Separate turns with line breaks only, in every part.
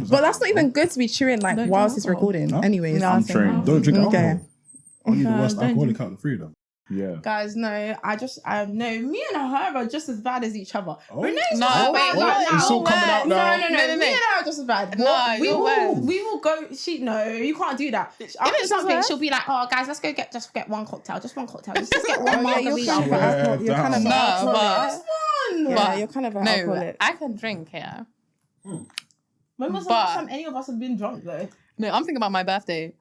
But that's not even good to be chewing like whilst it's recording.
No?
Anyways,
No,
I'm trained.
Don't drink alcohol.
Okay.
Only the worst alcoholic out of the three, though.
Yeah.
Guys, no, no, me and her are just as bad as each other.
Oh.
Renee's
No,
not
wait,
bad
no,
right now.
it's all coming out now.
No. Me and her are just as bad.
No,
we
you're
will go. You can't do that. I'll do something. She'll be like, oh, guys, let's go just get one cocktail. Just one cocktail. Just get one margarita.
You're kind of
No,
alcoholic.
but
Yeah, you're kind of an
No,
alcoholic.
I can drink, yeah.
When was the last time any of us have been drunk though?
No, I'm thinking about my birthday.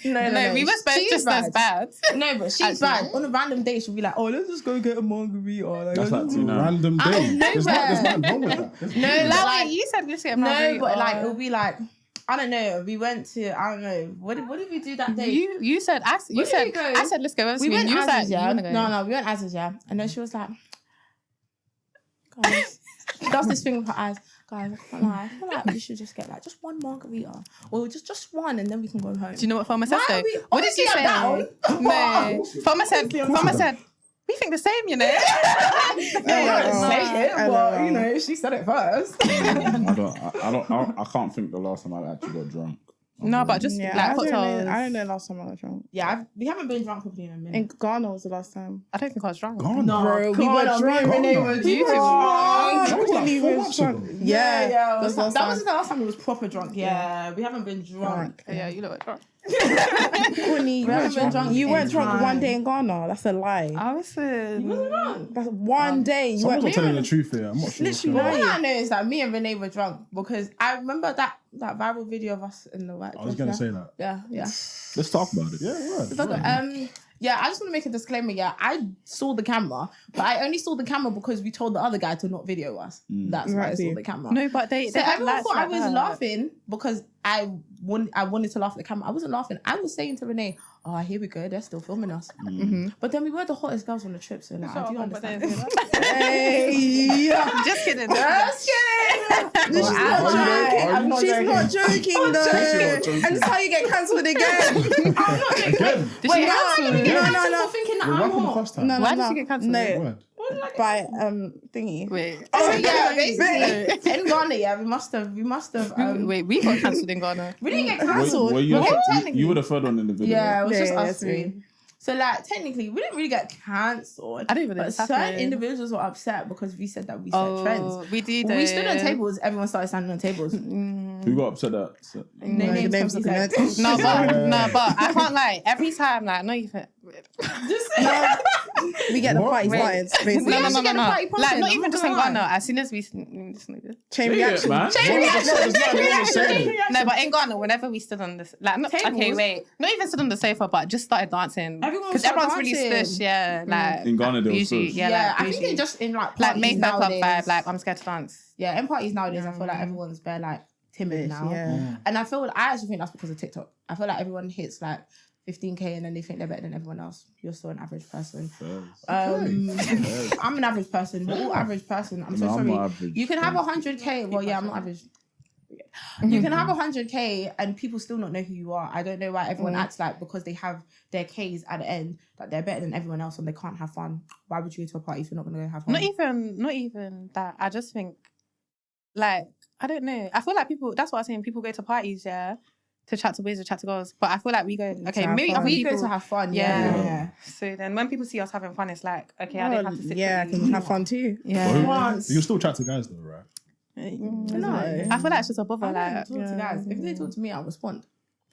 No,
we were both
she's
just as bad.
No, but she's bad. On a random day, she'll be like, "Oh, let's just go get a margarita." Like,
That's like 2 now.
Random
Out of
day. There's
nowhere.
nothing wrong with that.
No,
Like,
but like,
you said let's get a
no,
margarita.
but like it'll be like, I don't know. We went to, I don't know. What did we do that day?
You said I
Where did we go?
I said let's go.
We went
you
Asda's,
said
yeah.
you wanna go.
No, we went Asda's, yeah. And then she was like, guys, she does this thing with her eyes. Guys, I can't lie. I feel like we should just get like just one margarita, or just one, and then we can go home.
Do you know what Thelma said
Why
though?
are we-
What did she
obviously
say?
I'm down.
No, Thelma said we think the same, you know.
Say it, but you know, she said it first.
I can't think the last time I actually got drunk.
No, but just
Yeah,
like
I don't
cocktails.
know last time I was drunk.
Yeah, we haven't been drunk probably in a minute.
In Ghana was the last time.
I don't think I was drunk.
Gone.
No,
Bro, we
come
were
on,
drunk.
Renee
Gone.
was
We were
drunk.
That was like
We
4
were
months
drunk.
ago.
Yeah,
that
was
wasn't
last
the last time we was proper drunk. Yeah, we haven't been drunk.
Yeah, you look drunk.
Courtney, you
haven't been drunk
You
in
weren't drunk
time.
one day in Ghana. That's a lie.
I was
You wasn't drunk.
That's one day. You
Someone's
weren't
not telling the truth here. I'm not sure. what's
Literally,
going on.
All I know is that me and Renee were drunk because I remember that viral video of us in the white.
I was going to say that.
Yeah.
Let's talk about it.
Yeah,
Yeah, I just want to make a disclaimer. Yeah, I saw the camera, but I only saw the camera because we told the other guy to not video us. That's why I saw the camera.
No, but they
So
had
everyone
lights
thought I
like
was
that.
laughing because I wanted to laugh at the camera. I wasn't laughing. I was saying to Renee, "Oh, here we go. They're still filming us." But then we were the hottest girls on the trip, so like, I do understand.
Hey,
Just kidding.
Just kidding.
She's not
She's
joking though.
joking.
And that's how you get cancelled again.
I'm not joking.
Again.
Wait, how am I gonna get
No,
cancelled
no.
for thinking that
We're
I'm
welcome the
hot?
first time.
Why did she get cancelled?
No,
Word.
by thingy.
Wait.
Oh yeah, basically in Ghana, yeah, we must have.
Wait, we got cancelled in Ghana.
We didn't get cancelled.
Were you were the third one in the video.
Yeah, it was just
Yeah,
us
that's
three.
me.
So like technically, we didn't really get cancelled.
I don't even know
But
what's
certain
happening.
individuals were upset because we said that we set trends.
Oh, we did.
We stood on tables. Everyone started standing on tables.
Who got upset at?
No names
names
comes to
are
mind.
No, but I can't lie. Every time, like, not even.
Just
We get the party
Wait.
started, basically.
We actually get the party
Like,
popping,
not
I'm
even
not
just in
gonna lie.
Ghana. As soon as we.
Chain
Say it,
reaction.
man.
No, but in Ghana, whenever we stood on this, like, not, okay,
Tables?
wait, not even stood on the sofa, but just started dancing.
Everyone
because
started
everyone's really
dancing.
stush, yeah. Like
In Ghana, they were
usually,
stush.
yeah,
Yeah,
like,
I think
usually.
it's just in like
like
parties
Mayfair Club
nowadays.
vibe. Like, I'm scared to dance.
Yeah, in parties nowadays, I feel like everyone's bare like timid now.
Yeah.
And I actually think that's because of TikTok. I feel like everyone hits like 15K and then they think they're better than everyone else. You're still an average person. I'm an average person. We're all average person. I'm so
No, I'm
sorry.
not average.
You can have 100K. Well, yeah, I'm not average. You can have 100K and people still not know who you are. I don't know why everyone acts like because they have their Ks at the end that they're better than everyone else and they can't have fun. Why would you go to a party if you're not going to go have fun?
Not even that. I just think, like, I don't know. I feel like people. That's what I'm saying. People go to parties, yeah, to chat to boys or chat to girls. But I feel like we go. Okay,
have
maybe
fun.
other
we
people
go to have fun.
Yeah.
Yeah.
So then when people see us having fun, it's like, okay, I don't have to sit.
Yeah, I
with you.
can have fun too.
Yeah.
Once.
You can still chat to guys though, right?
No.
I feel like it's just a bother.
I
Like,
don't talk to guys. If they talk to me, I'll respond.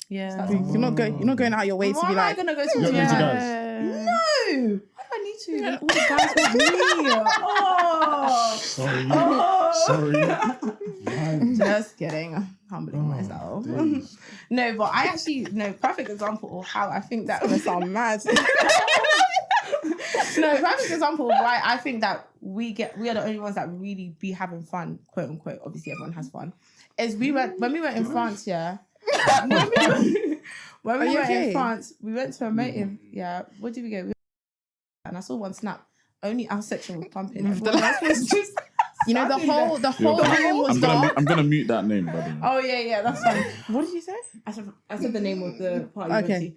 yeah.
You're not going out your way to
Why
be
am I
like,
gonna go
You
talk
don't
to
need to
guys?
guys.
No. Why do I need to? When all the guys want me. Oh.
Sorry.
Just kidding. Humbling myself.
days.
No, but I actually perfect example of how I think that
sound mad.
no, perfect example of why I think that we are the only ones that really be having fun, quote unquote. Obviously, everyone has fun. Is when we went in France, yeah. when we went in France, we went to a meeting. Yeah, where did we go? And I saw one snap. Only our section was pumping. Everyone else was just.
You know, the whole room was dark.
I'm gonna mute that name, brother.
Oh yeah, that's fine.
What did you say?
I said the name of the party.
Okay.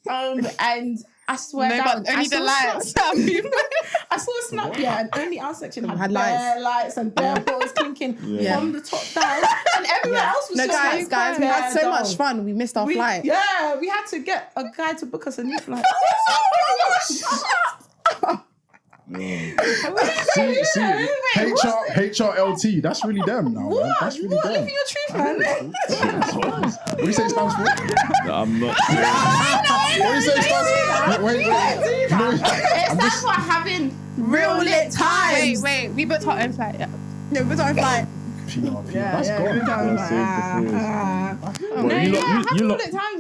And I swear
No,
down,
but only the lights.
I saw a snap, yeah, and only our section had
lights.
lights and bare bottles clinking
Yeah.
from the top down, and everywhere else was
No,
just
guys, we had so
bare
much
dull.
fun. We missed our flight.
Yeah, we had to get a guy to book us a new flight.
See, HRLT, that's really them now, man. That's really
What?
them.
Living your truth, man.
What do you say it stands for?
I'm not.
What do you say it stands for? Wait.
It stands for having real lit times.
Wait. We booked our own flight. Yeah.
No, we're talking flight.
PRP, that's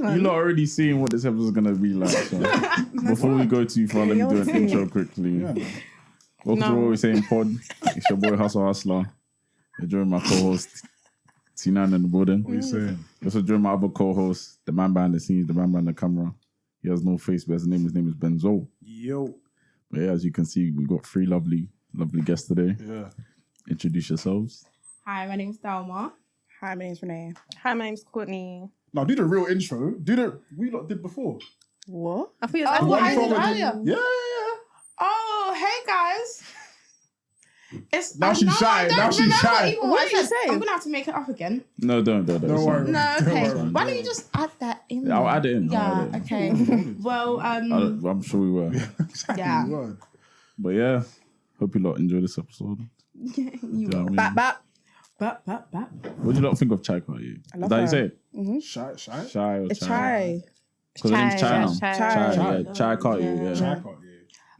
gone.
You lot already seeing what this episode is gonna be like. So. Before we go too far, let me do an intro quickly.
Yeah.
Welcome to What We Say in Pod. It's your boy Hustlrr. You're joining my co-host T9 in the building.
What are you saying?
You also join my other co-host, the man behind the scenes, the man behind the camera. He has no face, but his name is Benzo.
Yo.
But yeah, as you can see, we've got three lovely guests today.
Yeah.
Introduce yourselves.
Hi, my name's Thelma.
Hi, my name's Renee.
Hi, my name's Courtney.
Now do the real intro. Do the we lot did before.
What?
I thought you
Oh,
was
I
asking
did
me.
earlier.
Yeah.
Oh, hey guys. It's
Now she's shy. Now she's shy.
What did you say?
I'm gonna have to make it up again.
No, don't.
Don't
It's
worry.
fine.
No, okay.
Don't worry.
Why don't you just add that in?
I'll add it in.
Yeah, okay. Well,
I'm sure we will.
Exactly.
Yeah.
Word.
But yeah, hope you lot enjoy this episode.
you
Do you know what I mean?
Bap.
Bap.
What do you lot think of Chai Cartier?
I love
Is that how you
her.
say it?
Shy.
Chai or
It's
Chai?
chai.
Because her name's Chai now.
Chai.
Chai.
Yeah, Chai Cartier, yeah.
Shy can't,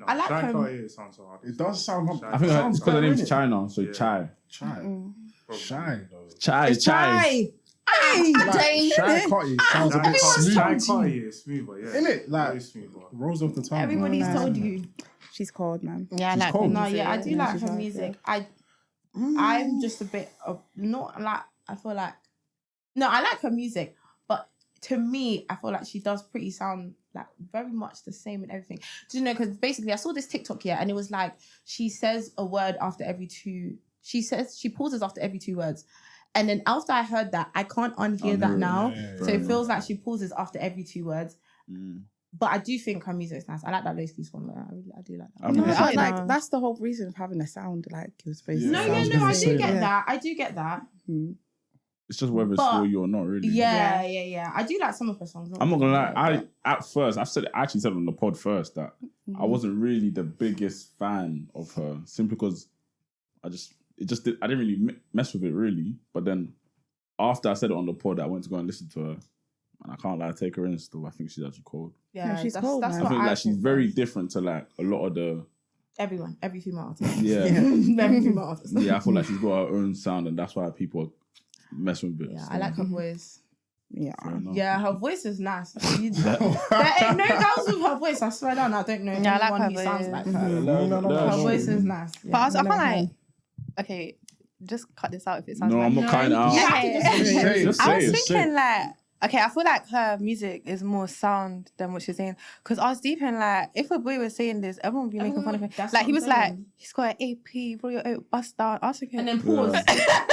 I like
Chai
him.
Cartier sounds so hard.
It does sound.
I think it's because her name's Chai now, so
Yeah.
Chai.
Shy though.
Chai.
It's chai. Hey,
Like, Shy Cartier sounds a bit smooth.
Chai Cartier is smoother, yeah.
Isn't it? Like
Very smooth, bro.
rolls off the tongue.
Everybody's
No.
told you.
She's cold, man.
Yeah, I
She's
like
cold.
her
No,
music.
yeah, I do
Yeah,
like
she's
her
like,
music. I'm just a bit of not like I feel like no, I like her music, but to me, I feel like she does pretty sound like very much the same and everything. Do you know? Because basically, I saw this TikTok here, and it was like she says a word after every two. She pauses after every 2 words, and then after I heard that, I can't unhear that now. So it feels like she pauses after every 2 words. But I do think her music is nice. I like that Low-Key song. I do like that.
I'm
No,
not-
but
Yeah.
like that's the whole reason of having a sound like you're supposed to.
No,
Yeah,
sound.
I
gonna
do
say
get
that.
that. I do get that.
It's just whether it's
But-
for you or not, really.
Yeah. I do like some of her songs.
I'm not gonna lie. At first, I actually said on the pod first that
Mm-hmm.
I wasn't really the biggest fan of her, simply because I didn't really mess with it really. But then after I said it on the pod, I went to go and listen to her, and I can't lie, take her in still. I think she's actually cold.
Yeah,
No, she's
that's,
cold,
that's
man.
I
what
think like she's
think
very
first.
different to like a lot of the
Every female artist.
yeah.
Every female artist.
Yeah, I feel like she's got her own sound, and that's why people are messing with it.
Yeah,
so.
I like her voice.
Yeah.
Fair enough.
Yeah, her voice is nice. There ain't no girls with her voice. I swear down, I don't know
Yeah, I like
anyone
her
who sounds
voice.
like her.
No,
Her voice is nice.
But I feel
never
like, okay, just cut this out if it sounds
No,
like
I'm not cutting it out.
You have to just
Say it,
Just
I
say
was
it.
thinking like, okay, I feel like her music is more sound than what she's saying. Because I was deep in like, if a boy was saying this, everyone would be making fun of him.
That's
Like
what
he
I'm
was like,
saying.
he's got an AP, bro, your bust down. I was thinking,
And then pause.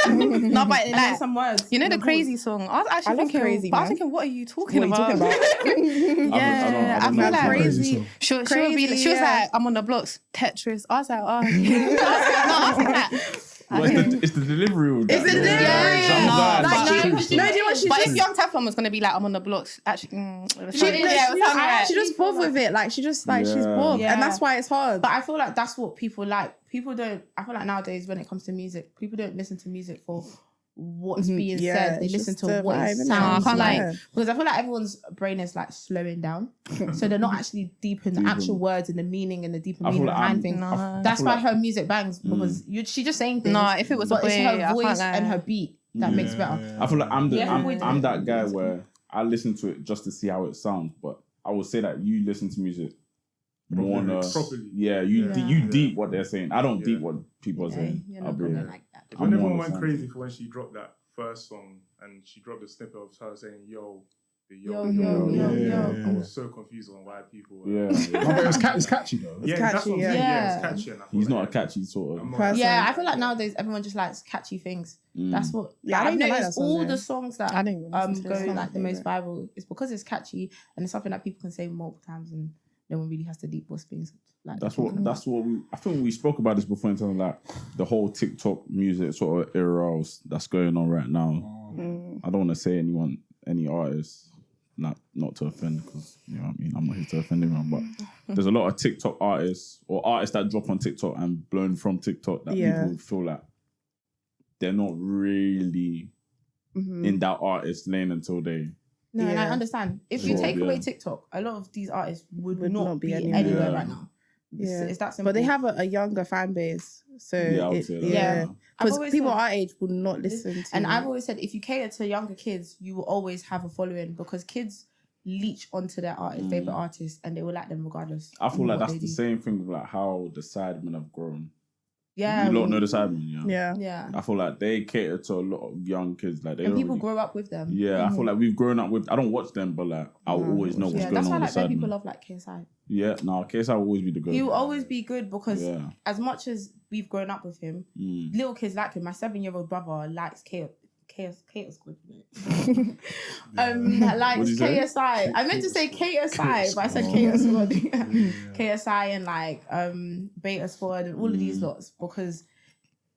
no, but
And then
like,
some words.
you know
And
the
then
crazy song. I was actually
I love
thinking,
Crazy,
but I was
man.
thinking, what are you talking
What are you
about?
talking about?
Yeah, I
don't
feel
know.
like
Crazy.
she would be.
Crazy,
She was
yeah.
like, I'm on the blocks, Tetris. I was like, oh. I was thinking that.
Well, it's the delivery. With
It's
that,
the
though.
delivery.
Some
No,
guys-
like,
No,
no,
do you know what she
But
just?
if Young Teflon was gonna be like, I'm on the blocks, actually, it was
She,
sounding- yeah, it was sounding right.
she just bob with it. Like she just like she's
Yeah.
bob,
Yeah.
and that's why it's hard.
But I feel like that's what people like. People don't. I feel like nowadays when it comes to music, people don't listen to music for what's being
Yeah,
said. They
it's
listen
just
to
the
what
vibe,
it
innit?
sounds
No, I can't
like.
lie.
Because I feel like everyone's brain is like slowing down, so they're not actually deep in the actual words and the meaning and the deeper
I feel
meaning
like
behind
I'm-
things.
No.
That's
feel
why
like-
her music bangs because she's just saying things.
No, if it was a
but it's
boy, I
her
can't
voice
lie.
and her beat that makes it better.
I feel like I'm
Yeah, we do.
I'm that guy where I listen to it just to see how it sounds, but I would say that you listen to music more on a,
Properly.
yeah, you
Yeah.
deep what they're saying. I don't
Yeah.
deep what people are saying.
You're
I'll
not
be
gonna
real.
like that.
But
I'm
when everyone
more
went
the
crazy for when she dropped that first song and she dropped the snippet of her saying yo, the
Yo,
yo,
yo, yo,
yo.
I was so confused on why people were
Yeah,
No, but it's catchy though.
yeah,
catchy,
that's what I'm
yeah.
saying. Yeah, it's
Yeah.
catchy. And I feel
he's
like,
not a catchy sort
I'm
of.
not-
Person.
Yeah, I feel like nowadays everyone just likes catchy things. That's what.
Yeah, I
I've
don't even like
noticed
that song,
all
though.
the songs that
I don't even listen to
go
it. It's not
like the
my
most viral. It's because it's catchy and it's something that people can say multiple times and no one really has to deep what's being like.
That's what I think we spoke about this before in terms of like the whole TikTok music sort of era that's going on right now. I don't want to say any artists, not to offend, because you know what I mean, I'm not here to offend anyone, but there's a lot of TikTok artists or artists that drop on TikTok and blown from TikTok that people feel like they're not really in that artist lane until they.
No, and I understand. If you take away TikTok, a lot of these artists would not be anywhere right now. It's that simple.
But they have a younger fan base, so
I would say that.
because people our age will not listen to.
And I've always said, if you cater to younger kids, you will always have a following, because kids leech onto their favorite artists, and they will like them regardless.
I feel like that's the same thing with like how the Sidemen have grown.
Yeah,
you don't know the Sidemen,
yeah.
I feel like they cater to a lot of young kids, like
and people grow up with them.
Yeah, I feel like we've grown up with. I don't watch them, but like I will always know what's going
that's
on.
why
That's
like
why
people love like KSI.
Yeah, no, KSI will always be the good.
He will always be good because as much as we've grown up with him, little kids like him. My 7-year-old brother likes Chaos Squad. Likes KSI. I meant to say KSI, but I said Chaos Squad. KSI and like Beta Squad and all of these lots, because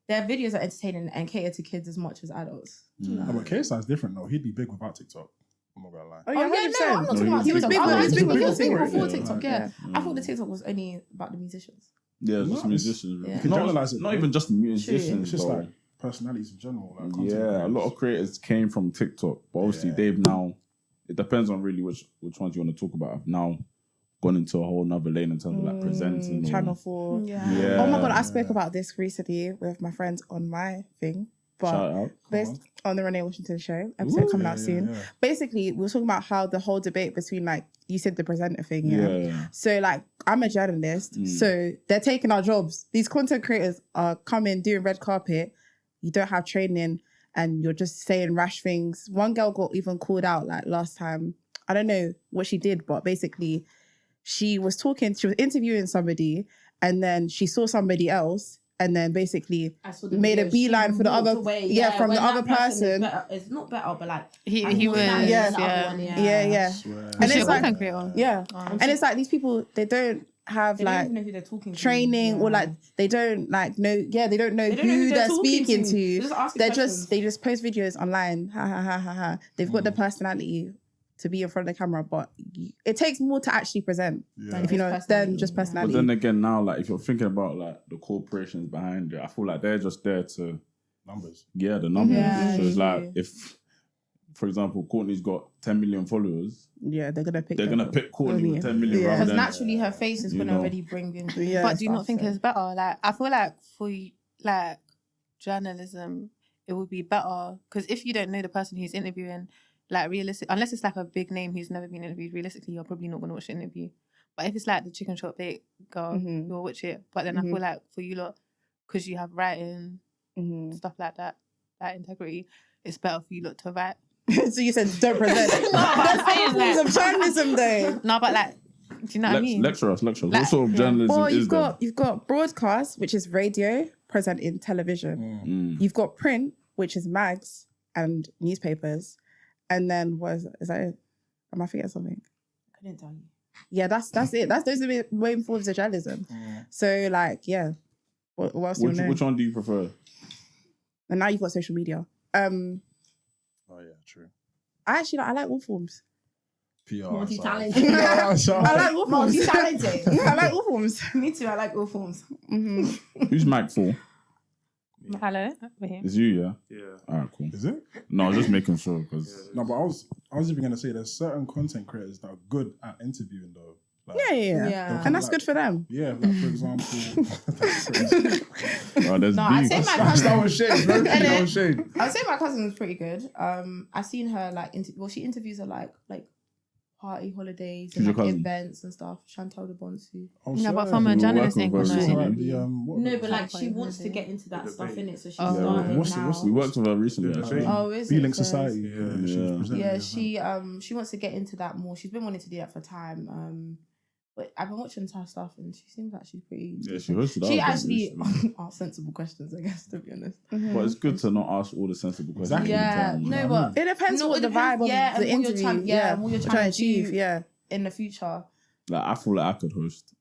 their videos are entertaining and cater to kids as much as adults.
No, but KSI is different though. He'd be big without TikTok. I'm not gonna lie.
Oh yeah,
no, I'm not talking about
he was
TikTok.
big.
He was big before
yeah.
TikTok. Yeah, I thought the TikTok was only about the musicians.
Yeah, just musicians.
Yeah.
You can generalize it.
Not even just musicians.
It's just
though.
like personalities in general. Like
A lot of creators came from TikTok, but obviously they've now. It depends on really which ones you want to talk about. I've now gone into a whole nother lane in terms of like presenting.
Channel 4.
Yeah.
Oh my god, I spoke about this recently with my friends on my thing. But
Shout out.
based on the Renee Washington show, episode coming out soon.
Yeah.
Basically, we were talking about how the whole debate between like you said the presenter thing, So like I'm a journalist, so they're taking our jobs. These content creators are coming doing red carpet. You don't have training and you're just saying rash things. One girl got even called out like last time. I don't know what she did, but basically she was interviewing somebody and then she saw somebody else and then basically made a beeline for the other, from the other person.
It's not better, but like
he was,
yeah.
And
it's like,
and
and it's like these people, they don't have
they
like
don't even know who they're talking to.
training or like they don't like know. Yeah, they don't know who they're speaking to. They just post videos online. Ha ha ha ha ha. They've got the personality to be in front of the camera, but it takes more to actually present. If you know, than just personality.
But then again, now like if you're thinking about like the corporations behind it, I feel like they're just there to
numbers.
Yeah, the numbers.
Yeah,
so it's like if, for example, Courtney's got 10 million followers.
Yeah, they're gonna
pick Courtney with 10 million.
Because naturally her face is gonna already bring in.
But do you not think it's better? Like I feel like for like journalism, it would be better because if you don't know the person who's interviewing, like realistic, unless it's like a big name who's never been interviewed, realistically, you're probably not gonna watch the interview. But if it's like the chicken shop bake girl, you'll watch it. But then I feel like for you lot, because you have writing stuff like that, that integrity, it's better for you lot to write.
So you said don't present. That's other forms of journalism, though.
No, but like, do you know what I mean?
Lecture us. What sort of journalism
or
is there?
You've got broadcast, which is radio, present in television. You've got print, which is mags and newspapers. And then is that it? Am I forgetting something?
I couldn't tell you.
Yeah, that's it. Those are the main forms of journalism. So like, yeah. What else do you know?
Which one do you prefer?
And now you've got social media.
Oh yeah, true.
I like all forms.
PR.
Multi-talented.
I like all forms.
Multi-talented.
I like all forms.
Me too. I like all forms.
Who's Mike for?
Hello,
It's you, yeah?
Yeah.
Alright, cool.
Is it?
No, I was just making sure because
No, but I was even gonna say there's certain content creators that are good at interviewing though. Like,
Yeah. And that's good for them.
Yeah, like for example.
there's
I'd
beef.
say my cousin.
That was shade, bro. That was shade.
I'd say my cousin was pretty good. I've seen her like she interviews her like party holidays and
Who's your
like
cousin?
events and stuff. Chantal de Bonsu.
No, but from a
We
journalist
work with
angle,
her
no.
recently.
No, but like she wants to get into that stuff in it, so she's
Oh.
starting
What's
now.
We worked with her recently,
Yeah,
actually.
Oh, is
Feeling
it?
Society.
Yeah.
She was presenting.
Yeah, she wants to get into that more. She's been wanting to do that for time. But I've been watching her stuff and she seems like she's pretty.
Yeah, she hosted
She
our
actually
recently.
asks sensible questions, I guess, to be honest.
But it's good to not ask all the sensible questions.
Exactly.
all the
Yeah,
time, you
no,
know?
but
It depends
No,
what
it
the
depends,
vibe of
yeah,
the
and what you're
interview.
trying- yeah, and what you're trying to
achieve.
do.
Yeah.
in the future.
Like I feel like I could host.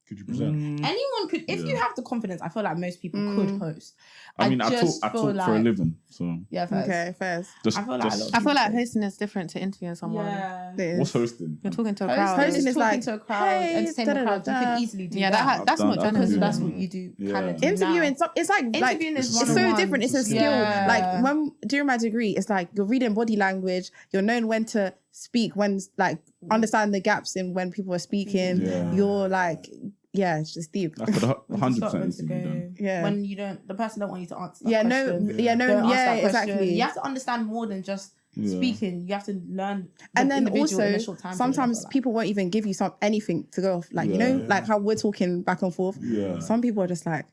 Could you present?
Anyone could, if you have the confidence. I feel like most people could host.
I mean, I talk for a living, so
yeah. First.
Okay, first.
Just,
I feel like
hosting is different to interviewing someone.
Yeah.
What's hosting?
You're talking to a crowd.
Hosting is like
to a crowd, entertaining a crowd. You can easily do that.
Yeah, that's not
because
journalism.
that's what you do. Kind of
interviewing. It's like
interviewing is
it's so different. It's a skill.
Yeah.
Like when during my degree, it's like you're reading body language. You're knowing when to speak, when like understand the gaps in when people are speaking.
Yeah.
You're like. Yeah, it's just deep.
That's for the 100%.
Yeah.
When you don't, the person don't want you to answer. That
Yeah,
question.
Exactly.
You have to understand more than just speaking. You have to learn.
And then also,
in a short time
sometimes people won't even give you anything to go off. Like like how we're talking back and forth.
Yeah.
Some people are just like,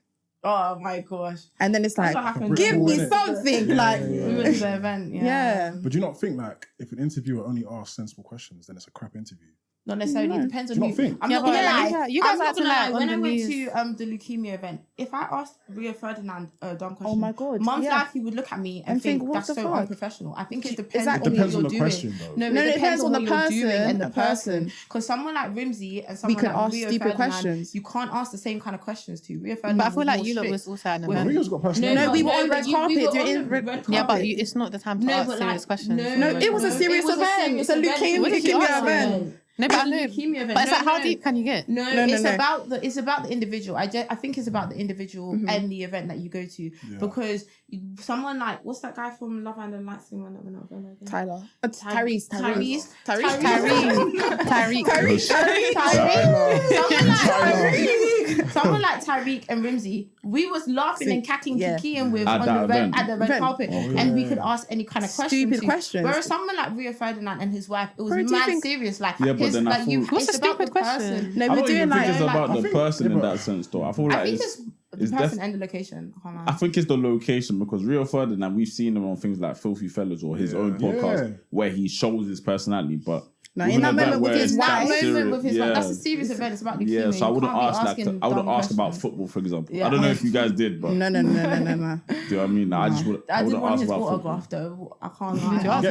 oh my gosh.
and then it's like,
happened.
give me something. Like,
we went to the event.
yeah.
But do you not think like if an interviewer only asks sensible questions, then it's a crap interview?
Not necessarily. It depends on
Do you
who.
not think?
I'm not gonna lie.
You guys
I'm not
acting
gonna lie.
like
When I
on the
went
news.
to the leukemia event, if I asked Rio Ferdinand a dumb question,
Oh my God,
Mum's
yeah.
life, he would look at me and
And think,
think
what
that's
the
so
fuck?
unprofessional. I think it depends
Exactly.
on
It depends
what
on
you're
the
doing.
question, though.
No,
No,
it depends on
the
what you're doing
person.
and the
The person.
person. Because someone like Rimsey and someone
could
like
ask
Rio
stupid
Ferdinand,
questions.
you can't ask the same kind of questions to Rio Ferdinand.
But I feel
was
like
more
you lot
strict.
was also at an
Well,
event.
Rio's got personality.
No, we were on red
but
carpet
we were
doing
on
red
red
Yeah, but
carpet.
it's not the time to
No,
ask
but
serious
like,
questions.
No, it was a serious event. It's a leukemia event.
No, but I know.
Leukemia event.
But it's like,
No,
how
no.
deep can you get?
No,
No,
it's
no.
about the individual. I think it's about the individual and the event that you go to because someone like what's that guy from Love Island Lights thing when that
Tyler. Tyrese.
Someone like Tyreek and Rimsey, we was laughing and cacking kikiing with
At
on
that
the
event.
at the red carpet, and we could ask any kind of
Stupid
to.
questions.
Whereas someone like Rio Ferdinand and his wife, it was
Bro, do you
mad
think-
serious. Like,
Yeah, but
his,
then I
like you,
thought-
What's
it's
a
about
stupid
the
question?
person.
No,
I
we're
don't
doing
even think
like.
it's about
I
the
think-
person in that sense, though. I feel like
I think
it's
it's the person
def-
and the location.
I think it's the location because Rio Ferdinand, we've seen him on things like Filthy Fellas or his own podcast where he shows his personality, but
No,
with
in
an
that
event
moment with
where
his
it's
wife.
that
That
serious-
moment with his
yeah.
that's a serious event. It's about leukemia.
Yeah, so I
You
wouldn't
can't be
ask
asking
I wouldn't
dumb
ask about
questions.
football, for example.
Yeah.
I don't know if you guys did, but
No.
do you know what I mean? I just would.
I did
wouldn't
want
ask
his
about football.
autograph though. I can't lie.
Did you ask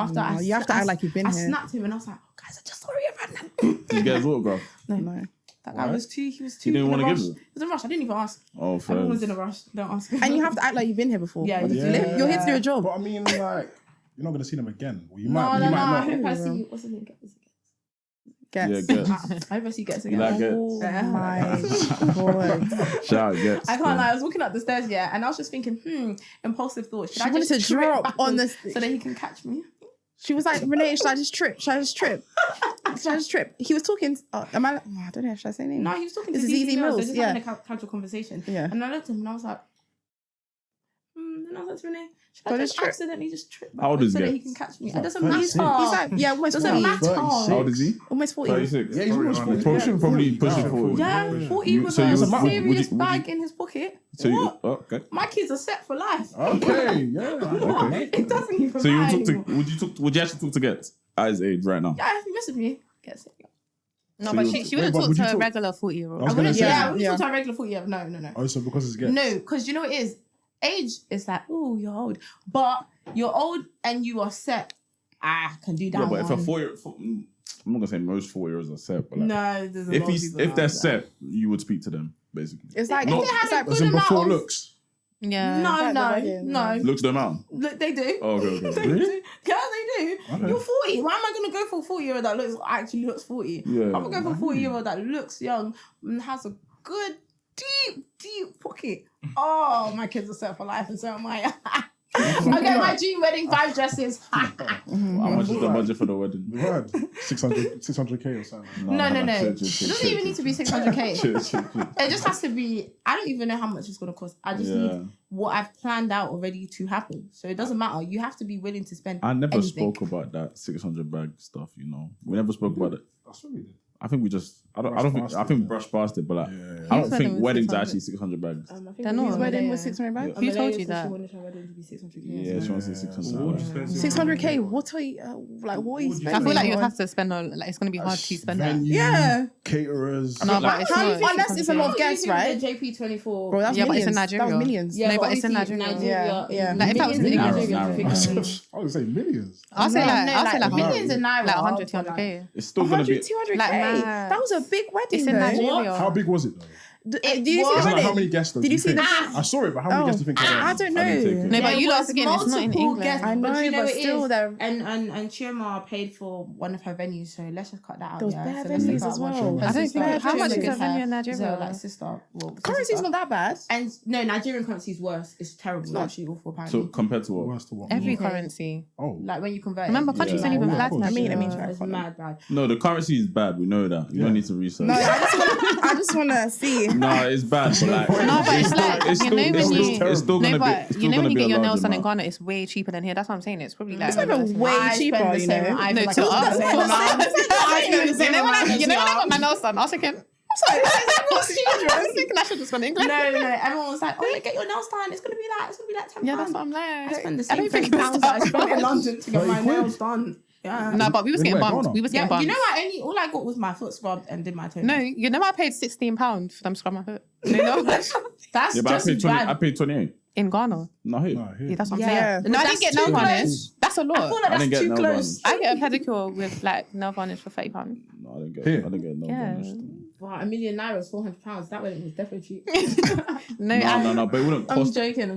After I
you have to act like you've been
I
here.
snapped him and I was like, oh, guys, I just saw Rio Ferdinand.
Did you get his autograph?
No.
That guy was too. He was too.
You didn't
in a
want to
rush.
give it?
He was in a rush. I didn't even ask.
Oh, fair.
Everyone was in a rush. Don't ask.
And you have to act like you've been here before.
Yeah,
Or did
yeah.
you live? You're here to do a job.
But I mean, like, you're not going to see them again. Well, you
No.
might
I
not.
hope I see. What's his name?
Gets.
Yeah, Gets.
I hope I see Gets
You
again.
like
Oh
Gets?
my god.
Shout out Gets.
I can't lie. I was walking up the stairs, and I was just thinking, impulsive thoughts. Should
She
I
wanted
just
to
trip
drop
backwards
on the
so that he can catch me?
She was like, Renee, should I just trip? Should I just trip? Should I just trip? He was talking. I don't know. Should I say name?
No, he was talking to
This is
ZZ
ZZ
Mills.
Mills,
They're just having a casual conversation.
Yeah.
And I looked at him and I was like, and I was like to Renee, should
Go
I
just
just
trip.
accidentally just trip
How old is
so that he
Gets?
can catch me?
He's
It
like
doesn't
36.
matter.
He's like, yeah, almost
Doesn't
40.
matter.
How old is he?
Almost 40.
36.
Yeah, he's almost 40.
Pushing, probably pushing 40.
Yeah, 40 with
So you
a
would- would
serious
you-
bag in his pocket.
So you,
What?
oh, okay.
My kids are set for life.
Okay, yeah.
Okay.
It doesn't even
So you
matter
would talk
anymore.
to? Would you actually talk to Gets at his age right now?
Yeah, if you message me, Gets it.
No,
So
but
you-
she wouldn't
Wait, but
talk
would
to
you
a
talk-
regular 40-year-old.
I was
I
gonna
wouldn't,
say-
I wouldn't
Yeah.
talk to a regular 40 year. No.
Oh, so because it's Gets.
No, because you know what it is? Age is like, oh, you're old. But you're old and you are set. I can do that
Yeah, but if a
one.
4-year, I'm not gonna say most 4-year-olds are set, but like,
No, there's a lot of people
if
out
they're
there.
set, you would speak to them basically.
It's like,
If they
it's
had
like
a
As
good
in
amount
before
of...
looks.
Yeah.
No.
Look to them out.
Look, they do.
Oh, okay.
They
Really?
do. Yeah, they do.
Okay.
You're 40. Why am I going to go for a 40-year-old that actually looks 40?
Yeah.
I'm going to go for a 40-year-old that looks young and has a good, deep pocket. Oh, my kids are set for life and so am I. I get my dream wedding 5 dresses.
How much is the budget for the wedding?
The word 600k or something.
No. It
chill.
doesn't even need to be 600k.
Chill.
It just has to be. I don't even know how much it's going to cost. I just need what I've planned out already to happen. So it doesn't matter. You have to be willing to spend.
I never
anything.
spoke about that 600 bag stuff. You know, we never spoke about it.
That's what we did.
I think we just. I
Brushed
think
it.
brushed past it, but like,
Yeah.
I
Who
don't
said
think
it was
weddings are
600?
actually 600 bags.
I think
They're not.
his wedding was 600 bags.
Who told you that?
She wanted her wedding to be 600k.
Yeah, she wants to say 600.
What would you spend
600k. What are you what are you
would you
spending?
I feel like you'd
on?
have to spend on, like, it's going to be hard to spend that.
Venue,
Yeah.
caterers.
No, but it's not.
Unless it's a lot of guests, right?
JP24.
Bro, that's
Yeah, but it's
millions.
in
That was
Nigeria.
millions.
No, but it's in Nigeria.
Yeah.
Like, if that was
millions
Naira,
in Nigeria,
Naira.
I think.
I would say millions.
I'll say like
Millions in Naira.
like 100, 200k.
It's still gonna be.
200k.
Like mad.
That was a big wedding.
It's in
though.
Nigeria.
How big was it though?
Did you see
was.
the
It's like,
wedding?
how many guests though?
Did
do
you see
think?
the?
I saw it, but how many guests do you think?
I don't
I didn't take
know.
it.
No, but
There
you lot
was
again, it's not in
multiple
England.
guests,
I know,
but you know
but
it
still
is.
there-
And Chioma paid for one of her venues, so let's just cut that out.
There was
yeah?
bare
So let's take
venues
out
as
one.
well.
Her
I don't
sister-
think- how
Chioma
much is
did
a venue
her-
in Nigeria?
So, like sister. Well,
Currency's
sister.
not that bad.
And no, Nigerian currency is worse. It's terrible. It's
not.
actually awful. Apparently.
So compared to what?
Worst to what?
Every
Okay.
currency.
Oh,
Like when you convert.
Remember,
it,
countries
Yeah.
don't even
Yeah,
fly
of
to
course.
Nigeria.
it's mad bad.
No, the currency is bad. We know that. You don't need to research.
No, I just want to see.
No, it's bad. But like,
No, but it's like,
it's
you
still,
know
it's
when
still,
you,
it's still
no,
gonna be.
but
It's
you
still
know
gonna
when you
be
get
a
your
large
nails done in
amount.
Ghana, it's way cheaper than here. That's what I'm saying. It's probably like
It's not even way
I
cheaper,
spend the
you
same
know.
amount.
No,
I
to
feel like
us.
I spend the same amount. I spend the
You
same
know when
amount as
I
well.
got my nails done, I was thinking, I was thinking I should just go to England.
No, everyone was like, "Oh, yeah, get your nails done. It's gonna be like £10."
Yeah, that's what I'm
I
like.
spend the
I
same
don't think
£10
it's
that I spent in London to get
£30
my nails done. Yeah.
No, but we was
In
getting
where,
bumped.
Ghana?
We was
Yeah,
getting bumped.
you know, all I got was my foot scrubbed and did my toenails.
No, you know I paid £16 for them to scrub my foot. You know?
that's
Yeah, but I
just
paid 20. I
bad.
paid 28.
In Ghana.
Not here.
nah, here.
Yeah, that's what I'm
Yeah.
saying. No, I
That's
didn't get
too
nail
close.
varnish. That's a
I feel
lot.
like
I
that's
didn't get
too
nail
close.
I get a pedicure with like nail varnish for £30.
No, I didn't get.
Here?
I didn't get no
Yeah.
varnish.
Wow, £1 million is £400. That way it was definitely cheap.
No,
No, but it wouldn't
I'm
cost.
joking.
No,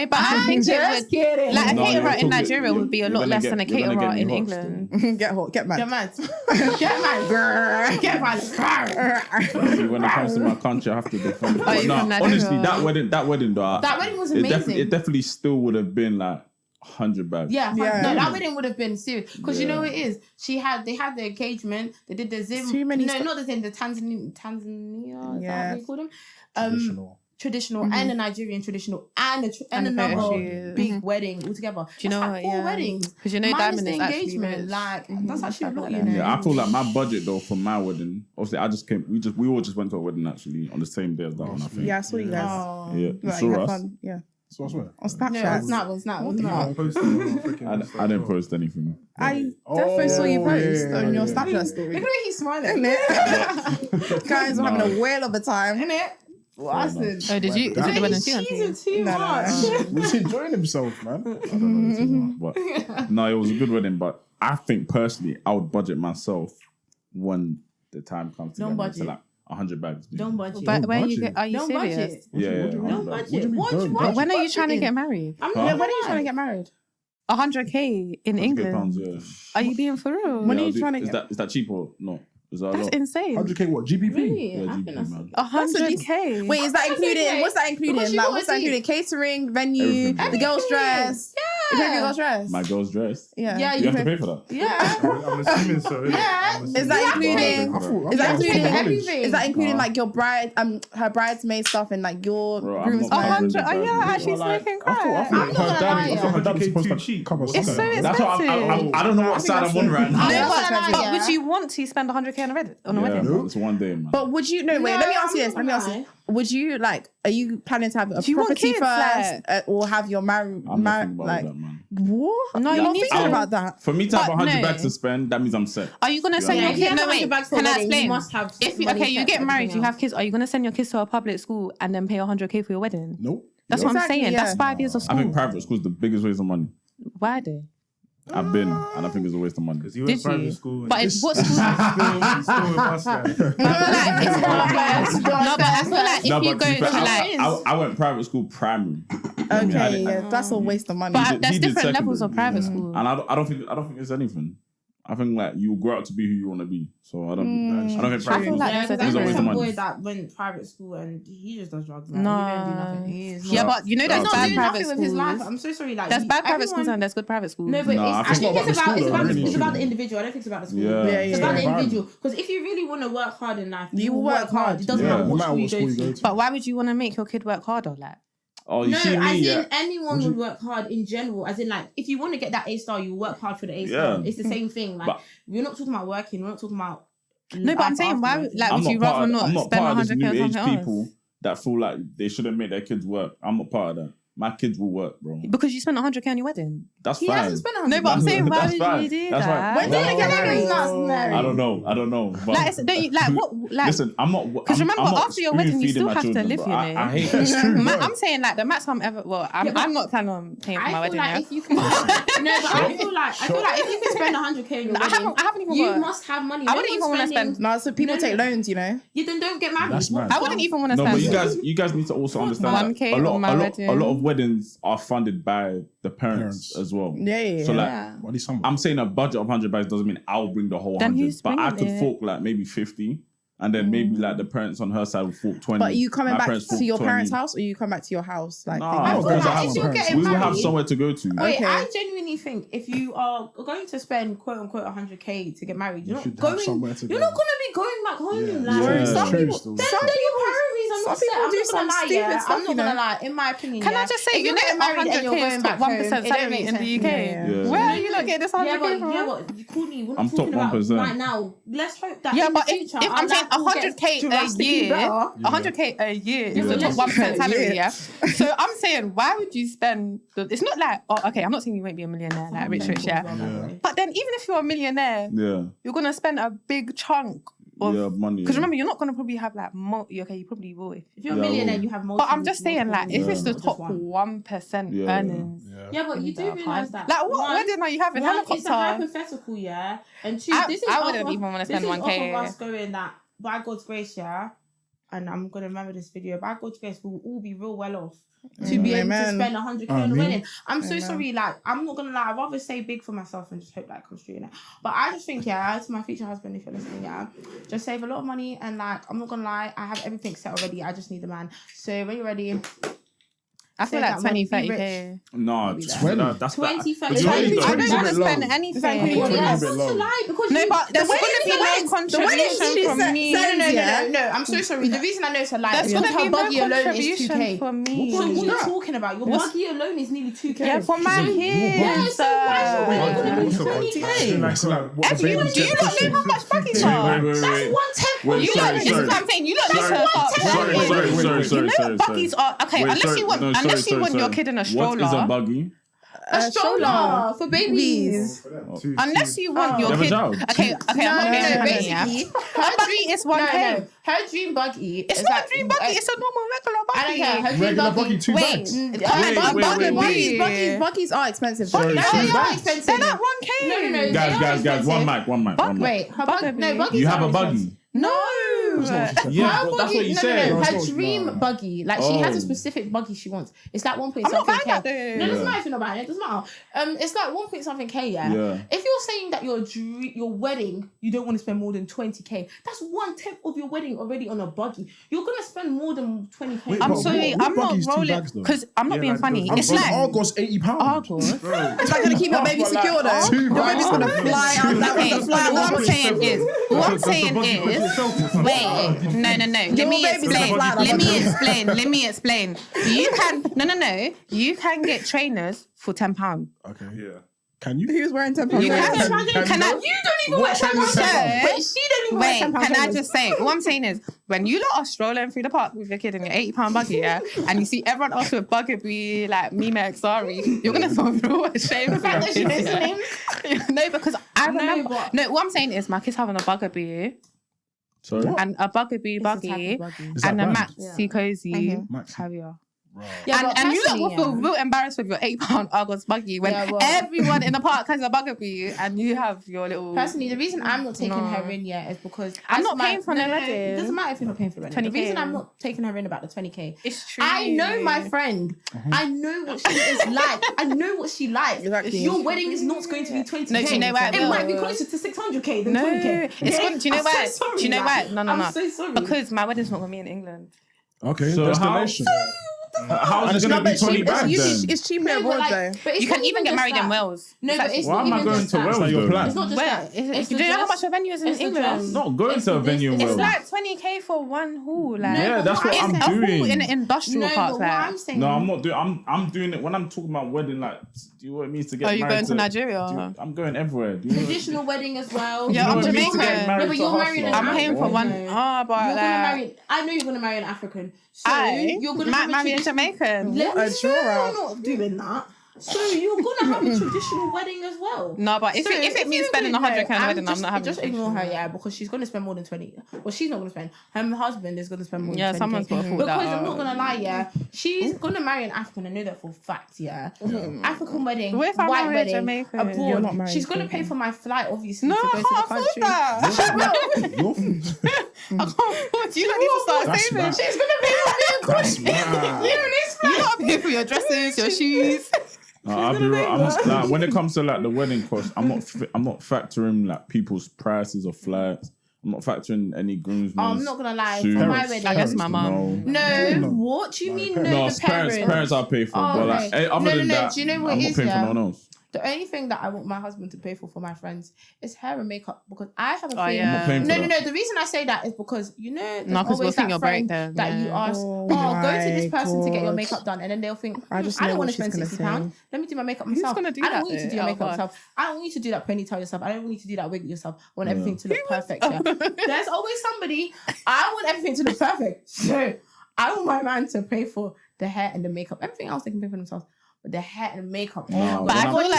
but I think it would.
kidding.
Like a
No,
caterer
you're
in
talking-
Nigeria would be a
you're
lot
gonna
less
get-
than a
you're gonna
caterer
get
in
me hot
England.
Get hot, get mad.
Get mad. Get mad. Girl. Get mad.
See, when it comes to my country, I have to defend. But
you
no,
from Nigeria?
honestly, that wedding though,
That wedding was
it
amazing.
definitely still would have been like 100 bags.
Yeah,
Yeah.
no, that wedding would have been serious because you know
Yeah.
what it is. They had the engagement. They did the Zim.
Too many
No,
stu-
not the Zim. The Tanzania. Is
Yeah.
that what you call them?
Traditional.
And a Nigerian traditional and
And a photo
another
shoot.
big wedding altogether.
Do you know
That's
what?
like 4
Yeah.
weddings.
Because you know
Minus
Diamond
the
is actually
engagement,
rich.
like that's actually a lot, you
like
know.
that.
Yeah, I feel like my budget though for my wedding. Obviously, I just came. We all just went to a wedding actually on the same day as that one. I think.
Yeah, I saw you guys.
Oh.
Yeah, you
Like,
saw
you had
us.
fun. Yeah.
So I swear.
On
No,
Snapchat.
it's not. It's not. It's
Yeah,
not.
I posted it on our freaking
I didn't post anything.
I definitely saw you post
yeah,
on your
yeah.
Snapchat
Look
story.
at the way he's smiling.
Innit? Guys were having a whale of a time.
Innit? Bastard.
Oh, did you? Is it the wedding she went to?
Cheesing too
No, no,
much.
He was enjoying himself, man. I don't know.
But no, it was a good wedding. But I think personally, I would budget myself when the time comes to
Don't
get
budget.
to like 100 bags.
Don't budget.
But where
budget.
are you
Don't
serious?
budget.
Yeah, yeah.
Don't
100 bags.
budget. What do you
Don't
want?
When are you trying to get married?
I'm
Huh?
Yeah,
not
when are you trying to
mad.
get married?
100k in England.
£100, yeah.
Are you being for real?
When are
Yeah,
you trying to
is
get-
that cheap or no? Is that a
That's
lot?
insane.
100k what? GBP?
Really?
Yeah,
I
GBP,
think that's
man.
100k.
Wait, is that including?
okay.
What's that including?
Because you
Like,
gotta
what's that
see-
including? Catering, venue,
Everything.
the girl's dress. Is that your girl's dress?
My girl's dress.
Yeah.
Yeah,
You have to pay for that.
Yeah.
I'm assuming so.
Yeah.
Is that including?
I thought-
Is that
I thought
including
college.
everything?
Is that including
Nah.
like your bride, her bridesmaid stuff and like your
Bro, I'm
groomsmen?
not married.
100. Are you
Well,
actually
like,
smoking
I thought
crack?
I'm not gonna lie,
I thought her dad was
100K
supposed
too
to
cheap.
cover
It's
some
so
of that.
That's what I don't know what side I'm on right now.
I'm
Yeah.
not gonna lie,
But
yeah.
would you want to spend 100k on a wedding? On a
Yeah,
wedding?
man, it's one day, man.
But would you? No, wait.
No,
Let me ask you
I'm
this.
not
Let me ask
gonna
you. Would you like? Are you planning to have a
Do you want
property
kids,
first, or have your marriage?
I'm not thinking about
Like
that, man.
what?
No,
You're
you
not
need
thinking
to-
about that.
For me to have
But
100
no.
bags to spend, that means I'm set.
Are you gonna send
Yeah.
your
If you
kid?
have
No,
100
wait.
bags for
Can I
wedding, you
explain?
must have
If you,
money
okay, you
set
get
for
married,
everything
you have
else.
kids. Are you gonna send your kids to a public school and then pay 100k for your wedding?
Nope.
That's what I'm
Exactly,
saying.
yeah.
That's 5 years of
I
school.
think private school is the biggest waste of money.
Why do?
I've been, and I think it's a waste of money.
Because you went
Did
private
you?
school. and
But it's what
he's
school?
still with us, guys.
No, but I feel like if
No,
you
but
go
to be
to
fair,
like,
I went private school primary.
Okay, yeah, that's a waste of money.
but
did-
there's
he did
different levels of
secondary.
private school.
And I don't think it's anything. I think like you grow up to be who you want to be. So I don't think
I
private
feel
school.
like
Yeah,
there's a
because I
It's a
know
waste of
some
money.
boy that went private school and he just does drugs. Like,
No.
he don't do nothing. He is
Yeah,
not.
but you know
He's
there's
not
bad
doing
private
nothing
schools.
with his life. I'm so sorry. Like
There's bad private schools
everyone-
and there's good private schools.
No, but
No, I
I
think
think
about
it's
the
about
school,
it's
though,
about
really,
it's about the
shouldn't it?
individual. I don't think it's about the school.
Yeah.
Yeah,
It's about the
yeah.
individual. Because if you really want to work hard in life,
You
will
work hard.
It doesn't
Yeah.
matter
No
what
matter
school
what school
you
you
go
go
to.
to.
But why would you want to make your kid work harder? Like,
Oh, you
No,
see
as
me?
in
Yeah.
anyone
Would you-
would work hard in general. As in, like, if you want to get that A star, you work hard for the A
Yeah.
star. It's the same thing. Like,
But-
we're not talking about working. We're not talking about.
no, but I'm
life
saying why?
after
Like,
I'm
would you
not
rather
part of
not
I'm not
spend
part of this
100k
new
on
age
something
people
else?
that feel like they shouldn't make their kids work. I'm not part of that. my kids will work, bro.
Because you spent 100k on your wedding.
That's
He
fine.
hasn't spent 100.
No, but I'm saying, why
That's
would
fine.
you do
That's
that?
fine.
When did they get married? He's not married.
I don't know. But
Like, don't you, like what? Like,
listen, I'm not.
because remember,
I'm not
after your wedding, you
spoon-feeding
still
my
have to
children,
live,
bro.
you know.
I hate
It's
that.
true.
I'm saying like the max I'm ever. Well, I'm not planning on paying for my
I feel
wedding.
like
Yeah?
if you can, no, but I feel like if you can spend 100k on your
I
wedding,
haven't even
you
got.
must have money.
I wouldn't even want to spend.
No, so people
No,
take
no.
loans, you know.
You then don't get married.
That's mad.
I wouldn't even want to
No,
spend.
but you guys need to also understand
1K
that a
on my
lot
wedding.
of weddings are funded by the parents as well.
Yeah.
So like,
Yeah.
Well, at least some.
I'm saying a budget of 100 bags doesn't mean I'll bring the whole
Then
100,
who's
but I
bringing
could
it?
fork like maybe 50, and then maybe like the parents on her side will fork 20.
But are you coming
My
back
parents
to
fork
your
20.
parents' house, or you come back to your house? Like,
No,
I
thinking-
feel
Because I
like
have
if you're
my parents.
getting
we will have
married,
somewhere to go to.
Wait,
Okay.
I genuinely think if you are going to spend quote unquote 100k to get married, you're
You should
not
have
going.
somewhere to
You're
go.
not gonna be going back home.
Yeah.
Like
Yeah.
some
True
people,
still.
then your priorities. I'm
some
not saying.
people
I'm
do
not
some
gonna lie.
stupid
Yeah,
stuff,
I'm
you
not
know.
gonna lie. In my opinion,
Can
yeah,
I just say,
if
you
you're
know,
getting married and you're
100k
going
is
back
top
home,
1%
it don't
salary
make
in the
sense.
UK.
Yeah.
Where are you not getting this 100k
Yeah, but
from?
yeah, but Courtney, we're not
I'm top
talking about
1%.
right now. Let's hope that
Yeah,
in
but
the
if
future,
I'm
our
saying
life will get
100k a
drastically
year,
better.
100k a year is
Yeah,
the
but
top
let's-
1% salary,
Yeah.
yeah? So I'm saying, why would you spend, it's not like, oh, okay, I'm not saying you won't be a millionaire, like rich, yeah? But then even if you're a millionaire,
Yeah,
you're going to spend a big chunk of,
yeah, money.
because
yeah.
remember, you're not going to probably have like, okay, you probably will.
If you're a
Yeah,
millionaire,
well.
you have multiple.
But I'm just saying, like, if it's the
not
top
just one.
1%
Yeah.
earnings,
Yeah, but you do
that are
realise
fine.
that.
Like, what
one,
wedding are you having?
One, it's a
Helicopter?
hypothetical, yeah. And two,
I-
this is
I
off
wouldn't
of-
even wanna spend
this is
1K.
off of us going that by God's grace, yeah. And I'm gonna remember this video. By God's grace, we'll all be real well off to be able to
Amen.
spend 100k on a
Amen.
wedding. I'm so
Amen.
sorry. Like, I'm not gonna lie. I'd rather say big for myself and just hope that comes true. You know? But I just think, yeah, to my future husband, if you're listening, yeah, just save a lot of money and like, I'm not gonna lie, I have everything set already. I just need the man. So when you're ready.
I feel
Say
like
that money,
20,
be
30k.
No,
Maybe
that's
that.
that's
20, 30.
But you already
It's
I
done
don't
a
want
bit
to spend
low.
anything.
Exactly.
Well,
It's a
that's
bit
not
low.
to lie because
No,
you,
but there's
the
going to be no
wedding-
contribution from me.
No. I'm so sorry. The reason I know it's a lie
There's
is
going
because
to
her
be no
buggy alone is
contribution
2k.
for me.
What are you
that?
talking about? Your buggy alone is nearly 2k.
Yeah, for my
So-
kids.
Yeah, so why is your wedding gonna be
Also,
20k?
Like, so like, what
Ev,
the
you
babies
do you
get
not know how much buggies
Wait,
are?
wait,
That's
wait.
1/10.
Wait,
You
sorry,
lot, this is
sorry.
what I'm saying. You lot need to
Sorry,
start
sorry,
planning.
sorry,
You know
sorry.
buggies are okay
Wait,
unless
sorry,
you want
no,
unless you want your
sorry.
kid in a
What is a
stroller.
buggy?
A stroller for babies.
Unless you want your
You have a
kid.
child?
Okay, I'm not being funny. Yeah,
Basically,
her buggy is 1K.
her dream buggy.
It's
is
not
like-
a dream buggy. It's a normal regular
I don't care.
buggy.
Her dream
Regular
buggy.
buggy, 2
Wait,
bags.
Buggies are expensive.
No, they are
Two
expensive.
They're not 1K.
No, they are
Guys,
expensive.
one mic.
Wait, her buggy. No,
Buggy.
buggies
You have
are
a buggy?
expensive.
No.
Yeah,
Her
but that's
buggy,
what you
no,
said.
No,
No,
her
it's not.
dream
No.
buggy. Like she has
Oh.
a specific buggy she wants. It's like 1 point
I'm not
something
buying
K.
that though.
No, it doesn't
Yeah.
matter if you're not buying it. It doesn't matter. It's like 1 point something K. Yeah.
Yeah.
If you're saying that your wedding, you don't want to spend more than 20k. That's 1/10 of your wedding already on a buggy. You're gonna spend more than 20k.
Wait,
I'm
but
sorry,
what
I'm not
buggy's 2
rolling
bags, though?
because I'm not
Yeah,
being
like
funny.
those-
It's
But
like
Argos £80.
Argos.
Is that gonna keep your baby secure though?
Two
Your baby's
bags.
gonna fly out. That
Okay,
gonna fly
what I'm
out.
saying is, wait, no. Let me
baby's gonna
explain.
fly out.
Let me explain. You can, no. You can get trainers for £10.
Okay.
Yeah.
Can you?
Who's wearing 10
You
pounds?
can I?
You don't even wear
trainers
£10.
say?
But she don't even wear
Wait,
£10.
can I
trainers.
just say, what I'm saying is, when you lot are strolling through the park with your kid in your £80 buggy, yeah, and you see everyone else with buggy like Mima Exari, you're gonna feel real ashamed
The
for your
fact that she knows
kids.
the
Yeah.
name.
No, because I
No,
remember.
but-
No, what I'm saying is, my kid's having a bugaboo
Sorry.
and a bugaboo
It's a
buggy
type of buggy.
Is that
and a
brand?
maxi cozy
Maxi.
carrier.
Yeah, but
And you lot will
personally,
feel real embarrassed with your £8 Argos buggy when
Yeah, well-
everyone in the park has a bugaboo and you have your little.
Personally, the reason I'm not taking
No.
her in yet is because
I'm
as
not paying for no
It
wedding.
doesn't matter if you're not paying for the wedding. The
20K.
reason I'm not taking her in about the 20k.
It's true.
I know my friend. I know what she is like. I know what she likes.
Exactly.
Your wedding is not going to be 20k.
No, do you know why it
It
will?
might be closer to 600k than
No,
20k.
it's going. Do you know
I'm
why?
so sorry,
Do you know why?
like,
No.
I'm so sorry.
Because my wedding's not gonna be in England.
Okay,
So
destination.
How's it gonna be 20 bags then?
It's cheaper
No,
abroad
but
though.
but it's
You
not
can even get
just
married in
that.
Wales.
No, but it's
Why
not
am I
even
going
just
to
that.
Wales?
Is that your
though?
plan?
It's not just
Where?
that. It's
Do you
the
know how
dress.
much a venue is in
It's the
England?
dress.
Not going
It's
to a
the
venue in
this,
It's
Wales.
like 20k for one hall. Like,
Yeah, that's what
it's
I'm
a hall
doing.
in an industrial
No,
park.
but what
Like.
I'm saying.
No, I'm not doing. I'm doing it when I'm talking about wedding. Like, do you know what it means to get
Are you
married?
going to Nigeria?
I'm going everywhere. Do you know what-
Traditional wedding as well.
Yeah,
do you know
I'm
what it means to
Jamaican.
get married
No, but
to
you're
a
married in
hustler?
I'm paying for
African.
one.
No.
Oh, but
You're gonna
like,
marry. I know you're gonna marry an African. So
I
you're gonna
might
have a
marry a
traditional
Jamaican.
Let
a
me say,
drawer.
I'm not doing that. So you're gonna have a traditional wedding as well.
No, but if it means spending 100k on a wedding, I'm not having
just
a
ignore her,
traditional.
yeah, because she's gonna spend more than 20. Well, she's not gonna spend. Her husband is gonna spend more than 20.
Someone's got to afford that.
Because I'm not gonna lie, yeah, she's gonna marry an African. I know that for a fact, yeah. African wedding,
What if I
white
marry a
wedding,
Jamaican?
You're not
abroad.
married,
She's gonna
Jamaican.
pay for my flight, obviously,
No,
to go
I
to the
can't
country.
afford that.
Your food.
I can't afford. You don't need to start
That's
saving.
mad.
She's gonna pay for me and
That's mad.
You gotta pay for your dresses, your shoes.
I'll be real. Like, when it comes to like the wedding cost, I'm not factoring like people's prices of flights. I'm not factoring any groomsmen.
I'm not gonna lie,
suits.
for my wedding,
I guess my mum.
No, what do you mean? No,
No,
the parents.
parents I'll pay for.
Oh,
But like,
okay.
other than that,
Do you know what
I'm
it
not
is,
paying
yeah?
for no one else.
The only thing that I want my husband to pay for my friends is hair and makeup, because I have a
Oh,
feeling.
yeah. I'm not
paying for
No.
that.
The reason I say that is because there's
No, 'cause we'll
always
think
that
you're
friend
broke then,
that you
yeah.
ask,
Oh
go to this
my
person to get your
God.
makeup done, and then they'll think,
I just
I
know
don't want
what
to spend
she's gonna
£60.
say.
Let me do my makeup
Who's
myself.
gonna do
I don't
that
want you to
though,
do your
out
makeup
of
yourself. I don't want you to do that ponytail yourself. I don't want you to do that wig yourself. I want everything to look perfect. Yeah. There's always somebody. I want everything to look perfect. So I want my man to pay for the hair and the makeup. Everything else they can pay for themselves. But the hair and makeup.
No,
But I
when
feel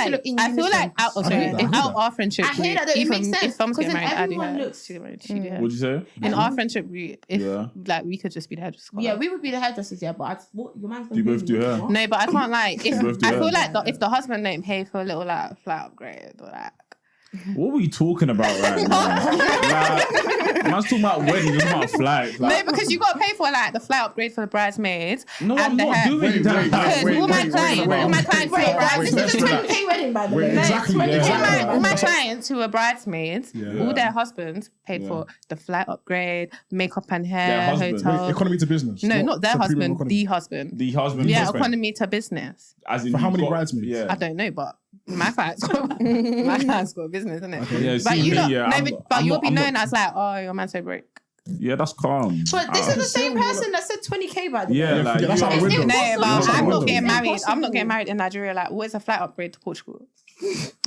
like out of our friendship
I hear
route,
that, though. It
even
makes sense,
if Tom's getting
'cause then
married, I do
everyone
hair.
looks-
She do hair.
What'd you say?
In our friendship route, if
Yeah.
like we could just be the hairdresser.
Yeah, we would be the hairdressers, yeah, but your man's
Do you both do hair?
What?
No, but I can't like. If
both do
I feel
hair.
like if the husband don't pay for a little like flight upgrade or like.
What were you talking about right now? Like, man's talking about weddings, just about flights. Like,
No, because you got to pay for like the flight upgrade for the bridesmaids.
no,
and
I'm
the
not
hair.
doing that.
Because all my clients,
Wait, this is a
relax.
20k wedding, by the
Wait,
way.
exactly,
Like,
yeah.
20K wedding, by
All
the
my
way.
clients who are bridesmaids,
Yeah.
all their husbands paid
Yeah.
for the flight upgrade, makeup and
Their
hair,
husband.
hotel.
Wait, economy to business.
No, not their
so premium
husband,
economy.
the husband.
The husband.
Yeah,
husband.
economy to business.
As in
For how
you've
many
got-
bridesmaids?
Yeah.
I don't know, but my client's got a business, isn't it?
Yeah,
But
see
you
me,
lot,
yeah,
no,
I'm
but,
not-
but
I'm
you'll
not-
be
I'm
known
not-
as like, oh, your man's so broke.
Yeah, that's calm.
But this is the same person that said 20k, by the way.
Yeah, like
forget- that's
you
out
are-
the window.
No,
Impossible.
but
That's
I'm
out the
not
window.
getting married. I'm
Impossible.
not getting married in Nigeria. Like, what is a flight upgrade to Portugal?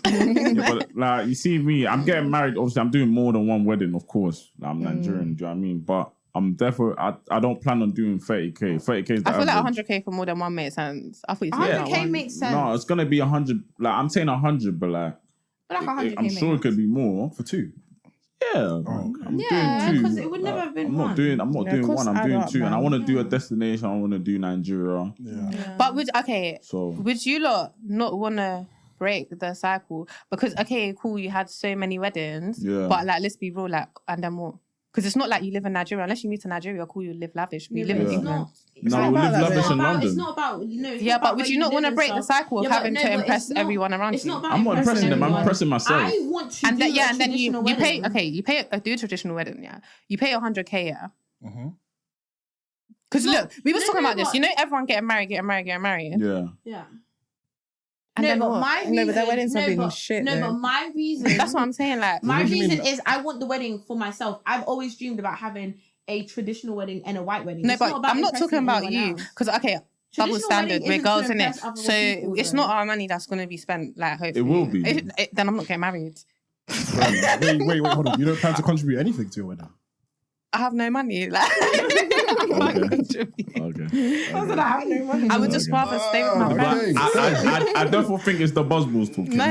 Yeah, but like you see me, I'm getting married. Obviously, I'm doing more than one wedding, of course. I'm Nigerian, do you know what I mean? But I'm therefore I don't plan on doing 30k. 30k is the
I feel like
average.
100k for more than one makes sense. I thought you said
100k
one.
makes sense.
No, it's gonna be 100. Like I'm saying 100, but like
But like 100k
I'm sure it could be more.
For two.
Yeah,
okay.
I'm
Yeah,
doing
'cause
two.
it would never have been
I'm
one.
not doing. I'm not
Yeah,
doing
costs
one. I'm
add
doing
up,
two, and I
man.
want to do a destination. I want to do Nigeria.
Yeah.
But
So
would you lot not want to break the cycle? Because okay, cool, you had so many weddings,
Yeah.
but like let's be real, like and then more. Because it's not like you live in Nigeria. Unless you move to Nigeria, cool, you live lavish. We live in
but it's
England.
no, we live lavish in London.
It's not about, you know.
Yeah, but would you not want to break the cycle of having to impress everyone around
It's
you?
not about
I'm not impressing them. I'm
everyone.
impressing myself.
I want to
And
do
then
a
and then you
traditional
pay
wedding.
you pay do a traditional wedding, yeah. You pay 100k, yeah. Because
No,
look, we was
no,
talking
no,
about this.
but-
You know, everyone getting married.
Yeah.
Yeah.
And then
but
what?
my reason,
No, but their weddings have been
but,
shit,
No,
though.
but my reason.
That's what I'm saying. Like,
My
What do you
reason
mean?
is I want the wedding for myself. I've always dreamed about having a traditional wedding and a white wedding.
no,
It's
but
not about
I'm not talking
impressing
about
anyone
you.
else.
Because okay, double
Traditional
standard.
wedding
We're
isn't
girls,
to
innit?
impress other
So
people,
it's
though.
not our money that's going to be spent. Like, hopefully,
will be.
Then I'm not getting married.
Wait, hold on. You don't plan to contribute anything to your wedding?
I have no money. Like,
Okay.
I have no money.
I would just rather stay with my
Okay.
friends.
But I therefore think it's the buzzballs talking.
No,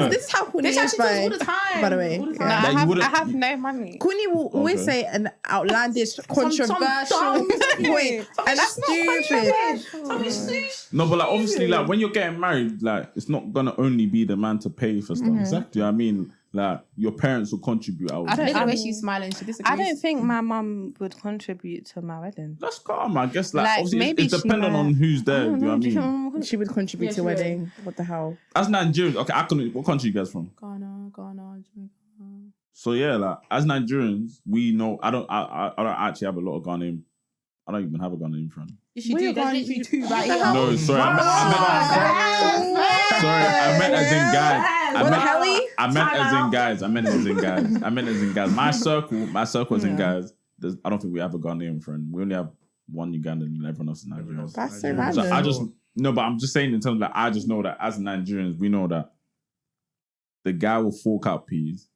This is how Courtney
This
is,
actually does all the time.
by the way.
All the
No,
time.
That you
I
wouldn't-
have no money.
Courtney will always
Okay.
say an outlandish, controversial
dumb
point. And that's stupid.
No, but like obviously, like when you're getting married, like it's not gonna only be the man to pay for stuff. Exactly. Do you know what I mean? Like your parents will contribute. I would
I
say.
don't-
Look at the way she's smiling. She disagrees.
I don't think my mum would contribute to my wedding.
That's calm. I guess like,
Like,
obviously
maybe
it's
she
dependent
might-
on who's there. Do you know what I
Do you
mean?
think my mum
She would contribute
Yeah,
to
she
a
would.
wedding. What the hell?
As Nigerians, okay, what country are you guys from?
Ghana, Jamaica.
So yeah, like as Nigerians, we know. I don't actually have a lot of Ghanaian. I don't even have a Ghanaian friend.
Yes, you
Where
do.
you
There's
going?
literally two right
the
here.
hell?
No, sorry, I meant as in guys.
What the hell?
I meant as in guys. My circle is in guys. I don't think we have a Ghanaian friend. We only have one Ugandan and everyone else is Nigerian.
That's so
So
random.
I just no, but I'm just saying in terms of like, I just know that as Nigerians, we know that the guy will fork out peas,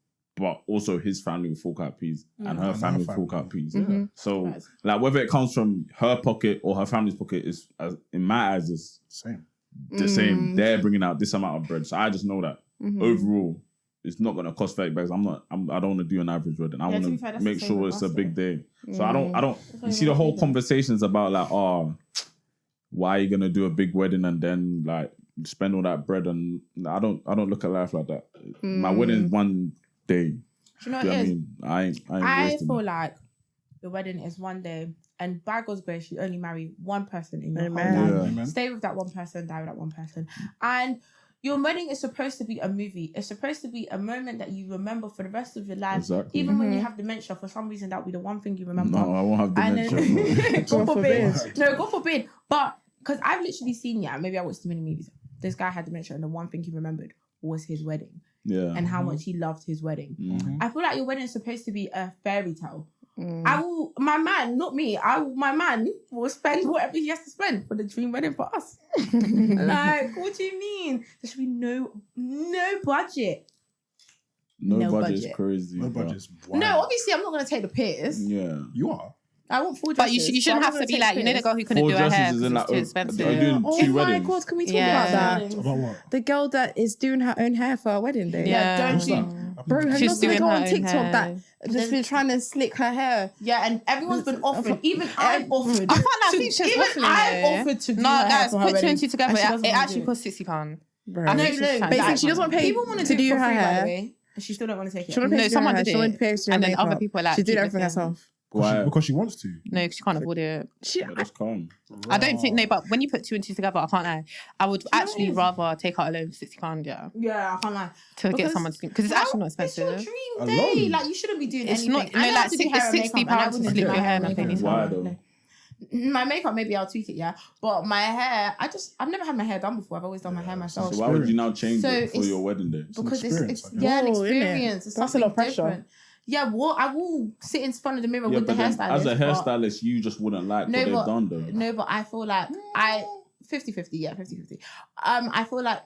but also his family will fork out peas and her
And
family
her
will fork
family.
out peas.
Mm-hmm.
So, like, whether it comes from her pocket or her family's pocket is, in my eyes, is
Same.
the same. They're bringing out this amount of bread, so I just know that
Mm-hmm.
overall, it's not gonna cost 30 bags. I don't want to do an average wedding. I
Yeah,
want
to be fair,
to
that's
make
the same
sure
with
it's a
us,
big
yeah.
day. So I don't. You see the whole conversations about like, why are you gonna do a big wedding and then like spend all that bread? And I don't look at life like that. My wedding is one day.
Do you know
Do
what
you know
it
what I
is?
mean? I ain't
I
wasting
feel
it.
like the wedding is one day, and by God's grace, you only marry one person in your
Amen.
whole life.
Yeah.
Amen.
Stay with that one person, die with that one person. And your wedding is supposed to be a movie. It's supposed to be a moment that you remember for the rest of your life.
Exactly.
Even when you have dementia, for some reason, that'll be the one thing you remember.
No, I won't have
And
dementia.
then, God
God
forbid.
forbid.
No, God forbid. But because I've literally seen, maybe I watched too many movies. This guy had dementia, and the one thing he remembered was his wedding
Yeah.
and how much he loved his wedding.
Mhm.
I feel like your wedding is supposed to be a fairy tale. My man will spend whatever he has to spend for the dream wedding for us. Like, what do you mean? There should be no budget.
No
No
budget is
budget.
crazy.
No
but-
budget's
No,
wild.
obviously I'm not gonna take the piss.
Yeah.
You are.
I want full
But
dresses.
you shouldn't
but
have
I'm
to be
not
like,
gonna
you know, the
take
girl who couldn't
4
do her
dresses
hair
is
because
in
it's
like,
too
are you
expensive.
doing
Oh
2
my
weddings?
God, can we talk
Yeah.
about that?
About what?
The girl that is doing her own hair for her wedding day.
Yeah,
What's
don't
that?
do.
Bro, have you
She's
not seen the
doing
girl
her
on
own
TikTok
hair.
that just been trying to slick her hair?
Yeah, and everyone's been offering. Even I've offered.
I can't lie, I think she's
Even
waffling
I've
there.
offered to do
No,
her hair
guys,
for her
put 2
wedding,
and 2 together.
and she doesn't
It
wanna
actually
do
costs £60.
Bro.
I
No,
think she's trying to
Basically,
like
she doesn't want to pay
People want
to
to
do
do it for
her
free, by the
hair.
way, and she still don't want to take it.
She don't
No,
pay to do
someone
her hair.
did
She won't
it.
pay to do her
And then
makeup.
other people like
She did
keep
everything
looking.
herself.
Why?
Because she wants to.
No, because she can't afford it.
She,
That's calm.
I don't think, no, but when you put 2 and 2 together, I can't lie. I would actually
is?
rather take out a loan for £60,
Yeah, I can't lie.
to get
Because
someone to do, because it's actually not expensive.
It's your dream
Alone.
day. Like, you shouldn't be doing
It's
anything.
not-
I
no,
know
like,
how to do
it's
hair and makeup,
£60
and I
to
wouldn't
slip
do
your
my
hair
hair
and
and
nothing.
makeup.
Why
No.
though?
My makeup, maybe I'll tweak it, yeah. But my hair, I've never had my hair done before. I've always done my hair myself.
So why would you now change
So
it for
it's-
your wedding day?
Because
experience,
it's
I guess.
an
Whoa, innit?
experience. It's
That's a lot of
something
pressure.
different. Yeah, well, I will sit in front of the mirror
Yeah,
with the
but then
hairstylist.
as a
but-
hairstylist, you just wouldn't like what they've done though.
No, but I feel like 50-50, yeah, 50-50. I feel like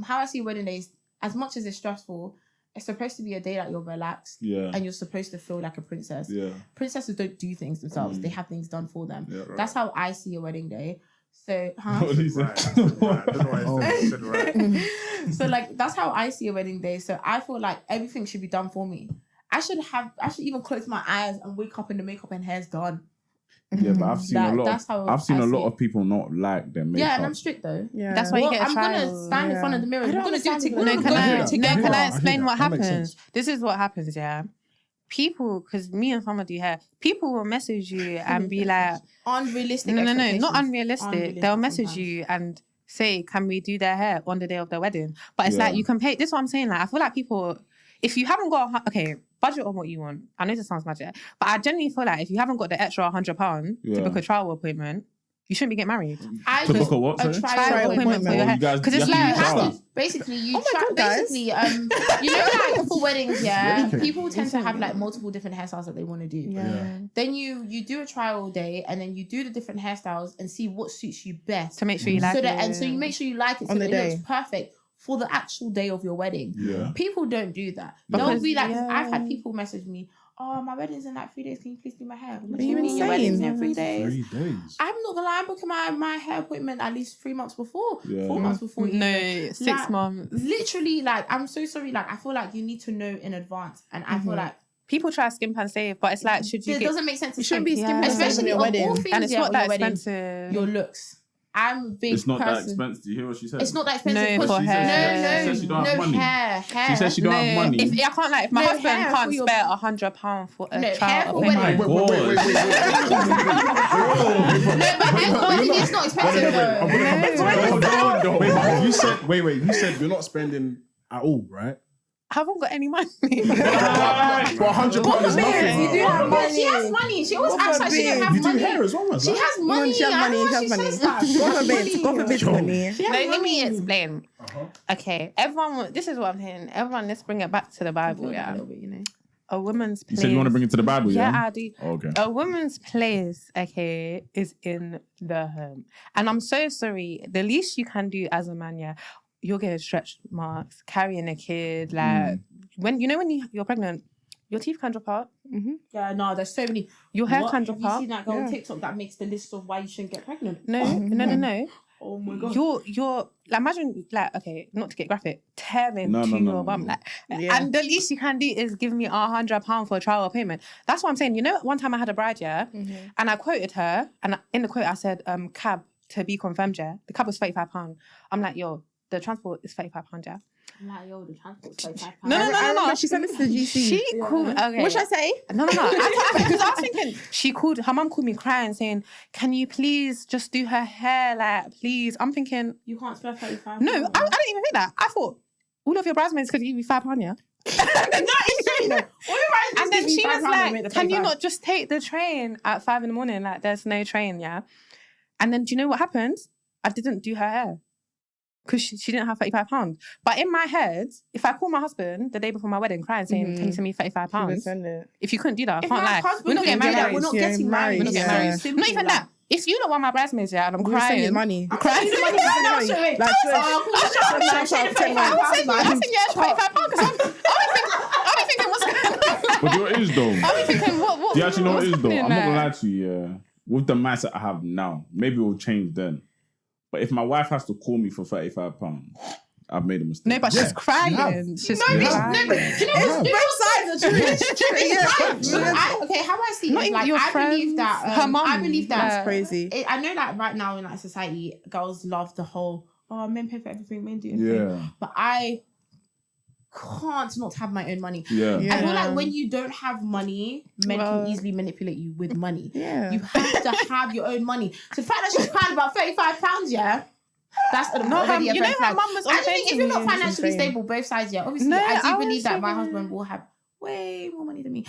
how I see wedding days, as much as it's stressful, it's supposed to be a day that you're relaxed
Yeah.
and you're supposed to feel like a princess.
Yeah.
Princesses don't do things themselves. They have things done for them.
Yeah.
That's how I see a wedding day. So, huh?
What did he say?
Right. I don't know why I said right.
So like that's how I see a wedding day. So I feel like everything should be done for me. I should even close my eyes and wake up and the makeup and hair's done.
Yeah, but I've seen a lot.
That's how
I've seen
I
a
see
lot
it.
of people not like their makeup.
Yeah, and I'm strict though.
yeah.
That's why you
Well,
get a
I'm
trial.
gonna stand in front of the mirror.
I
We're
don't
gonna do it
understand
together.
that.
No,
We're
can
gonna
I,
do it together.
can I
I hear
explain
that.
what
That makes
happens?
sense.
This is what happens, yeah. People, because me and Thelma do hair, people will message you and be like,
Unrealistic.
no, not
expectations.
unrealistic. They'll message
sometimes.
you and say, can we do their hair on the day of their wedding? But it's
Yeah.
like, you can pay, this is what I'm saying, like, I feel like people, if you haven't got, okay, budget on what you want. I know this sounds magic, but I genuinely feel like if you haven't got the extra £100
Yeah.
to book a trial appointment, you shouldn't be getting married.
I
To
just-
book a what, sorry?
trial appointment
for your
Oh,
hair.
you guys-
Because
you
it's
have to
like,
use showers.
Basically, you
Oh my God, guys.
you know, like for weddings, yeah,
Educate.
people tend to have like multiple different hairstyles that they want to do.
Yeah.
Then you do a trial day, and then you do the different hairstyles and see what suits you best.
To make sure you like
so
it.
that and so you make sure you like it so
On
that
the
it
day.
looks perfect for the actual day of your wedding.
Yeah.
People don't do that. They'll
Because-
be like,
yeah.
I've had people message me, "Oh, my wedding's in like 3 days. Can you please do my hair?" I'm like,
Are you
"What mean your
insane?
wedding's in 3 days?"
3 days.
I'm not gonna lie, I'm booking my hair appointment at least 3 months before,
Yeah.
4 months before.
No,
even.
6
Like,
months.
Literally, like, I'm so sorry. Like, I feel like you need to know in advance, and I feel like
People try to skimp and save, but it's like, should you
it
get...
doesn't make sense. To
You shouldn't be
skimp.
skimping
Yeah.
on
especially
your
of
wedding.
all things,
And it's
yeah,
not
on
that
your wedding,
expensive.
your looks. I'm a big
It's not that
person.
expensive. Do you hear what she said?
It's not that expensive.
No,
because-
for
She
hair.
said she don't have money.
hair.
She said she don't have money.
If, I can't, like, if my
No,
husband
hair
can't
for your-
spare £100 for a
No, hair
child
for
appointment.
wedding.
God.
No, but hair for wedding is not expensive though.
I'm gonna come back to
Hold
that.
on, though.
Wait, but you said you said you're not spending at all, right?
I haven't got any money.
But £100 is nothing.
You do have
But she
money.
has money. She always
God
acts like she didn't
forbid.
have
You do
money.
hair as well as
She
that?
has money.
She has
I
money.
don't
She
know
has
why
money.
says that.
God forbid. God forbid money.
She has
No, let me
money.
explain. Okay, everyone, this is what I'm saying. Everyone, let's bring it back to the Bible,
A
yeah?
little bit, you know.
A woman's place.
You said you want to bring it to the Bible, yeah?
Yeah, I do.
Okay.
A woman's place, okay, is in the home. And I'm so sorry. The least you can do as a man, yeah, you're getting stretch marks, carrying a kid, like when you're pregnant, your teeth can drop out.
Yeah, no, there's so many.
Your hair can drop
Have you
out.
seen that girl on TikTok that makes the list of why you shouldn't get pregnant?
No.
Oh my god.
You're like, imagine, like, okay, not to get graphic, tearing to your bum, like, and the least you can do is give me £100 for a trial payment. That's what I'm saying. You know, one time I had a bride, and I quoted her, and in the quote I said, cab to be confirmed, the cab was £35. I'm like, yo, the transport is £35,
I'm like, yo, the transport's £35.
No.
She sent this to GC.
She called. Okay.
What should I say?
No. Because I was thinking, her mum called me crying, saying, "Can you please just do her hair, like, please?" I'm thinking,
You can't spare £35.
no, I didn't even think that. I thought all of your bridesmaids could give you £5, yeah.
No, it's true.
And then she was like, "Can you not just take the train at 5 a.m? Like, there's no train, yeah." And then do you know what happened? I didn't do her hair. Because she didn't have £35. But in my head, if I call my husband the day before my wedding crying saying, "Can you send me £35? If you couldn't do that, I can't lie. We're not getting married.
We're not getting married.
We're not getting married. Not even that. If you don't want my bridesmaids, and I'm crying.
Money.
I'm crying.
I think £35 because I'll be thinking what's going on.
But you know what it is though?
I'll be thinking what
Do you actually know what it is though? I'm not gonna
like?
lie to you, yeah. With the mindset I have now, maybe it will change then. But if my wife has to call me for £35, I've made a mistake.
No, but she's crying. She's crying.
No, but you know what's okay, how I see it is, like, I believe that
her mum.
I believe that
That's crazy.
I know that right now in like society, girls love the whole men pay for everything, men do everything. But I can't not have my own money.
Yeah.
I feel like when you don't have money, men can easily manipulate you with money.
Yeah.
You have to have your own money. So the fact that she's crying about £35, that's already a red flag.
Mum was
I just think if you're not financially
insane.
stable, both sides, obviously, I do believe that my husband will have way more money than me.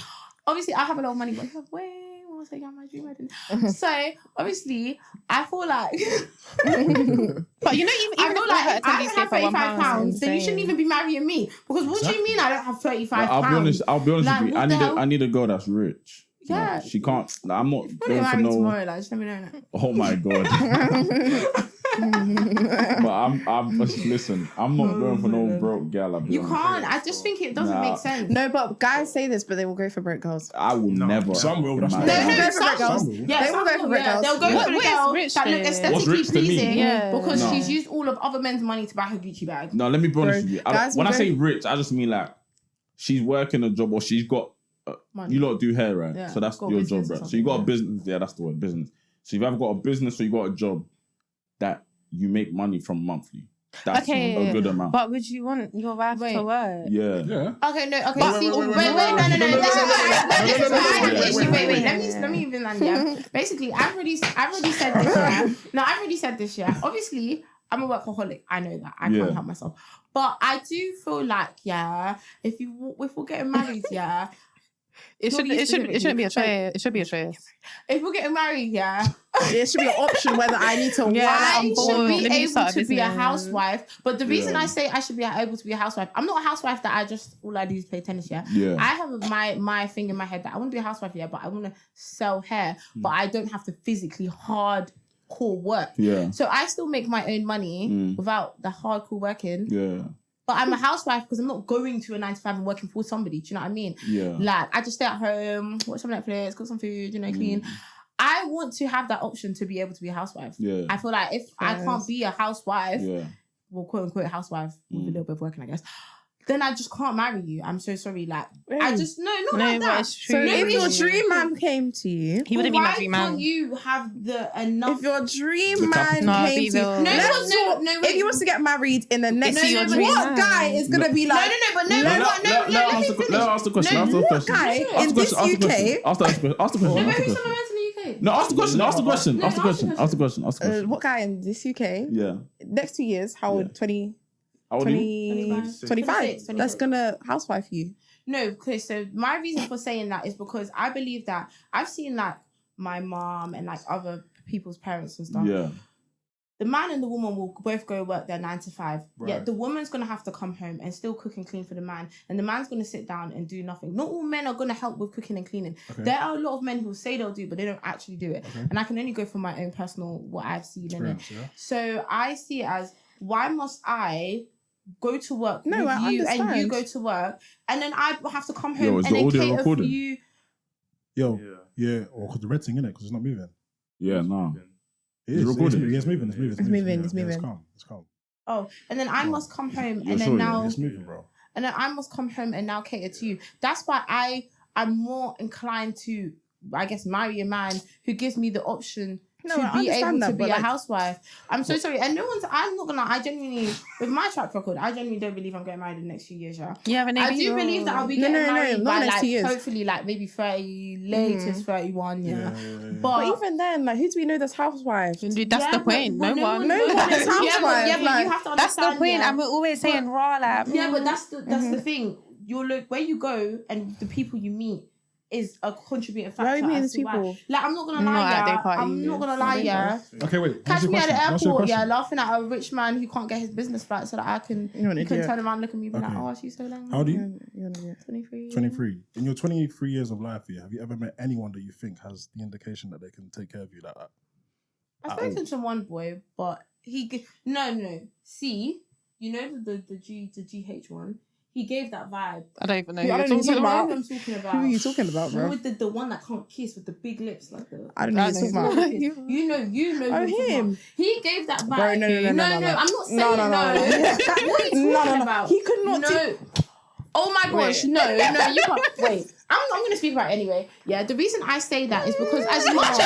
Obviously, I have a lot of money, but he has way more, so yeah, my dream wedding. So, obviously, I feel like...
But you know, even
I feel like if I don't have £35, then you shouldn't even be marrying me. Because what do you mean I don't have £35?
I'll be honest
Like,
with you. I need a girl that's rich.
Yeah.
Like, she can't... Like, I'm not
We're
going for
married
no...
tomorrow, like, just let me know that.
Oh my God. But I'm listen, I'm not going for no broke gal.
You can't. I just think it doesn't make sense.
No, but guys say this, but they will go for broke girls.
I will never.
Some will,
in
that's
my
not-
life.
Some will. Yeah,
They will go for broke girls.
They'll go for the girl
rich
that look
then?
What's
aesthetically
rich to me?
pleasing because
No.
she's used all of other men's money to buy her Gucci bag.
No, let me be honest with you.
Guys
When I
will
say
go-
rich, I just mean like she's working a job or she's got.
Money.
You lot do hair, right?
Yeah,
So that's
got
your
business
job,
or
right? So you got a
something,
business. Yeah, that's the word, business. So you've either got a business or you got a job that you make money from monthly. That's a good amount.
But would you want your wife to work?
Yeah.
Okay, no, okay.
But-
See, wait. Let me even land. Yeah. Basically, I've already said this. Yeah. No, I've already said this. Yeah. Obviously, I'm a workaholic. I know that. I can't help myself. But I do feel like, if we're getting married,
It shouldn't be a choice. It should be a choice.
if we're getting married,
It should be an option whether I need to
I
bored.
should
Let
be
me
able
start a
to be a
business.
housewife. But the reason I say I should be able to be a housewife, I'm not a housewife that all I do is play tennis,
Yeah.
I have my thing in my head that I want to be a housewife, but I want to sell hair, but I don't have to physically hardcore work.
Yeah.
So I still make my own money without the hardcore working.
Yeah.
But I'm a housewife because I'm not going to a 9 to 5 and working for somebody. Do you know what I mean?
Yeah.
Like, I just stay at home, watch some Netflix, cook some food, clean. I want to have that option to be able to be a housewife.
Yeah.
I feel like if I can't be a housewife, well, quote unquote housewife with a little bit of working, I guess, then I just can't marry you. I'm so sorry. Like, I just, not like that.
It's
So
true.
if your dream man came to you,
He wouldn't be my dream
Why
man.
can't you have the enough?
if your dream man
No,
came
be
to you,
real.
No,
let's
no,
talk-
no,
if
wait.
he wants to get married in the next
he your
year,
dream
what
man?
guy is gonna be like?
Let me
Ask the question. Ask the
What
question.
guy in this UK?
Ask the question.
No, but who's on the rent in the UK?
No, ask the question. Ask the question.
No,
Ask the question. Ask the question. Ask the question.
What guy in this UK?
Yeah.
Next 2 years, how old? 20,
How old are you?
20,
25.
25. That's gonna housewife you.
No, okay, so my reason for saying that is because I believe that I've seen like my mom and like other people's parents and stuff.
Yeah.
The man and the woman will both go work their 9 to 5.
Right.
Yet the woman's gonna have to come home and still cook and clean for the man, and the man's gonna sit down and do nothing. Not all men are gonna help with cooking and cleaning.
Okay.
There are a lot of men who say they'll do, but they don't actually do it.
Okay.
And I can only go from my own personal what I've seen in it.
Experience, yeah.
So I see it as why must I go to work
No,
with
I
you and you
understand.
go to work and then I have to come
Yo,
home
is
and
the
then
audio
cater for
recording?
you?
Yo, yeah, or because the red thing, innit? Because it's not moving.
Yeah, no.
It is.
recording?
It's moving.
It's moving.
It's calm. It's calm.
Oh, and then I must come home
You're
and
sure,
then
yeah?
now
It's moving, bro.
and then I must come home and now cater to you. That's why I'm more inclined to, I guess, marry a man who gives me the option
No,
to
I
be
understand
able
that,
to be
but
a
like-
housewife. I'm so sorry. And I'm not gonna, I genuinely, with my track record, I genuinely don't believe I'm getting married in the next few years, yeah.
You have an
I do believe that I'll be getting married
not
by
next
like,
2 years.
hopefully like maybe 30, latest 31, yeah.
But even then, like, who do we know that's housewife?
Dude, that's the point. No one.
No one is housewife.
Yeah, but you
Like,
have to
That's the
understand,
point.
yeah.
And we're always saying raw, like.
Yeah, but that's the thing. You look where you go and the people you meet is a contributing factor.
What do you mean
as
these
to why.
people?
Like, I'm not gonna
Not
lie,
at their
yeah.
party,
I'm not gonna
yes.
lie, yeah.
Okay, wait.
Catch me at the
What's your
airport, yeah,
question?
laughing at a rich man who can't get his business flight so that I can,
You're an
he can
idiot.
turn around and look at me and be like,
Okay.
oh, she's so long.
How old are you?
23.
23. In your 23 years of life, yeah, have you ever met anyone that you think has the indication that they can take care of you like that?
I've spoken to one boy, but no. See, you know the GH one? He gave that vibe.
I don't even know
I
who
don't
you're
even
talking
know
about.
Who I'm talking about.
Who are you talking about, bro?
With the one that can't kiss with the big lips, like the.
I don't know who you're talking about.
You know.
Oh,
who I'm talking
him.
about. He gave that vibe.
Bro, no.
I'm not saying no.
No.
What are you talking about?
He could not.
No. Oh my gosh, no, you can't. Wait, I'm going to speak about it anyway. Yeah, the reason I say that is because as much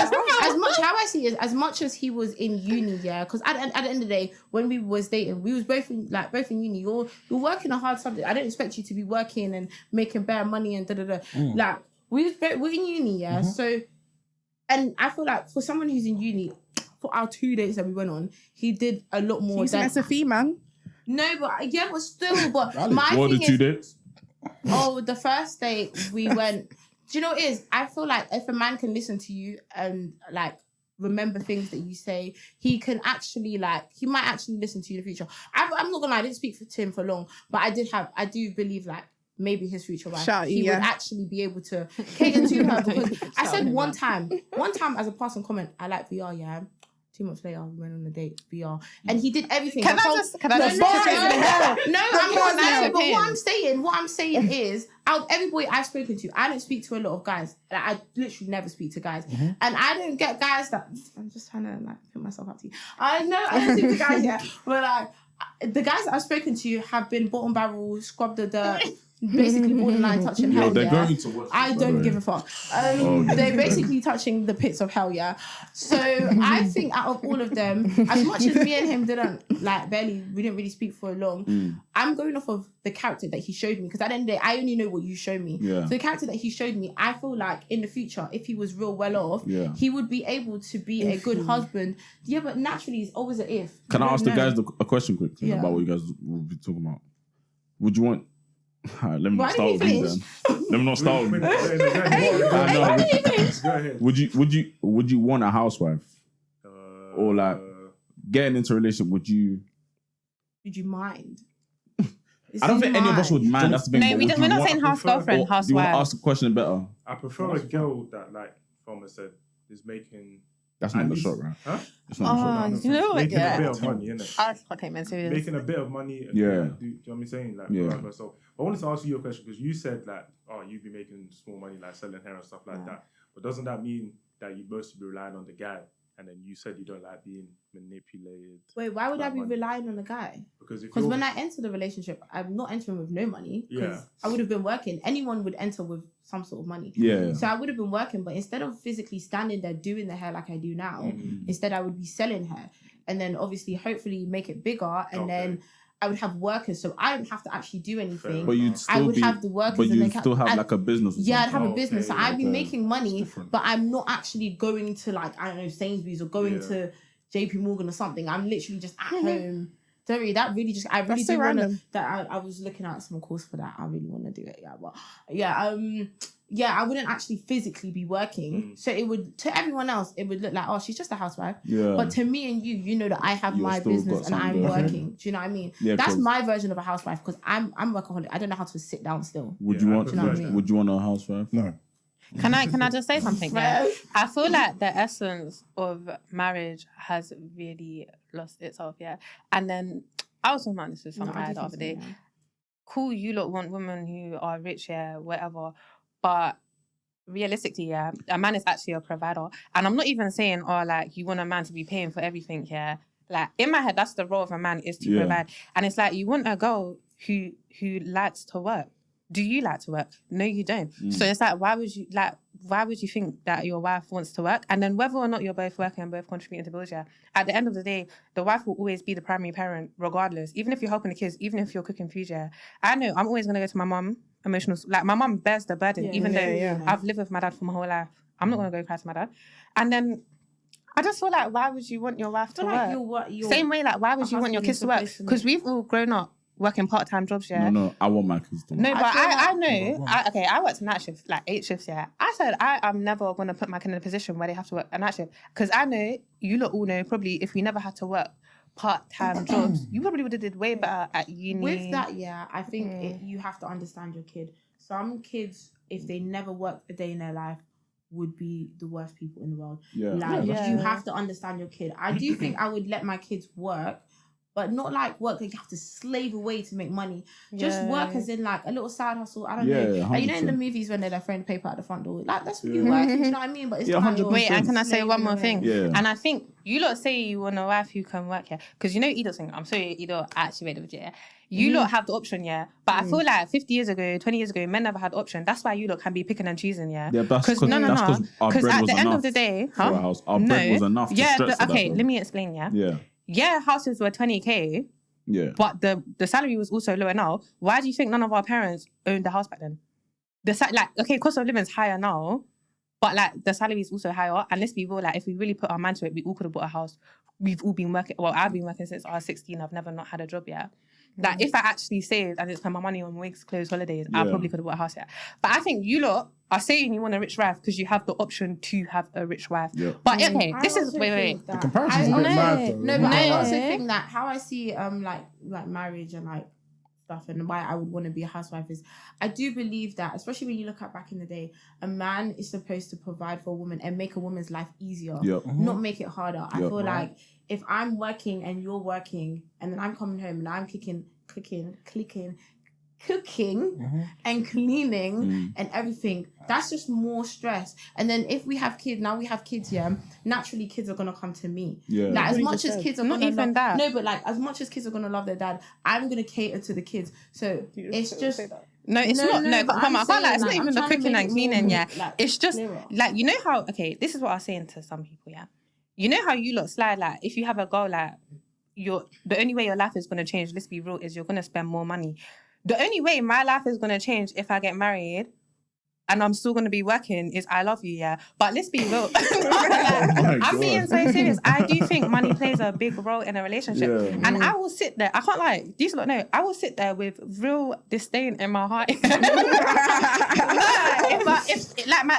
how I see it, as much as he was in uni, yeah, because at the end of the day, when we was dating, we was both in uni. You're working a hard subject. I don't expect you to be working and making bare money and da. Like we're in uni, yeah. So, and I feel like for someone who's in uni, for our 2 dates that we went on, he did a lot more.
He's an SFE, man.
No, but yeah, but still, but my
What are
thing
the 2
is.
dates?
Oh, the first date we went. Do you know what it is? I feel like if a man can listen to you and like remember things that you say, he can actually he might actually listen to you in the future. I'm not gonna lie, I didn't speak to him for long, but I do believe like maybe his future wife, he would actually be able to cater to her because I said one time as a passing comment, I like VR, yeah. 2 months later, we went on a date, VR, and he did everything.
Can I just?
No, I'm not. But what I'm saying is, out of everybody I've spoken to, I don't speak to a lot of guys. Like, I literally never speak to guys, and I don't get guys that. I'm just trying to put myself up to you. I know I don't speak to guys yet, but the guys that I've spoken to have been bottom barrel, scrubbed the dirt. Basically borderline touching hell,
they're
yeah.
going to watch
I don't give a fuck. They're basically touching the pits of hell, yeah. So I think out of all of them, as much as me and him didn't we didn't really speak for long. I'm going off of the character that he showed me because at the end of the day, I only know what you show me.
Yeah.
So the character that he showed me, I feel like in the future, if he was real well off, he would be able to be a good husband. Yeah, but naturally, it's always an if.
Can I ask the guys a question quickly about what you guys will be talking about? Would you want? Let me not start with you then. Let me not start with you.
Go ahead.
Would you want a housewife or like getting into a relationship? Would you
mind?
I don't think any of us would mind. That's the thing.
No, we're not saying house girlfriend,
Do you want to
housewife.
ask the question better?
I prefer a girl that, like Thelma said, is making.
That's not the shot, right?
Huh?
That's not the shot.
You know what?
Making a
Yeah.
bit of money, innit?
Okay, man. Serious.
Making a bit of money.
Yeah.
Do you know what I'm saying? Like, for myself. I wanted to ask you a question because you said like, oh, you'd be making small money like selling hair and stuff like that. But doesn't that mean that you mostly be relying on the guy? And then you said you don't like being manipulated.
Wait, why would I be relying on the guy?
Because
when I enter the relationship, I'm not entering with no money. Because I would have been working. Anyone would enter with some sort of money.
Yeah.
So I would have been working, but instead of physically standing there doing the hair like I do now, instead I would be selling hair. And then obviously, hopefully make it bigger. And then I would have workers, so I don't have to actually do anything.
But you'd still
have the workers.
But you'd still have like a business.
I'd have a business. So I'd be making money, but I'm not actually going to like, I don't know, Sainsbury's or going to JP Morgan or something. I'm literally just at home. Sorry, that really just, I really do want to, that I was looking at some course for that. I really want to do it, but I wouldn't actually physically be working. So it would, to everyone else, it would look like, oh, she's just a housewife. Yeah. But to me and you know that I have my business and I'm working. Do you know what I mean? Yeah, that's my version of a housewife because I'm workaholic. I don't know how to sit down still.
Would you want a housewife?
No.
Can I just say something? Yeah, I feel like the essence of marriage has really lost itself. Yeah, and then I was talking about this with some guy the other day. Yeah. Cool, you lot want women who are rich, yeah, whatever, but realistically, yeah, a man is actually a provider, and I'm not even saying, like you want a man to be paying for everything. Yeah, like in my head, that's the role of a man is to provide, and it's like you want a girl who likes to work. Do you like to work? No, you don't. So it's like, why would you think that your wife wants to work? And then whether or not you're both working and both contributing to bills, yeah, at the end of the day, the wife will always be the primary parent, regardless. Even if you're helping the kids, even if you're cooking food, yeah. I know I'm always going to go to my mum, emotional. Like, my mum bears the burden, even though I've lived with my dad for my whole life. I'm not going to go cry to my dad. And then I just feel like, why would you want your wife to work? Same way, like, why would you want your kids to work? Because we've all grown up working part-time jobs, yeah.
No, I want my kids to work.
No, but I know. I worked a night shift, like 8 shifts, yeah. I said I'm never going to put my kid in a position where they have to work a night shift. Because I know, you lot all know, probably if we never had to work part-time jobs, you probably would have did way better at uni.
With that, yeah, I think you have to understand your kid. Some kids, if they never worked a day in their life, would be the worst people in the world. You have to understand your kid. I do think I would let my kids work, but not like work like you have to slave away to make money. Just work as in like a little side hustle. I don't know. Like, you know in the movies when they're throwing paper at the front door, like that's what you working, do you know what I mean? But it's not like
wait, and can I say one more thing? Yeah. And I think you lot say you want a wife who can work here. Because you know Edo's thing, I'm sorry, Edo actually made it, yeah. You lot have the option, yeah. But I feel like 50 years ago, 20 years ago, men never had the option. That's why you lot can be picking and choosing, yeah.
Yeah, that's because
at the end of the day,
our bread was enough to stretch to
okay,
that,
let me explain, yeah.
Yeah,
houses were 20k.
Yeah.
But the salary was also lower now. Why do you think none of our parents owned the house back then? Cost of living is higher now, but like the salary is also higher. And let's be real, like if we really put our mind to it, we all could have bought a house. We've all been working. Well, I've been working since I was 16. I've never not had a job yet. Like if I actually saved and spent my money on wigs, clothes, holidays, I probably could have bought a house yet. But I think you lot are saying you want a rich wife because you have the option to have a rich wife. Yeah. But okay, this is wait.
The comparison's a bit mad though.
No, but I also think that how I see like marriage and like stuff and why I would want to be a housewife is I do believe that, especially when you look at back in the day, a man is supposed to provide for a woman and make a woman's life easier, not make it harder. I feel like if I'm working and you're working and then I'm coming home and I'm cooking and cleaning and everything, that's just more stress. And then if we have kids, naturally kids are gonna come to me. Like as much as kids are
not even that.
No, but like as much as kids are gonna love their dad, I'm gonna cater to the kids. So it's just
no, it's not. No, but come on, it's not even the cooking and cleaning. Yeah, it's just like, you know how. Okay, this is what I was saying to some people. Yeah, you know how you lot slide. Like if you have a goal, like the only way your life is gonna change. Let's be real, is you're gonna spend more money. The only way my life is going to change if I get married and I'm still going to be working is I love you, yeah. But let's be real. I'm being so serious. I do think money plays a big role in a relationship. Yeah. And I will sit there. I can't lie. These lot know. I will sit there with real disdain in my heart.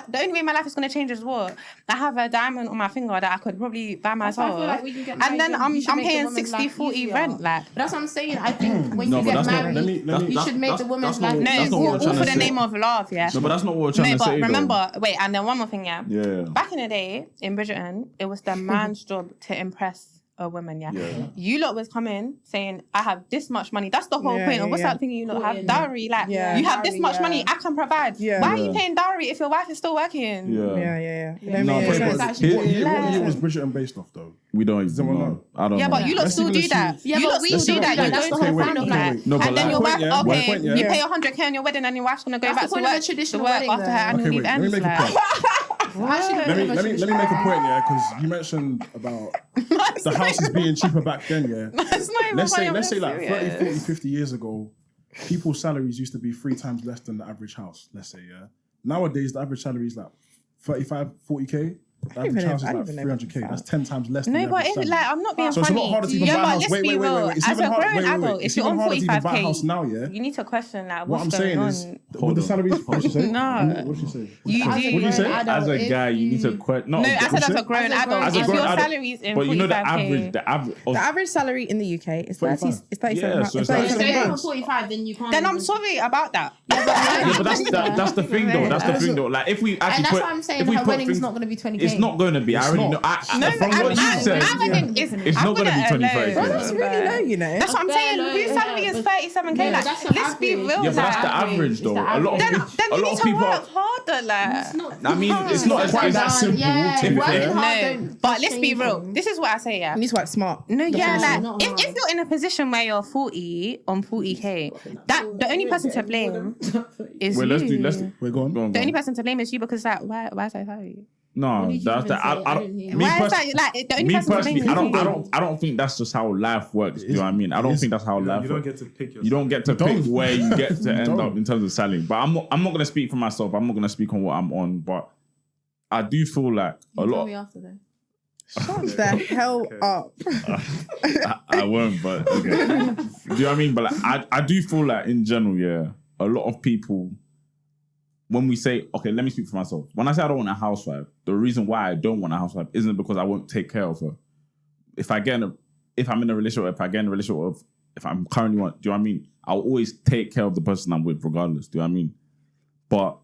The only way my life is going to change is what? I have a diamond on my finger that I could probably buy myself. Like and then I'm paying 60-40 rent. Like.
But that's what I'm saying. I think when you get married, you should make the woman's life easier.
No, all for the name of love, yeah.
No, but that's not what we're trying to say.
Remember, wait, and then one more thing, yeah. Back in the day in Bridgerton, it was the man's job to impress a woman, yeah. You lot was coming saying, I have this much money. That's the whole point of what's that thing you lot have? Dowry, like you have this much money, I can provide. Why are you paying dowry if your wife is still working?
No,
what year was Bridgerton based off though?
We don't even know. I don't know.
But you lot still do that. You lot still do that. That's the whole point of like. And then your wife, you pay 100k on your wedding and your wife's gonna go back to work after her annual leave ends.
Let me make a point, yeah, because you mentioned about the houses being cheaper back then, yeah. Let's say like 30, 40, 50 years ago, people's salaries used to be 3 times less than the average house, let's say, yeah. Nowadays, the average salary is like 35, 40k. The average house is like 300k. That's 10 times less than
No,
the
but
average
if,
salary.
like, I'm not being
So it's a
funny.
lot harder to even buy a house. Wait. It's
As
even
a
hard-
grown
wait.
adult, if
It's
you're
even
on
harder to even buy a
45k,
house now, yeah?
you need to question like
What
what's
I'm
going
saying
on.
is, with the salaries, what did she say?
No.
What did she say?
You
What
do.
did you say?
As a guy, you need to question.
No, I said as a grown adult.
As a
If
grown
your
adult.
salary is in
But you know
45k,
the average.
The average salary in the UK is
45.
37.
Yeah, so it's
So
like-
if
37
you're on
pounds.
45, then you can't.
then I'm
even-
sorry about that.
Yeah, but that's the thing though. That's the thing though. Like if we actually
And that's
put,
why I'm saying
if we
her
put
wedding's
things,
not going to be 20k.
it's not going to be. I already know.
No,
From what you said,
my wedding isn't.
it's
I'm
not going to be
gonna
25.
allow-
That's really low, you know.
That's what I'm
Bare
saying.
low,
Whose salary is
but-
37k?
Yeah,
Like,
that's the
let's be
average.
real.
Yeah, but that's the
like,
average though. A lot of
then
people,
then
a
you
lot
need
of
to
people.
work harder. Like,
It's not.
I mean, it's not
quite
it's
that simple
Yeah,
to be
working
fair.
hard
no,
don't
but let's be
change
real.
things.
This is what I say. Yeah.
You need to work smart.
No, yeah,
No,
like
not
if
hard.
you're in a position where you're 40 on 40k, that the only person to blame is
Wait,
you.
let's do.
We're going.
Go on,
The
go
only
on.
person to blame is you because like why is that salary?
No,
did you
that's
even
the.
say? I didn't hear.
Me
Why is
personally,
that like the only
me
person to
personally,
blame is you?
I don't think that's just how life works. Do you know what I mean? I don't think that's how life
You don't
works.
get to pick your.
You don't get to
You
pick
don't.
where you get to end
don't.
up in terms of salary. But I'm not going to speak for myself. I'm not going to speak on what I'm on. But I do feel like a lot.
after then.
Shut the hell up.
I won't, but okay. Do you know what I mean? But like, I do feel like in general, yeah, a lot of people, when we say, okay, let me speak for myself. When I say I don't want a housewife, the reason why I don't want a housewife isn't because I won't take care of her. If I'm in a relationship, if I'm currently do you know what I mean? I'll always take care of the person I'm with regardless. Do you know what I mean? But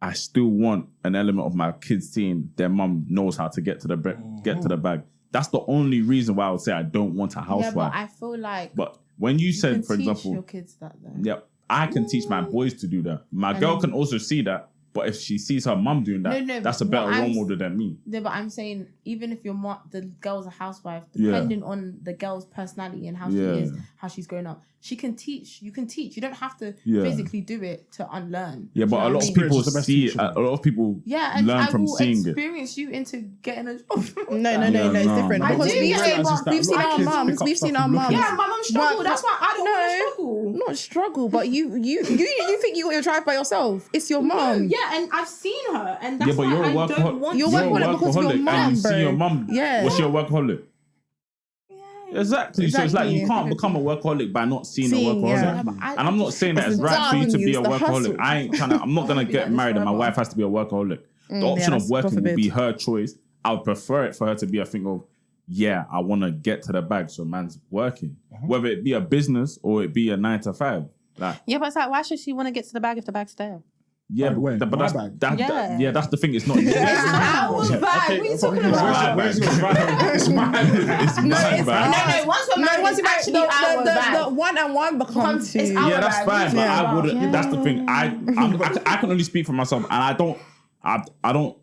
I still want an element of my kids seeing their mum knows how to get to the bag. That's the only reason why I would say I don't want a housewife.
Yeah, but I feel like.
But when you said,
can
for
teach
example,
your kids that though.
yep, I can teach my boys to do that. My girl can also see that, but if she sees her mum doing that,
No,
that's a
but
better
what
role
I'm-
model than me.
No, but I'm saying even if the girl's a housewife,
Yeah.
depending on the girl's personality and how she
Yeah.
is, how she's grown up, she can teach. You can teach. You don't have to
Yeah.
physically do it to unlearn.
Yeah,
Do
but
you
a
know
lot
what I
of
mean?
people
Experience is the best
see it.
teacher.
A lot of people
Yeah, and
learn
I
from
will
seeing it.
experience you into getting a job.
No,
Yeah,
it's
no.
different.
I
Because
do
we've
get
seen,
it, but
we've seen
I
our
can
mums.
pick up
We've seen
stuff
our
from
mums.
looking
Yeah, my mum struggled. That's why I don't want to struggle.
Not struggle, but you think you got your drive by yourself. It's your mum.
Yeah, and I've seen her, and that's
Yeah, but
why
you're a
I don't
workaholic.
want
You're
to.
workaholic because of your
and
mum,
you see
bro.
your mum.
Yeah.
What's your workaholic? Exactly. So it's like you
Exactly.
can't become a workaholic by not seeing a
Seeing,
workaholic.
yeah.
Yeah, but I-
And I'm not saying that
It's
it's
the
right for you to be a
dark news, the
workaholic.
hustle.
I'm not gonna
be
get
like this
married and my
forever.
wife has to be a workaholic. The option
that's
of working
God
will be
forbid.
her choice. I would prefer it for her to be a thing of, yeah, I want to get to the bag, so man's working. Whether it be a business or it be a 9 to 5. Like,
Yeah, but it's like, why should she want to get to the bag if the bag's there?
yeah,
By where?
but
My
that's
bag?
Yeah.
that's the thing. It's not.
Our bag. What are you talking about?
Where's your bag? It's mine. It's mine, bag.
No, once we're married,
once
it's
you
actually our
the
bag.
one becomes
It's
two.
our
Yeah, that's
bag.
fine, but
Yeah.
I would.
Yeah.
That's the thing. I can only speak for myself, and I don't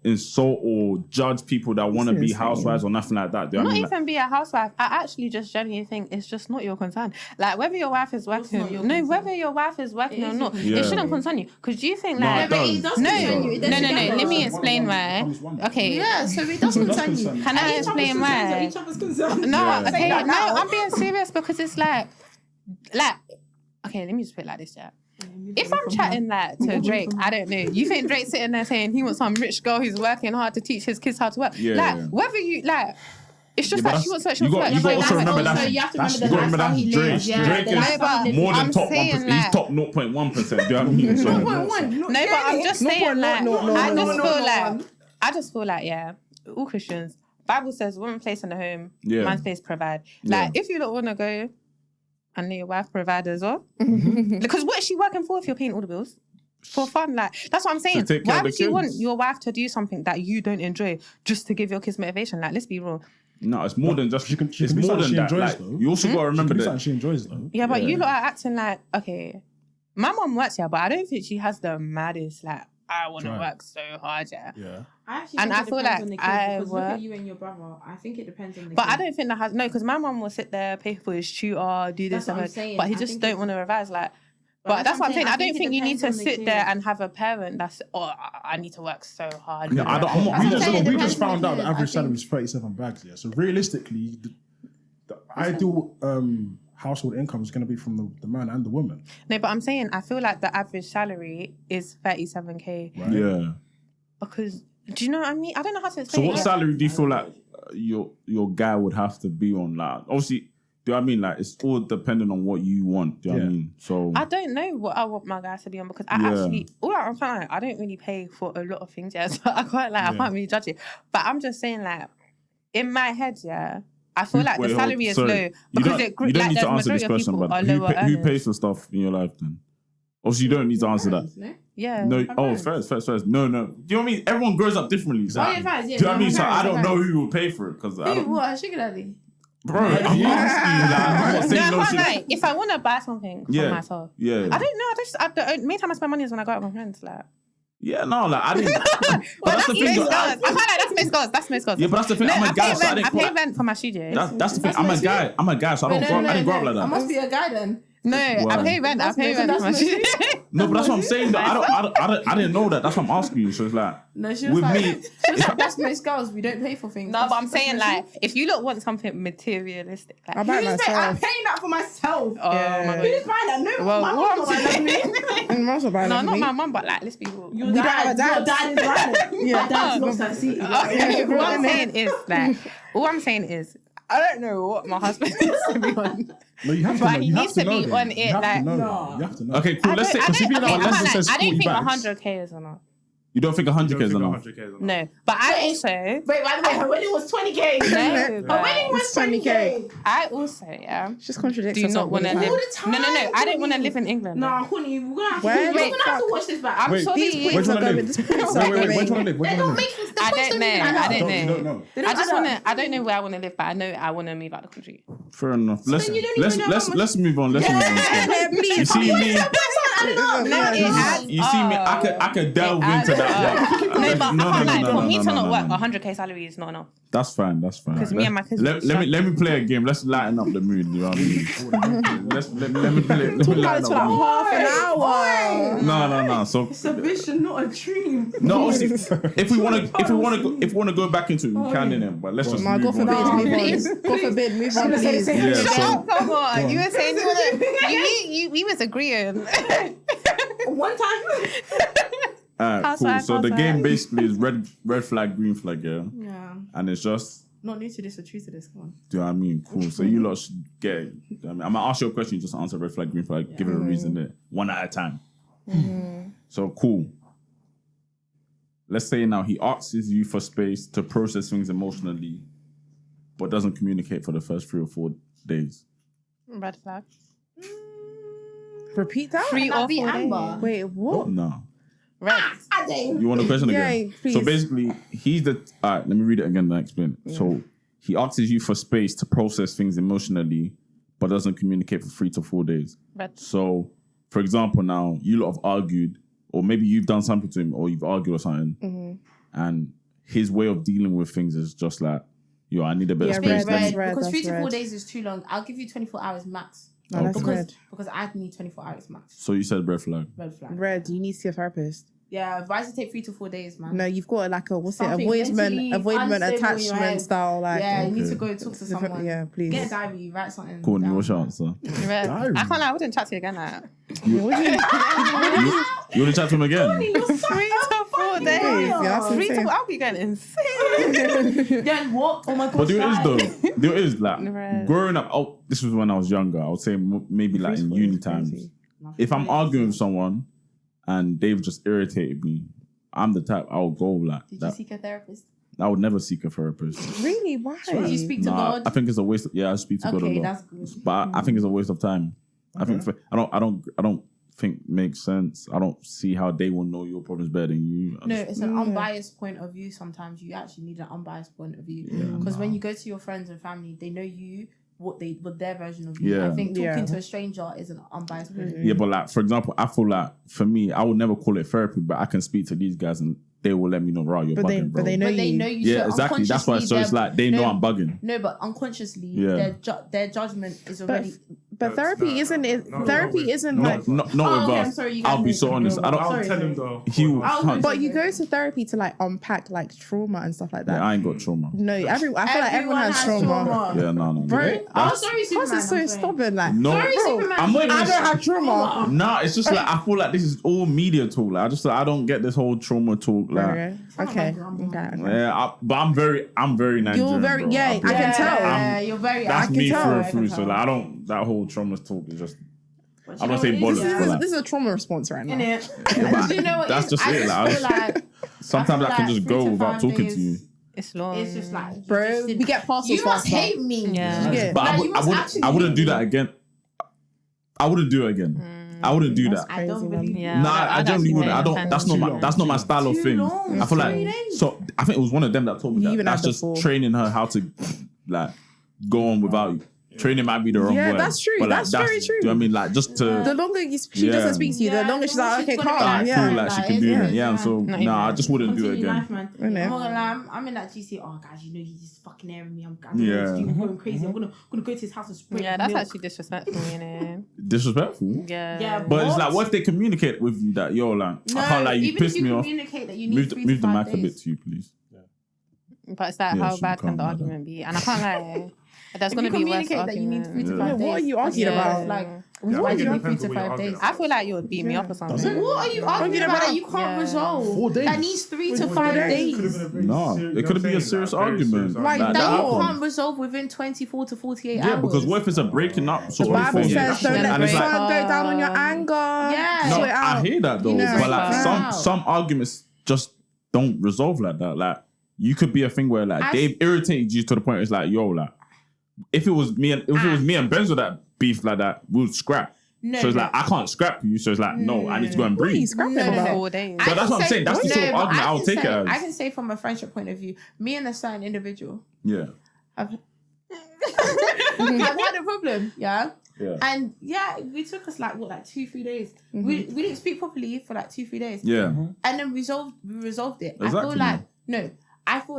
insult or judge people that want to be
insane.
housewives or nothing like that. Do you know
Not
what I mean?
even be a housewife. I actually just genuinely think it's just not your concern. Like whether your wife is working,
not your concern?
whether your wife is working
It
or
is
not,
your
it
concern.
shouldn't concern you. Because do you think
No,
like
it does.
does
no,
concern you. It does
no.
together.
Let me explain why.
Becomes one.
Okay.
Yeah, so it does concern you.
Can I explain why?
Each other's concern.
No,
Yeah.
okay,
that
no,
now.
I'm being serious because it's like, okay, let me just put it like this, yeah. If I'm chatting like to Drake, I don't know. You think Drake's sitting there saying he wants some rich girl who's working hard to teach his kids how to work?
Yeah,
like,
yeah.
whether you like, it's just
Yeah, but
like she wants to work, she
you
wants to
got
work.
also
But
remember
also
that's
you have to
that's
remember the
you got to remember
lifestyle
that's
he
Drake.
lives. Yeah,
Drake
the
is
lifestyle he lives.
more than
I'm
top 1%.
saying,
He's
like-
top 0.1%. Do you know what I mean? So,
No, but I'm just saying, like, I just feel like, yeah, all Christians, Bible says woman place in the home,
Yeah.
man's place provide.
Yeah.
Like, if you don't want to go and let your wife provide as well, because what is she working for if you're paying all the bills? For fun, like that's what I'm saying.
take care
Why
of the
would you want
kids.
your wife to do something that you don't enjoy just to give your kids motivation? Like, let's be real.
no, it's more than just.
She can
It's
be
more
something
than
she
that.
enjoys,
Like,
though.
you also got to remember
Remember
that.
that she enjoys though.
Yeah, but
Yeah.
you lot are acting like, okay, my mom works here, but I don't think she has the maddest, like, I want to
Right.
work so hard, yeah.
Yeah.
I actually
And
think
I
it
feel
depends
like
on the kid,
I
because look
work-
at you and your brother. I think it depends on the
But
kid.
I don't think that has, no, because my mom will sit there, pay for his tutor, do this
That's what
and
I'm
that,
saying.
but he
I
just
think
don't
it's-
want to revise, like, but that's what I'm saying. I don't
it
think you need to
depends on the
sit
kid.
there and have a parent that's, I need to work so hard.
Yeah, I'm not.
That's what I'm saying, it
We
depends
just
on the
found out
kid,
the
I
average
think.
salary is 37 bags. Yeah. So realistically, the ideal household income is going to be from the man and the woman.
No, but I'm saying I feel like the average salary is 37k
Right?
Yeah.
because Do you know what I mean? I don't know how to
So
explain
what
it.
salary do you feel like your guy would have to be on? Like, obviously, do you know what I mean? Like, it's all dependent on what you want. Do you know what I mean? So
I don't know what I want my guys to be on because I actually, I don't really pay for a lot of things, so I can't really judge it. But I'm just saying, like, in my head, I feel like the salary is low because
you don't need to answer this question, but who pays for stuff in your life then? Obviously, you don't need to answer that.
Yeah.
No. First. No. Do you know what I mean? Everyone grows up differently. So, do you know what I mean? So I don't know who will pay for it because I don't.
What? Sugar daddy?
Bro, I'm asking you. Like, I'm not saying no shit.
If I want to buy something for myself, I don't know. The main time I spend money is when I go out with my friends. Like,
yeah, no, like I didn't.
But that's the thing. I feel like that's Miss Girls.
Yeah, but that's the thing. I'm a guy, so I
pay rent for my studio.
That's the thing. I'm a guy, so I didn't grow up like that.
I must be a guy then.
No, I pay rent for my studio.
No, but that's what I'm saying. Though. I didn't know that. That's what I'm asking you. So it's like,
she was like, that's most girls. We don't pay for things.
No, but I'm saying like, if you want something materialistic, like,
I'm paying
that for myself.
Oh my God.
Who's buying that? No, my mom's not buying that.
No, not my mum, but like, let's be real.
We don't have a dad. Your dad is buying it. My dad looks at seat.
All I'm saying is, I don't know what my husband needs to be on.
No, you have to
but
know.
he
You have
needs
to
to
know
be
them.
on it.
You have
Like,
to know.
no.
You have to know.
Okay, cool. Let's say, because if you're not, let's just say
I don't think
40 bags.
100k is enough.
You don't think 100k is enough?
No, but I also.
Wait, by the way, her wedding was 20k.
No,
her wedding was 20k.
I also,
just contradicts.
Do not want to live.
All the time.
No. I don't want to live in England.
No, Courtney, we're gonna have to watch this back.
I'm
Wait,
sorry.
These points are going. This points are
Where do you want to
going.
live? Where do
They
you
don't
want to
make
live?
I don't know.
You don't know.
I don't know where I want to live, but I know I want to move out the country.
Fair enough. Let's
then you don't even know how much-
let's move on. Let's move on.
Please.
You see me?
No,
You see me? I could delve into that.
No, but I can't lie. For me to
no,
not work,
no.
100k salary is not enough.
That's fine.
Because me and my kids.
Let me play a game. Let's lighten up the mood. You know what I mean? Let me play. Let me lighten up the mood.
Half an hour.
No. So
It's a vision, not a dream.
no, obviously, if we want to go back into it, we can in it. But let's just move
God forbid,
on.
move on. God forbid, move on, please.
Yeah, so
Come on, you were saying you want to. We was agreeing.
One time.
alright, cool. So the game basically is red flag, green flag, yeah.
Yeah.
And it's just.
Not new to this or true to this. Come on.
Do you know what I mean? Cool. So you lot should get it. I mean, I'm gonna ask you a question. You just answer red flag, green flag. Give it a reason there, one at a time. So cool. Let's say now he asks you for space to process things emotionally, but doesn't communicate for the first 3 or 4 days.
Red flag.
Repeat that.
3 or 4 days.
Amber.
Wait, what?
No.
Red.
You want the question again?
Yeah, please.
So basically, alright, let me read it again and explain it. So he asks you for space to process things emotionally, but doesn't communicate for 3 to 4 days.
Red.
So, for example, now you lot have argued, or maybe you've done something to him, or you've argued or something, and his way of dealing with things is just like, yo, I need a bit of space.
Because 3 to 4 days is too long. I'll give you 24 hours max.
No, that's red.
Because I need 24 hours max.
So you said red flag.
Red flag.
Red, you need to see a therapist.
Yeah, advise to take 3 to 4 days, man.
No, you've got like a
Something mentally
avoidment
unstable in your
attachment
head.
style. Like,
Yeah, you need to go talk to someone.
Yeah, please.
Get a diary, write something.
Courtney,
down.
what's your answer?
Red. I can't lie. I wouldn't chat to you again. Like.
You want to chat to him again?
3 to 4 days.
Yeah, that's
3 to
insane.
4. I'll be going insane.
Then what? Oh my god.
But there is like
Right.
growing up. Oh, this was when I was younger. I would say maybe like in uni times. If I'm arguing with someone and they've just irritated me, I'm the type I'll go like
Did
that.
you seek a therapist?
I would never seek a therapist.
Really? Why?
Did you speak to
Nah,
God?
I think it's a waste. I speak to God a
Okay,
lot,
that's good.
but I think it's a waste of time. I think I don't think makes sense. I don't see how they will know your problems better than you.
No, it's an unbiased point of view. Sometimes you actually need an unbiased point of view because when you go to your friends and family, they know you what their version of you.
Yeah.
I think talking to a stranger is an unbiased point of view.
Yeah, but like for example, I feel like for me, I would never call it therapy, but I can speak to these guys and they will let me know, right, you're bugging, bro.
But they know
But they
you.
know you.
Yeah,
so
exactly. That's why. So it's like they know I'm bugging.
No, but unconsciously,
Yeah.
their judgment is already
But therapy isn't it? Therapy isn't like.
Not with
I'm
us.
sorry, you guys
I'll be
know.
so honest. I
I'll
don't.
tell him though.
But you go to therapy to like unpack like trauma and stuff like that.
Yeah, I ain't got trauma.
No, I feel like everyone has trauma.
Yeah, no.
Bro,
sorry, Superman.
Us is so stubborn. Like,
No,
Sorry, Superman.
I'm not even.
I don't have trauma.
Nah, it's just like I feel like this is all media talk. Like I don't get this whole trauma talk. Like,
Okay.
yeah, but I'm very Nigerian.
You're very,
bro.
yeah, I can tell.
Yeah, you're very.
That's
I can
me
tell.
through and
I
through. So like, I don't. That whole trauma talk is just. I don't say
what it
bollocks.
is?
But like,
This is a trauma response right now.
but
Do you know what
that's
it is?
just it.
I just feel like
sometimes I can just
3
go
to
without
5
talking
days.
to you.
It's long.
It's just like, you
Bro,
just
we get parcels
You must
faster.
hate me.
Yeah.
But
Like, you must
I wouldn't
actually
do that again. I wouldn't do it again. I wouldn't do that.
I don't believe
Yeah.
Nah, I generally wouldn't. I don't. That's not my style of
Too
thing.
long.
I feel
3
like
days.
so. I think it was one of them that told me
You
that.
even
That's
had the
just
full.
training her how to like go on without you. Training might be the wrong
Yeah,
word.
that's true.
But like,
That's very true.
Do you know what I mean? Like just to.
The longer she doesn't speak to you, the longer she's like, okay, calm.
I
Yeah.
feel like she can do
Yeah.
that. Yeah, so
Not
nah, I
even.
just wouldn't do it
Continue
again.
life, man.
Innit?
I'm not gonna lie, I'm in that GC. Oh, guys, you know he's just fucking airing me. I'm going crazy. I'm gonna go to his house and spray.
Yeah, that's
milk.
actually disrespectful, you know.
Disrespectful.
Yeah.
Yeah,
But it's like, what if they communicate with you that yo, like,
No,
I can't like you
even
pissed
if you
me off.
communicate that you need
Move
3
the
to 5
mic a bit
days.
to you, please.
But it's like,
Yeah,
how
she
bad can
can't
the
lie
argument be? And I can't lie. There's
If
going
you
to be worse
communicate that you need 3 to
Yeah.
5 days.
What are you arguing
Yeah.
about?
Like,
Yeah,
why
I
do
think
you
it
need 3
depends
to
on what
5
you're
days?
arguing
I feel like you would beat me up or something.
What are you arguing about that you can't
Yeah.
resolve?
4 days.
That needs 3 to 5 days.
No, it could be a serious argument.
Like,
Like,
That
that
you
happens.
can't resolve within 24 to 48
Yeah,
hours.
because what if it's a breaking up sort
The
of
Bible
thing?
says, don't
Yeah.
let
And
the
it's like-
sun go down on your anger.
Yeah.
No,
Sort it out.
I hear that though,
You know,
but like
Wow.
some arguments just don't resolve like that. Like you could be a thing where like they've irritated you to the point it's like, yo, like if it was me and Benzo that beef like that, we'll scrap.
No,
So it's
no.
like I can't scrap you. So it's like no, I need to go and
What are you
breathe.
scrapping
No, no,
about?
no.
4 days.
But that's what I'm saying. That's the sort of
but
argument I would take it as.
I can say from a friendship point of view, me and a certain individual
Yeah,
have had a problem, yeah?
yeah,
And yeah, it took us like 2-3 days. We didn't speak properly for like 2-3 days.
yeah.
And then we resolved it. I
Exactly.
feel like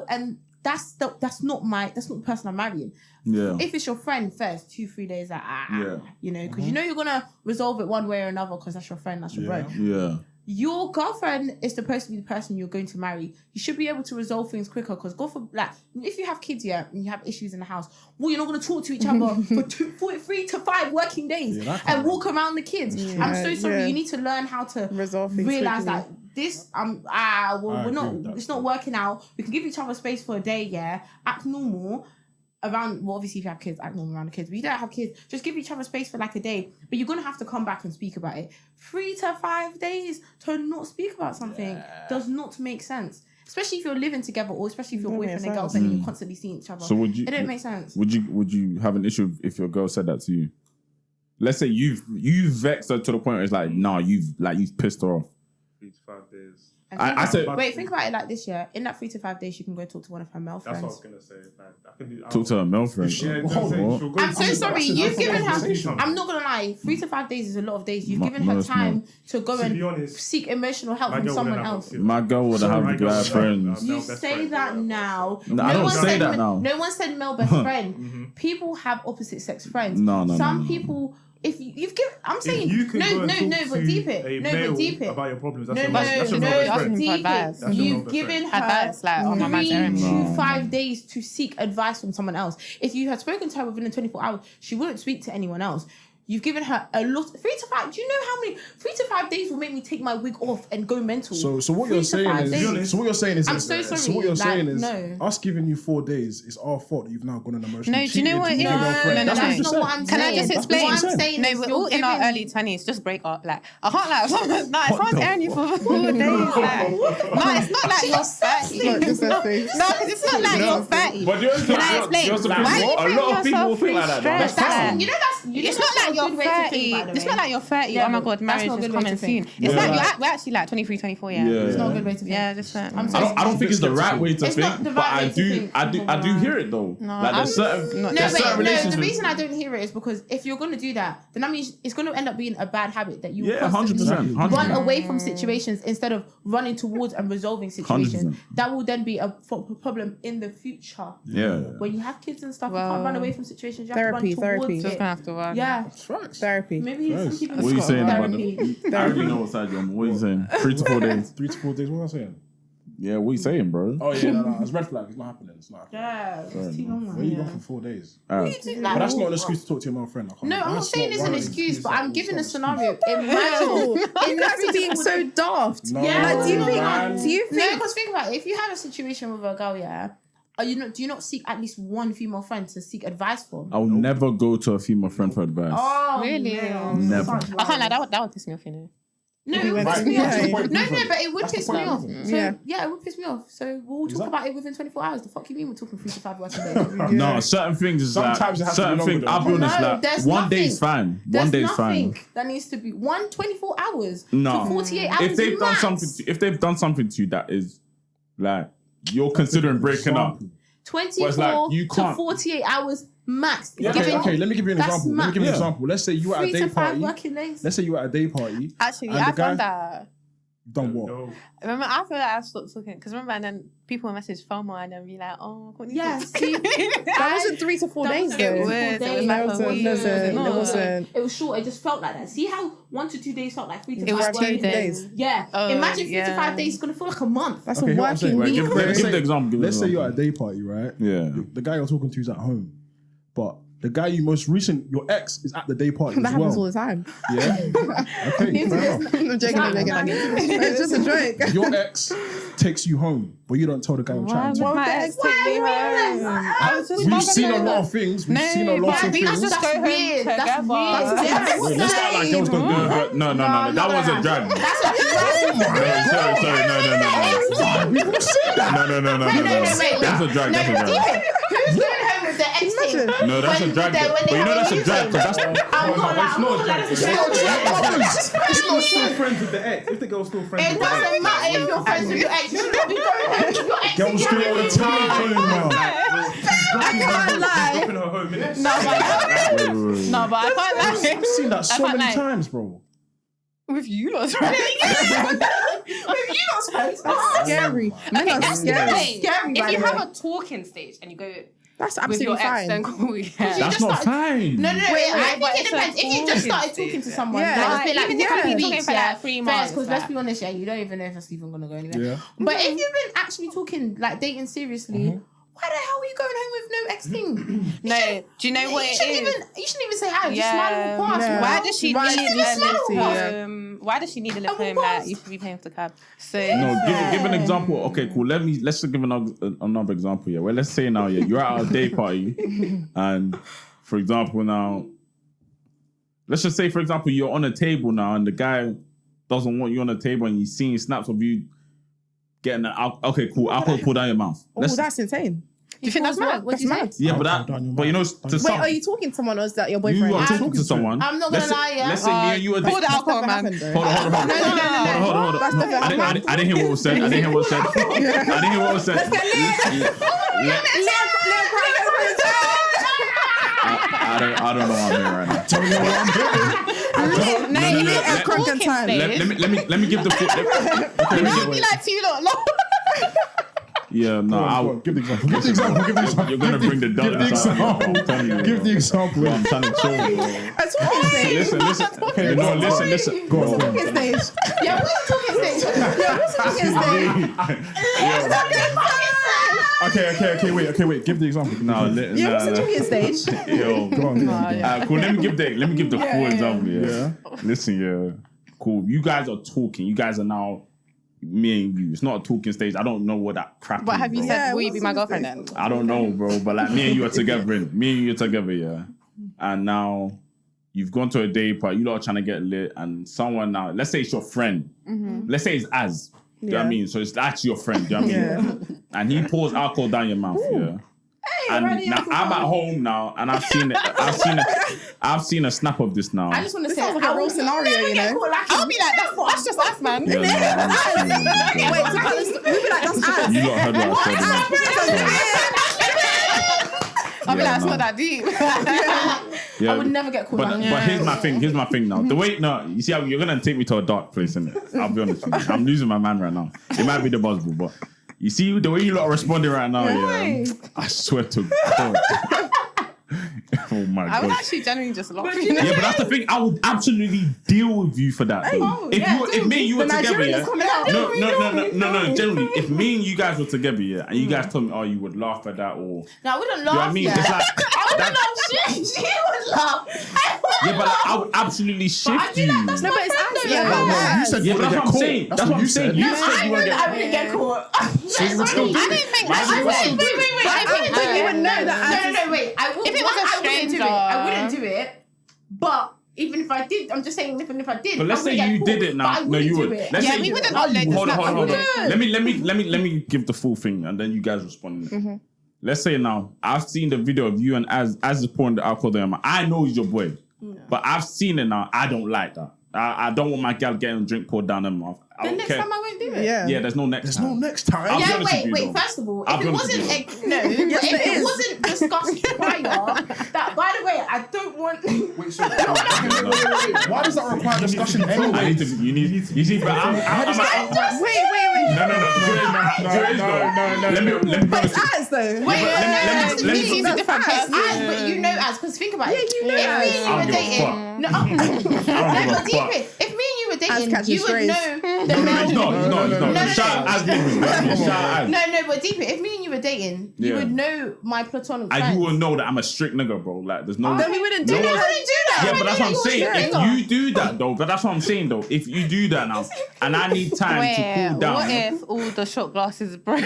and that's not the person I'm marrying.
Yeah.
If it's your friend first, 2-3 days, like
Yeah.
you know, because you know you're gonna resolve it one way or another because that's your friend, that's your bro.
Yeah.
Your girlfriend is supposed to be the person you're going to marry. You should be able to resolve things quicker because if you have kids and you have issues in the house, well, you're not going to talk to each other for 3 to 5 working days and walk around the kids. I'm so sorry.
yeah.
You need to learn how to
Resolve things
realize
quickly.
that this we're
agree
not.
with that.
It's not working out. We can give each other space for a day. Yeah, act normal. Obviously if you have kids, act normal around the kids, but you don't have kids, just give each other space for like a day, but you're gonna have to come back and speak about it. 3 to 5 days to not speak about something does not make sense, especially if you're living together or especially if you're boyfriend and girlfriend and you're constantly seeing each other.
So would you?
It don't make sense.
Would you have an issue if your girl said that to you? Let's say you've vexed her to the point where it's like, nah, you've pissed her off.
3 to 5 days.
I said,
Wait, think about it like this, yeah. In that 3 to 5 days, you can go talk to one of her male
That's
friends.
what I was gonna say. Like, I can do.
talk to her male friend.
Yeah,
What?
she'll go
I'm so
through
sorry.
that.
You've given her.
Conversation.
I'm not gonna lie. 3 to 5 days is a lot of days. You've
No,
given her
it's
time
not.
to go
To be
and
honest,
seek emotional help
my
from
girl
someone
wouldn't have
else.
a kid.
My girl would have
My
had
girl
bad
would have
friends.
You
male best
say
friend,
that
yeah.
now.
No, I don't say that now.
No one said male best friend. People have opposite sex friends.
No.
Some people. If you've given, I'm saying
If you can go and talk
but
to
deep it.
a
No,
male
but deep it.
about your problems.
No,
That's your
no,
best
no,
friend.
no.
deep
Advice.
it.
That's your
You've
best
given
friend.
her
Advice, like, oh, my man's
3
airing me.
to 5 days to seek advice from someone else. If you had spoken to her within the 24 hours, she wouldn't speak to anyone else. You've given her a lot. 3 to 5. Do you know how many 3 to 5 days will make me take my wig off and go mental?
So what
3
you're
to
saying
5
is,
days.
so what you're saying is,
I'm so sorry,
So what you're
like,
saying is,
no.
us giving you 4 days is our fault that you've now gone and emotionally
No, do you know what
cheated
it
with
is?
your friend.
No,
That's what
that's
you
not
said.
what I'm
Can I
saying.
just
That's
explain?
What I'm saying
No,
is
we're
you're
all in our
giving-
early 20s. Just break up. Like, I can't like, someone's airing you for 4 days. Like, no, it's not like you're 30. No, because it's not like you're 30.
But
Can I explain? Why are you
a lot of people think like that. Though.
stressed? Like,
You know
it's not like you're 30. It's not like you're 30.
Yeah,
Oh my
but
god,
that's
marriage
not a
is
good way
coming
to think.
soon. It's
Yeah.
like we're actually like 23, 24. Yeah.
Yeah.
It's not a good way to think.
Yeah, just
I'm sorry.
I don't think it's the right way to
It's
think,
not the
but
right way to think.
I do hear it though.
No,
Like there's certain
No,
there's certain
The
relationships.
reason I don't hear it is because if you're going to do that, then that means it's going to end up being a bad habit that you
Yeah,
constantly
100%, 100%.
run away from situations instead of running towards and resolving situations.
100%.
That will then be a problem in the future.
Yeah.
When you have kids and stuff, you
Well,
can't run away from situations. You have
therapy.
to run towards
Just
it.
gonna have to one.
Yeah.
Facts.
Therapy.
Maybe some people.
What are you saying about
therapy.
the? I already know what side you're on. What are you saying? 3 to 4 days.
3 to 4 days. What am I saying?
Yeah, what are you saying, bro?
Oh yeah, no, it's red flag. It's not happening. It's not happening.
Yeah, it's too long.
Where you gone for 4 days?
Alright.
But that's not an excuse to talk to your male friend.
No, I'm not saying it's an excuse, but I'm giving a scenario. Imagine
You guys are being so daft.
No,
Yeah.
Like, do you
man.
think?
No, because think about it. If you have a situation with a girl, yeah, do you not seek at least one female friend to seek advice from?
I'll never go to a female friend for advice.
Oh,
Really?
no.
Never.
I can't lie, that would piss me off, you know.
No,
If
it would
we
piss
went
me
to-
off.
Yeah.
No, but it would
That's the
piss me
point.
off. So,
Yeah.
yeah, it would piss me off. So we'll talk
Exactly.
about it within 24 hours. The fuck you mean we're talking 3 to 5 working days?
No, certain things is
Sometimes it
like
has to be
certain
longer
things.
though.
I'll be honest,
No,
like
there's
one
nothing.
day's fine.
There's
One day's
nothing
fine.
that needs to be 24 hours
No.
to 48 hours.
If they've done
max.
something, if they've done something to you that is like you're considering breaking up.
24
like, you
to
can't-
48 hours max.
Yeah,
Giving-
okay, let me give you an
That's
example. Let me
mad.
give you an
Yeah.
example. Let's say you were at a
3
day
to 5
party.
working days.
Let's say you were at a day party.
Actually,
And the
I've done
guy-
that.
You've done what?
No.
Remember, I feel like I've stopped talking because remember, and then people will message Thelma and then be like, "Oh, Courtney,
Yeah,
talk to
see,
me."
That wasn't 3 to 4
That
days
wasn't
though.
it was
It was
That
like a
wasn't.
week.
It
No.
wasn't.
It was short. It just felt like that. See how 1 to 2 days felt like 3 to
It
5
was
working
2
days.
days.
Yeah.
Oh,
Imagine 3 to
yeah.
5 days is gonna feel like a month.
That's
Okay,
a
hear what I'm saying.
working
Wait,
week.
give
Let's
the
say-
example. Give the
Let's say you're at a
example.
day party, right?
Yeah.
The guy you're talking to is at home, but the guy you most recent, your ex, is at the day party
That
as
happens all
well.
the time.
Yeah. Okay. fair enough.
I'm joking. I'm joking. It's just a joke.
Your ex takes you home, but you don't tell the guy you're
Why
chatting
would
to.
my ex take me home? I was just
We've seen a lot of things. We've seen a lot of
we
things.
just go home
weird. That's
together.
weird. That's
Wait, let's not like girls don't do that.
No, that was a drag.
That's a drag.
Sorry, no.
We've all seen that.
No.
wait.
That's a drag. That's a drag.
Who's going home with the ex team?
No, that's a drag. But you know that's a drag. Because that's
I'm not like,
It's not still friends with the ex. If the girl's still friends
it
with the ex.
doesn't matter if you're friends with your ex. You should not be going home with your ex.
Girls do it all the time, man.
I can't lie.
Dropping her home, innit?
No, but I can't lie.
I've seen that so
can't
many
lie.
times, bro.
With you lot, right?
Scary. Men are
that's
scary.
Wait,
Scary, by
if you
the
have
way.
a talking stage and you go
That's
with your
absolutely
ex, then
fine.
cool, yeah.
that's
just
not
started-
fine.
No,
Wait,
I
but
think it
it's a
depends. If you just started
talking
talking to
stage,
someone,
yeah.
like,
Like,
it's been like
even
a
if
couple
you've been
weeks,
talking for
yeah.
like 3 months,
Because let's
like-
be honest, yeah, you don't even know if that's even gonna go anywhere.
Yeah.
But if you've been actually talking, like dating seriously, why the hell are you going home with no ex thing?
No, do you know what it is?
You shouldn't even say hi. Just smile and past.
Yeah.
Why does she
Why
need
does she
a
smile?
lift
Yeah.
home? Why does she need a lift
And
home?
what?
Like you should be paying for the cab. So
No, give an example. Okay, cool. Let's just give another example. Yeah, well, let's say now, yeah, you're at a day party, and for example, now, let's just say, for example, you're on a table now, and the guy doesn't want you on the table, and he's seeing snaps of you getting alcohol poured down your mouth.
Oh, that's insane.
do you think that's mad?
What do you
That's
say?
Yeah, but
Alcohol down your
but you know,
mouth.
to
Wait,
some,
are you talking to someone or is that your
you
boyfriend?
are talking to someone.
I'm not gonna
Let's say-
lie, yeah.
Let's say me and you are
Pour the alcohol,
Never
man.
happened, though.
Hold on.
No.
Hold on.
That's never happened.
I didn't hear what was said. I didn't hear what was said. I didn't hear what was said. I don't know what I'm doing right now.
Tell me what I'm doing.
No,
no,
you
no,
need
no.
a talking
Time.
stage.
Let me give the full.
It'll be like 2 lot long.
Yeah, no,
Go on, give the example. Give the example. Give the example.
You're gonna bring the
Give the
darkness out.
example.
I'm telling you,
Give the
bro.
example.
Bro, I'm trying to chill, bro.
A talking stage.
Listen. Okay, no, listen.
Go on.
Talking stage.
Yeah, what's talking stage?
Yeah, what's talking stage?
Okay, wait. Give the example.
No,
Yeah, what's the talking stage?
Yo,
Go on.
cool. Let me give the full example.
Yeah.
Listen, yeah, cool. You guys are talking. You guys are now me and you. It's not a talking stage. I don't know what that crap is.
But have you
bro.
said,
Yeah,
will you
what's
be my
the
girlfriend then?
I don't know, bro. But like me and you are together. Yeah. And now you've gone to a day party. You lot are trying to get lit, and someone now, let's say it's your friend. Let's say it's Az. Do you know what I mean? So it's actually your friend. Do you know what I mean? And he pours alcohol down your mouth. Yeah. And now I'm at home now, and I've seen a snap of this now.
I just want to
This
say,
sounds like a real scenario, you know?
I'll be like, that's just us, man.
Yeah, no,
Wait, so we'll be like, that's ass.
you lot heard what I said.
I'll be
Yeah,
like, it's
no.
not that deep.
Yeah,
I would never get called
But
out.
here's my thing now. The way you see how you're gonna take me to a dark place, innit? I'll be honest with you. I'm losing my man right now. It might be the buzzball, but you see the way you lot are responding right now, yeah. I swear to God. Oh my
I would
god.
actually genuinely just laugh.
Yeah, but that's the thing. I would absolutely deal with you for that. Though. If me and you were together, yeah. No. Generally, if me and you guys were together, yeah, and you guys told me, oh, you would laugh at that, or
No, I wouldn't
you know what
laugh.
I mean?
Yeah.
It's like,
I wouldn't laugh. She would laugh.
yeah, but like, I would absolutely shift you.
That's
No,
my
but it's
friend,
us.
though.
Yeah,
You said
Yeah,
you
but
want to
that's
get
what I'm
caught.
saying.
That's
That's
what
what
you
I'm saying.
said.
You
No,
said you want to
I wouldn't get caught.
So you would still do
I
it.
don't think.
I wouldn't. Wait. I wouldn't do it.
you would know that.
No. Wait.
If it was a
I wouldn't do it.
stranger.
I wouldn't do it. But even if I did, I'm just saying, even if I did.
But let's say you did it now. No, you would. Let's
Yeah,
say
we
you-
wouldn't
How you
upload the
Hold
snap.
on.
would.
Let me give the full thing, and then you guys respond. Let's say now I've seen the video of you and as is pouring the alcohol down. I know he's your boy, but I've seen it now. I don't like that. I don't want my gal getting a drink poured down her mouth. I
The
don't
next
care.
time I won't do it.
Yeah, there's no next
There's
time.
no next time.
I'll be
Yeah,
honest with you,
wait.
though.
First of all,
I'll
if
be
it
honest with
wasn't,
you,
Yes,
if
it
it
is.
wasn't discussed prior, that by the way, I don't want.
Wait, so why does that require discussion anyway?
I need to. You see, but I'm
Wait.
No. Let me be
But
honest.
it's us though.
Wait,
let me-
He's a different person.
But you know us, because think about it.
you know
if
us.
me and you
I
were
don't give a
dating,
fuck.
no,
I don't give a
but deep
fuck.
it. If me and you were
As
dating,
catching
you would
strays.
know the
No,
male.
he's not.
No.
Shout out as niggas. Shout out as.
No, but deep it. If me and you were dating, you
Yeah.
would know my platonic
And
friends.
you will know that I'm a strict nigga, bro. Like, there's no.
Then we wouldn't do
No
I
that.
one-
wouldn't do that.
Yeah,
I
but
would
that's
know
what I'm
that you were
saying.
straight.
If you do that, though, but that's what I'm saying, though. If you do that now, and I need time to
Wait,
cool down.
what if all the shot glasses break?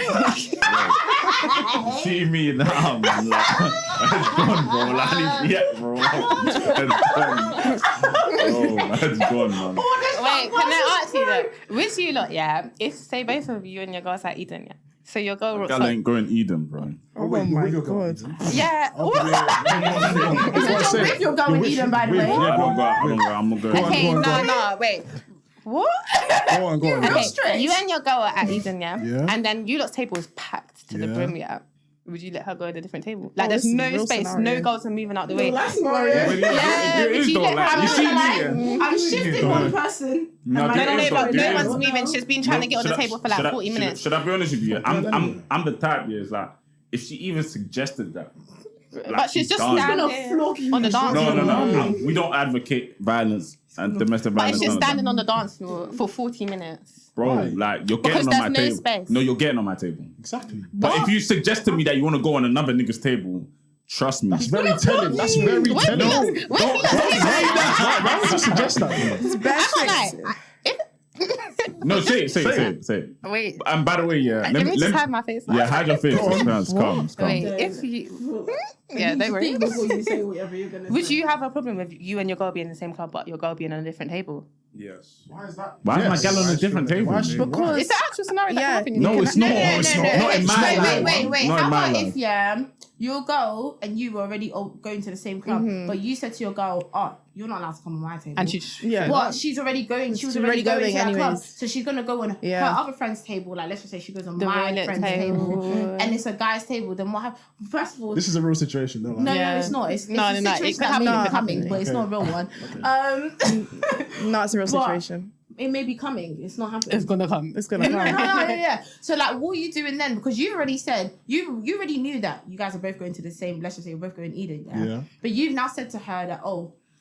See me now, man. Like, that's gone, bro. Like, I need bro. That's gone. Oh, that's gone, man.
Wait, can I ask you that? With you lot, yeah, if say both of you and your girls at Eden, yeah. So your girl rocks
Gal
up.
ain't going Eden, bro.
Oh, wait, you're
my
with your girl.
God.
Yeah.
Is it with your going Eden, by the way?
Yeah, I don't go. I'm not going.
Okay,
Go on.
no, wait. What?
Go on.
Okay,
straight.
you and your girl are at Eden, yeah?
Yeah.
And then you lot's table is packed to the
Yeah.
brim, yeah? Would you let her go at a different table? Like,
this
there's
is
no
real
space,
scenario.
no girls are moving out the way.
Yeah,
would
it is
you
though.
let
Like,
her
you
go?
see me.
I'm shifting one person.
No,
No,
there is though,
but
there
no
is.
one's moving. She's been trying to get on the table for like 40 minutes.
Should I be honest with you? I'm the type. Yeah, it's like if she even suggested that. Like,
But she's just
done.
standing on the dance floor.
No. We don't advocate violence and domestic
But
violence.
it's just
none of that.
standing on the dance floor for 40 minutes.
Bro,
Why?
like you're
Because
getting on my
there's no
table.
space.
No, you're getting on my table.
Exactly.
But if you suggest to me that you want to go on another nigga's table, trust me.
That's very telling. That's very telling. Why would you suggest that?
It's bad tricks.
No, say it.
Wait.
And by the way, yeah.
Let me just hide my face.
Yeah, hide your face. It's calm.
Wait, if you... Yeah, don't worry.
Before you say whatever you're gonna
Would
say.
you have a problem with you and your girl being in the same club, but your girl being on a different table?
Yes.
Why is that?
Why is my gal on a different table?
Because
It's an actual scenario that
Yeah.
can happen. You
No,
can-
it's not.
No,
It's not in my life.
Wait.
Not
How
in my
about
life.
if your girl and you were already going to the same club, but you said to your girl, "Oh, you're not allowed to come on my table."
And she...
yeah.
What? She's already going. She was
She's
already going
already
to that
going
club,
anyways.
so she's gonna go on
Yeah.
her other friend's table. Like, let's just say she goes on
The
my
roulette
friend's
table.
table, and it's a guy's table. Then what happens? First of all,
This is a real situation. Don't lie.
Yeah.
no, it's not. It's
No,
a
no, it
situation
could
that may
happen.
be coming, but it's not a real one.
no, it's a real
But-
situation.
It may be coming. It's not happening.
It's gonna come.
It's gonna come.
Yeah. So like, what are you doing then? Because you already said you already knew that you guys are both going to the same. Let's just say you're both going Eden.
Yeah.
But you've now said to her that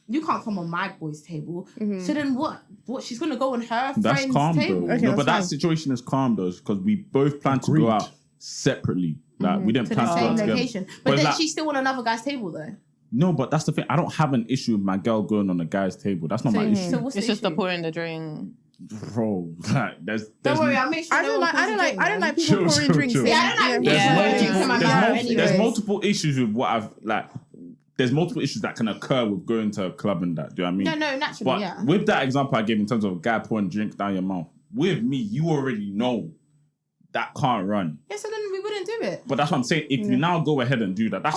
you can't come on my boy's table. So then what? What she's gonna go on her
That's
friend's
calm
table?
though.
Okay,
No,
that's
but that
fine.
situation is calm though, because we both plan to
Agreed.
go out separately. Like we didn't
To
plan
the
to go
same
out together.
location. But then
like,
she's still on another guy's table though.
no, but that's the thing. I don't have an issue with my girl going on a guy's table. That's not my issue,
So what's
It's
the
just the
issue?
pouring the drink.
bro. Like, there's
Don't worry, I'll make sure.
I don't like people
Chill,
pouring
chill,
drinks.
chill.
in.
Yeah, I don't like
There's
people
Yeah.
pouring drinks in my mouth
there's
anyways.
multiple issues with what I've like. There's multiple issues that can occur with going to a club and that. Do you know what I mean?
No, naturally,
But
yeah.
with that example I gave in terms of a guy pouring drink down your mouth, with me, you already know that can't run.
Yeah, so then we wouldn't do it.
But that's what I'm saying. If you now go ahead and do that, this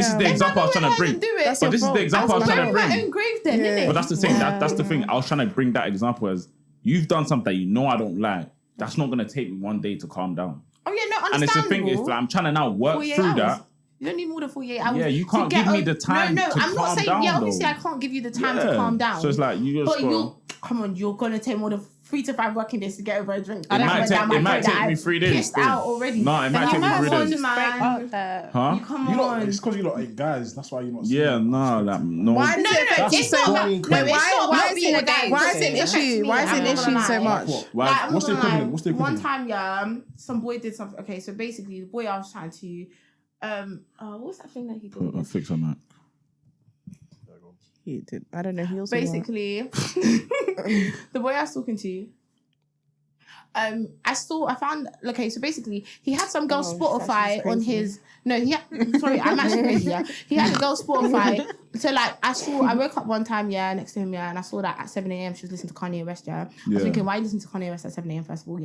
is the
yeah.
example I was trying to bring.
Do it.
That's
But
your
this is
fault.
the example I was
That's
trying to
my
bring.
own grave then,
Yeah.
innit?
But that's the thing. That's the thing. I was trying to bring that example as you've done something that you know I don't like. That's not gonna take me one day to calm down.
Oh yeah, no,
And it's the
understandable.
thing. If I'm trying to now work
48
through
hours.
that.
You don't need more than 48 hours.
Yeah, you
to
can't
get
give me
a-
the time
No,
to
I'm not
calm
saying.
down,
Yeah, obviously
though.
I can't give you the time to calm down.
So it's like you just
But
go.
you, come on, you're gonna take more than 3 to 5 working days to get over a drink.
It might take me 3 days.
Pissed out already.
No, it might take me 3 days.
Man. You come on.
It's because you lot ain't guys. That's why you're not.
Yeah, no, like no.
Why does it affect you
It's
so
not
much?
about
Why
being a guy.
Why is it an issue? Why is it an issue so much?
What's the equivalent? What's the equivalent?
One time, some boy did something. Okay, so basically, the boy I was trying to, what's that thing that he did?
Put a fix on that.
He did. I don't know. He also
Basically, the boy I was talking to, I found, okay, so basically, he had some girl Spotify on his, sorry, I'm actually crazy, yeah. He had a girl Spotify, so like, I woke up one time, next to him, and I saw that at 7 a.m. she was listening to Kanye West, I was thinking, why are you listening to Kanye West at 7 a.m. first of all,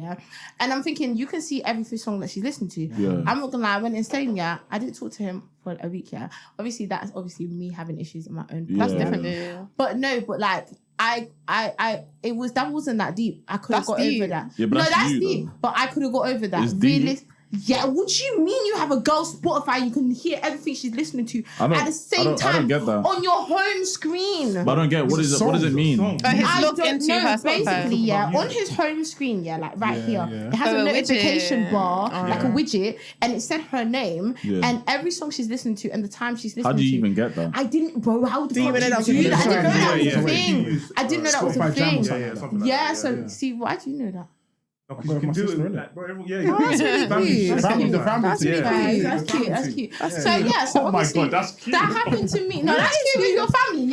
and I'm thinking, you can see every song that she's listening to. I'm not gonna lie, I went insane, I didn't talk to him for a week, Obviously, that's obviously me having issues in my own.
That's different,
But like, that wasn't that deep. I could have got over that.
Yeah, but
that's
you,
deep.
though.
But I could have got over that. Really? Yeah, what do you mean you have a girl Spotify? You can hear everything she's listening to at the same time
I don't get that.
on your home screen.
But I don't get what does it mean?
His look into her Spotify.
Basically, on his home screen, like right here, it has a notification bar, like a widget, and it said her name and every song she's listening to and the time she's listening to.
How do you even get that?
I didn't, bro. How the fuck
even know that was
did you do that? I
a
didn't know that was a
thing.
thing. I didn't know that was a thing.
Yeah,
So see, why do you know that?
You can do it, like, bro.
That's really cute.
That's cute. So
Oh my god, that's cute.
that happened to me. No, that's cute with your family,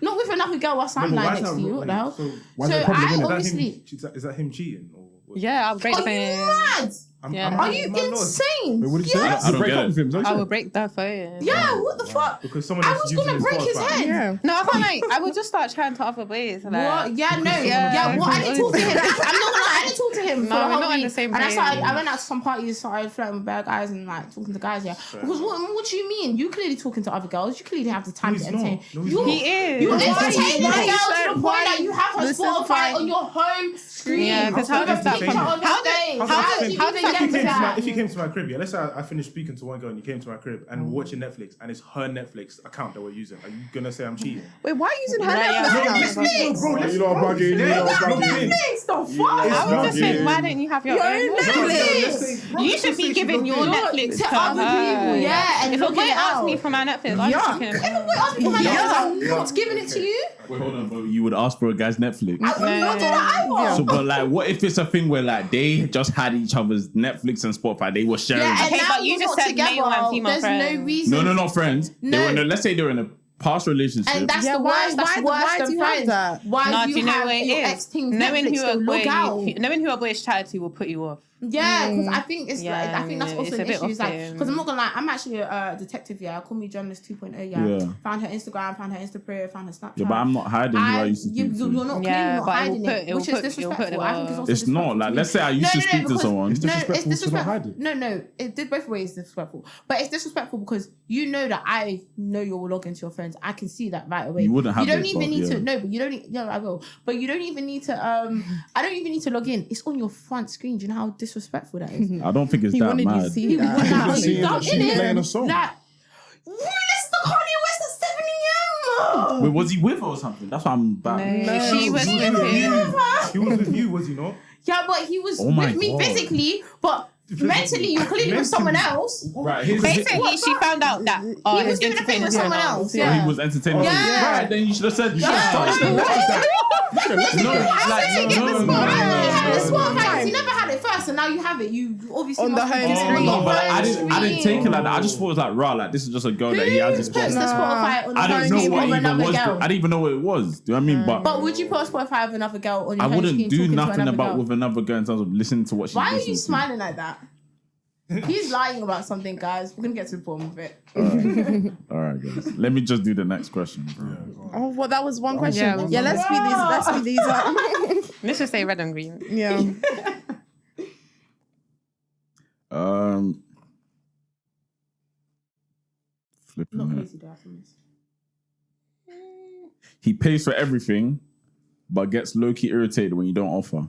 not with another girl whilst I'm lying next to you. What the hell? So I obviously.
Is that him cheating?
Yeah, I'll break
Are you mad? Are you insane?
Wait, what did you say?
I don't
break
get
up
it.
with him. Is that what
I
you
will
said?
break that phone.
Yeah, what the fuck?
Because someone
I
else
was
using
gonna break his
Spotify.
head.
Yeah.
No, I can't. I would just start chatting to other boys. Like,
What? Yeah, no.
Yeah.
What? I didn't talk to him. I'm not gonna lie. I didn't talk to him.
No,
for the
we're
whole
not in
week.
the same
And I
page.
started. I went out to some parties, started flirting with bad guys and like talking to guys. Because what do you mean? You clearly talking to other girls. You clearly have the time to entertain.
He is.
You entertain the
Why-
girl to the point
why-
that you have her
Listen,
Spotify
fine.
on your home screen.
Yeah, because how does that?
If you came to my crib, let's say I finished speaking to one girl and you came to my crib and we're watching Netflix and it's her Netflix account that we're using, are you gonna say I'm cheating?
Wait, why are you using her
Netflix?
Netflix?
You lot are bugging. You lot are bugging.
Netflix, the fuck?
I was just saying, why don't you have your own
Netflix?
You should be giving your Netflix
to
to
other people,
her.
yeah. And
If a boy
looking it
asks
out.
me for my Netflix, I'm just looking at
Ask me for my Netflix. I'm not giving it to you.
Wait, hold on, bro. You would ask for a guy's Netflix.
I would not do that either.
So, but like, what if it's a thing where like they just had each other's Netflix and Spotify? They were sharing.
Yeah,
Okay,
and
but
now
you
we're
just
not
said male and female
There's
friends.
no reason.
No, not friends.
No.
They were let's say they were in a past relationship.
And that's
Yeah,
the worst. That's
why
worse
do
than
you have
friends.
that?
Why
No,
do
do you
you
know
have
what it
your
is?
ex-team's Netflix to log out?
Knowing who a boy is chatted to will put you off.
Yeah, because I think it's like
Yeah,
I think that's
no,
also
it's a
an
bit
issue. It's like
often.
because I'm not gonna lie, I'm actually a detective. Yeah, call me journalist 2.0.
Yeah.
Found her Instagram, found her Instagram, found her Snapchat.
Yeah, but I'm not hiding who I used to speak to.
You're not
Yeah,
clearly not
but
hiding it, which is
it will put
disrespectful.
them
I think it's also
It's not like let's say I used to speak to someone.
It's disrespectful to not hide it.
No, it did both ways disrespectful. But it's disrespectful because you know that I know you'll log into your friends. I can see that right away.
You wouldn't have
You don't
it,
even
but,
need
yeah.
to. No, but you don't. Yeah, I will. But you don't even need to. I don't even need to log in. It's on your front screen. Do you know how disrespectful that is?
I don't think it's
He
that
wanted you to
mad.
see that.
Nah,
See
dumb,
that she's
innit?
playing a song.
That you listen to Kanye West at 7 a.m.
Wait, was he with her or something? That's what I'm about.
No, she was with him.
He was with you, was he not?
Yeah, but he was
Oh my
with me
God.
physically, but mentally you're clearly with someone else.
Right,
Basically, she found out that
He was
his
doing a thing
entertainment
with someone else.
So
Yeah.
he was entertaining.
Yeah.
Right, then you should have said. You should
Yeah.
have started. No,
He never had it first, and now you have it. You obviously
On the
must be
home
doing it
screen.
on
No,
your
but I
home
didn't take it
screen.
like that. I just thought it was like raw. Like this is just a girl that he has his
Puts the
Spotify.
Spotify on the
I
home
didn't know
screen
what
of
it even
another
was.
girl.
I didn't even know what it was. Do you know what I mean?
But would you put a Spotify of another girl on your
I
home
wouldn't
screen
do
talking to
nothing
another
about
girl?
with another girl in terms of listening to what she's
Why are
listening
you
to.
smiling like that? He's lying about something, guys. We're gonna get to the bottom of it.
All right, guys. Let me just do the next question, bro.
Oh, well, that was one question.
Yeah, it was
Yeah, let's speed these. Let's speed these up.
Let's just say red and green.
Yeah.
Flipping
Not
it.
crazy, though, I promise.
He pays for everything, but gets low-key irritated when you don't offer.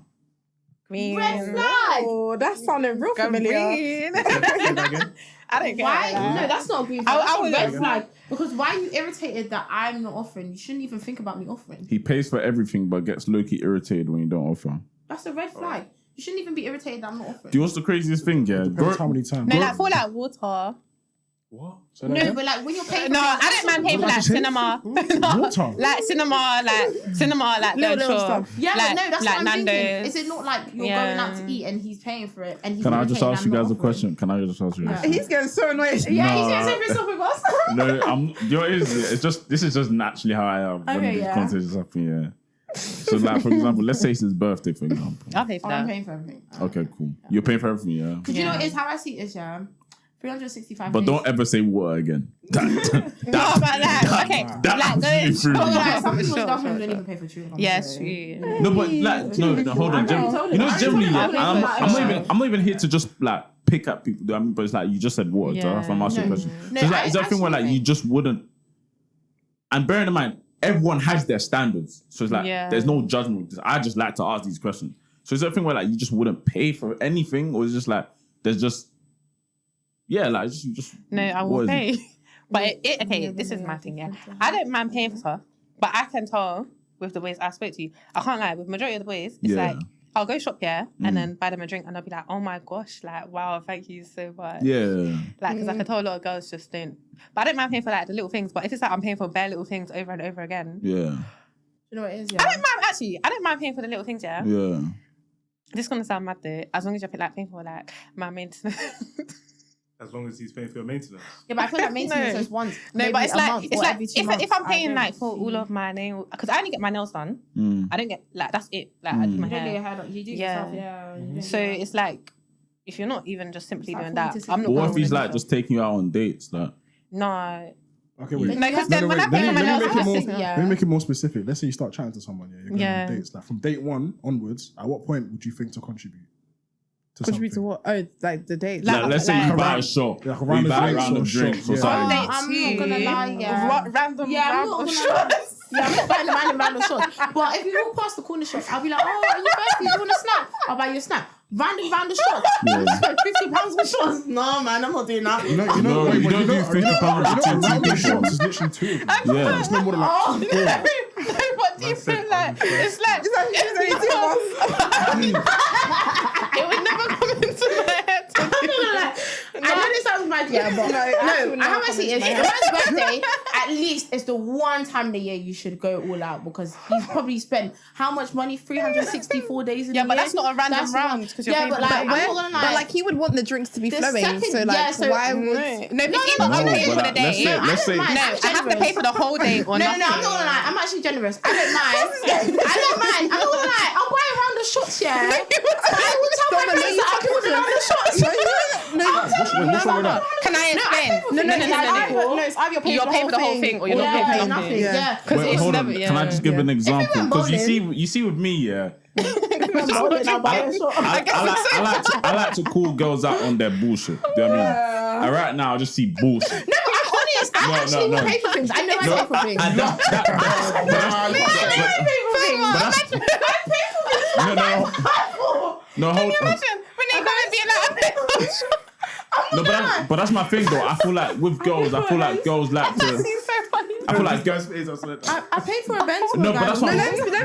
Green.
Red flag.
Oh, that sounded real familiar.
Green.
Say that again.
I don't get
Why?
it.
No, that's not a green flag.
I
That's a red
would-
flag. Because why are you irritated that I'm not offering? You shouldn't even think about me offering.
He pays for everything, but gets low-key irritated when you don't offer.
That's a red flag. You shouldn't even be irritated that I'm not offering.
Do you know what's the craziest thing? Yeah,
Depends how many times.
No, like for like water.
What?
No, but like when you're paying.
No, I don't mind paying for like cinema.
Water.
Like cinema, like
Little
sure.
stuff.
Yeah,
like,
but no, that's
like
what I'm
Nando's.
thinking. Is it not like you're going out to eat and he's paying for it? And he's
Can I just
irritated
ask you
I'm not
guys a
offering?
question? Can I just ask you?
He's getting so annoyed.
Yeah,
No,
he's getting so pissed off with us.
No, it's just this is just naturally how I am when
Okay,
these
yeah.
conversations happen. Yeah. So like for example, let's say it's his birthday, for example.
I'll pay for
I'm
that.
paying for everything.
Okay, cool. You're paying for everything, yeah.
Because you know what it is, how I see it is, yeah. 365
But
days.
don't ever say water again.
No, but like, okay,
that
like
absolutely
going
threw me.
But like, some
Sure,
people's
sure,
girlfriends
sure.
don't even pay for children.
Yes, true.
No, but like no, hold on. You know, generally, yeah, I'm not even here to just like pick at people. I mean, but it's like you just said water. So that's why I'm asking a question.
No,
So it's like, is that a thing where like you just wouldn't? And bearing in mind, everyone has their standards, so it's like there's no judgment with this. I just like to ask these questions. So is that a thing where like you just wouldn't pay for anything, or is it just like there's just like you just
No, I will pay. But okay, this is my thing, yeah. I don't mind paying for stuff, but I can tell with the boys I spoke to, I can't lie, with majority of the boys, it's like, I'll go shop, and then buy them a drink, and I'll be like, oh my gosh, like, wow, thank you so much.
Yeah.
Like, because I can tell a lot of girls just don't. But I don't mind paying for, like, the little things, but if it's like I'm paying for bare little things over and over again.
Yeah.
You know what it is, yeah?
I don't mind paying for the little things, yeah?
Yeah.
This is going to sound mad though, as long as you're like, paying for, like, my maintenance.
As long as he's paying for your maintenance.
Yeah, but I feel like maintenance is once.
No, but it's like
every 2 months.
if I'm paying like for all of my nail, because I only get my nails done. I don't get like that's it. Like I do my
You don't get your
hair.
hair done. You do yourself, yeah.
So it's like if you're not even just simply
It's like
doing that,
40 to
I'm not.
But what
going
if he's
with
like
it.
just taking you out on dates, like?
No.
Okay, wait.
No, because then when I pay for my nails,
let me make it more specific. Let's say you start chatting to someone, you're going on dates. Like from date one onwards, at what point would you think to contribute?
Contribute to what? Oh, like the date.
Like, let's say you buy a shot.
Like a
or you buy a
round
round
of
of drinks or
drinks,
something.
I'm not gonna lie, yeah.
Random.
Yeah, I'm not gonna lie. Yeah, I'm not buying the random shots. But if you walk past the corner shop, I'll be like, oh, are you thirsty? You want a snack? I'll buy you a snack. Random shots. I spent £50 on shots. No, man, I'm not doing that.
You don't do £50
round of shots is literally two.
Yeah.
It's no more than like four.
What do you feel like? It's like it would never come into my head.
I know this sounds bad, yeah, but no, how I see it is, if it's man's birthday, at least it's the one time in the year you should go all out because he's probably spent how much money? 364 days in the year.
Yeah, but that's not a random round because you're
yeah, but like, I'm not gonna lie.
But like he would want the drinks to be flowing.
second-
Why would
No, it's either I'm paying for the day.
Let's say
I have to pay for the whole day or
No,
nothing.
I'm not gonna lie. I'm actually generous. I don't mind. I'm not gonna lie. I'll buy a round of shots, yeah. I will tell my friends that I bought a round of shots.
What's wrong with that?
Can I explain? No.
it's either
You're paying for the whole thing or you're not paying for nothing.
nothing. Yeah.
Because
Wait,
it's
hold
never.
on. Can I just give an example? Because you see with me, yeah. I like to call girls out on their bullshit. Do you know what I mean? And right now, I just see bullshit.
No, I'm honest. I actually will pay for things. I know I pay for things.
No, hold on.
Renee can't be like.
No, but that's my thing though. I feel like with girls, I feel like girls like to. I feel like girls.
I paid for a Benzo.
No, but that's what.
Let me speak.
I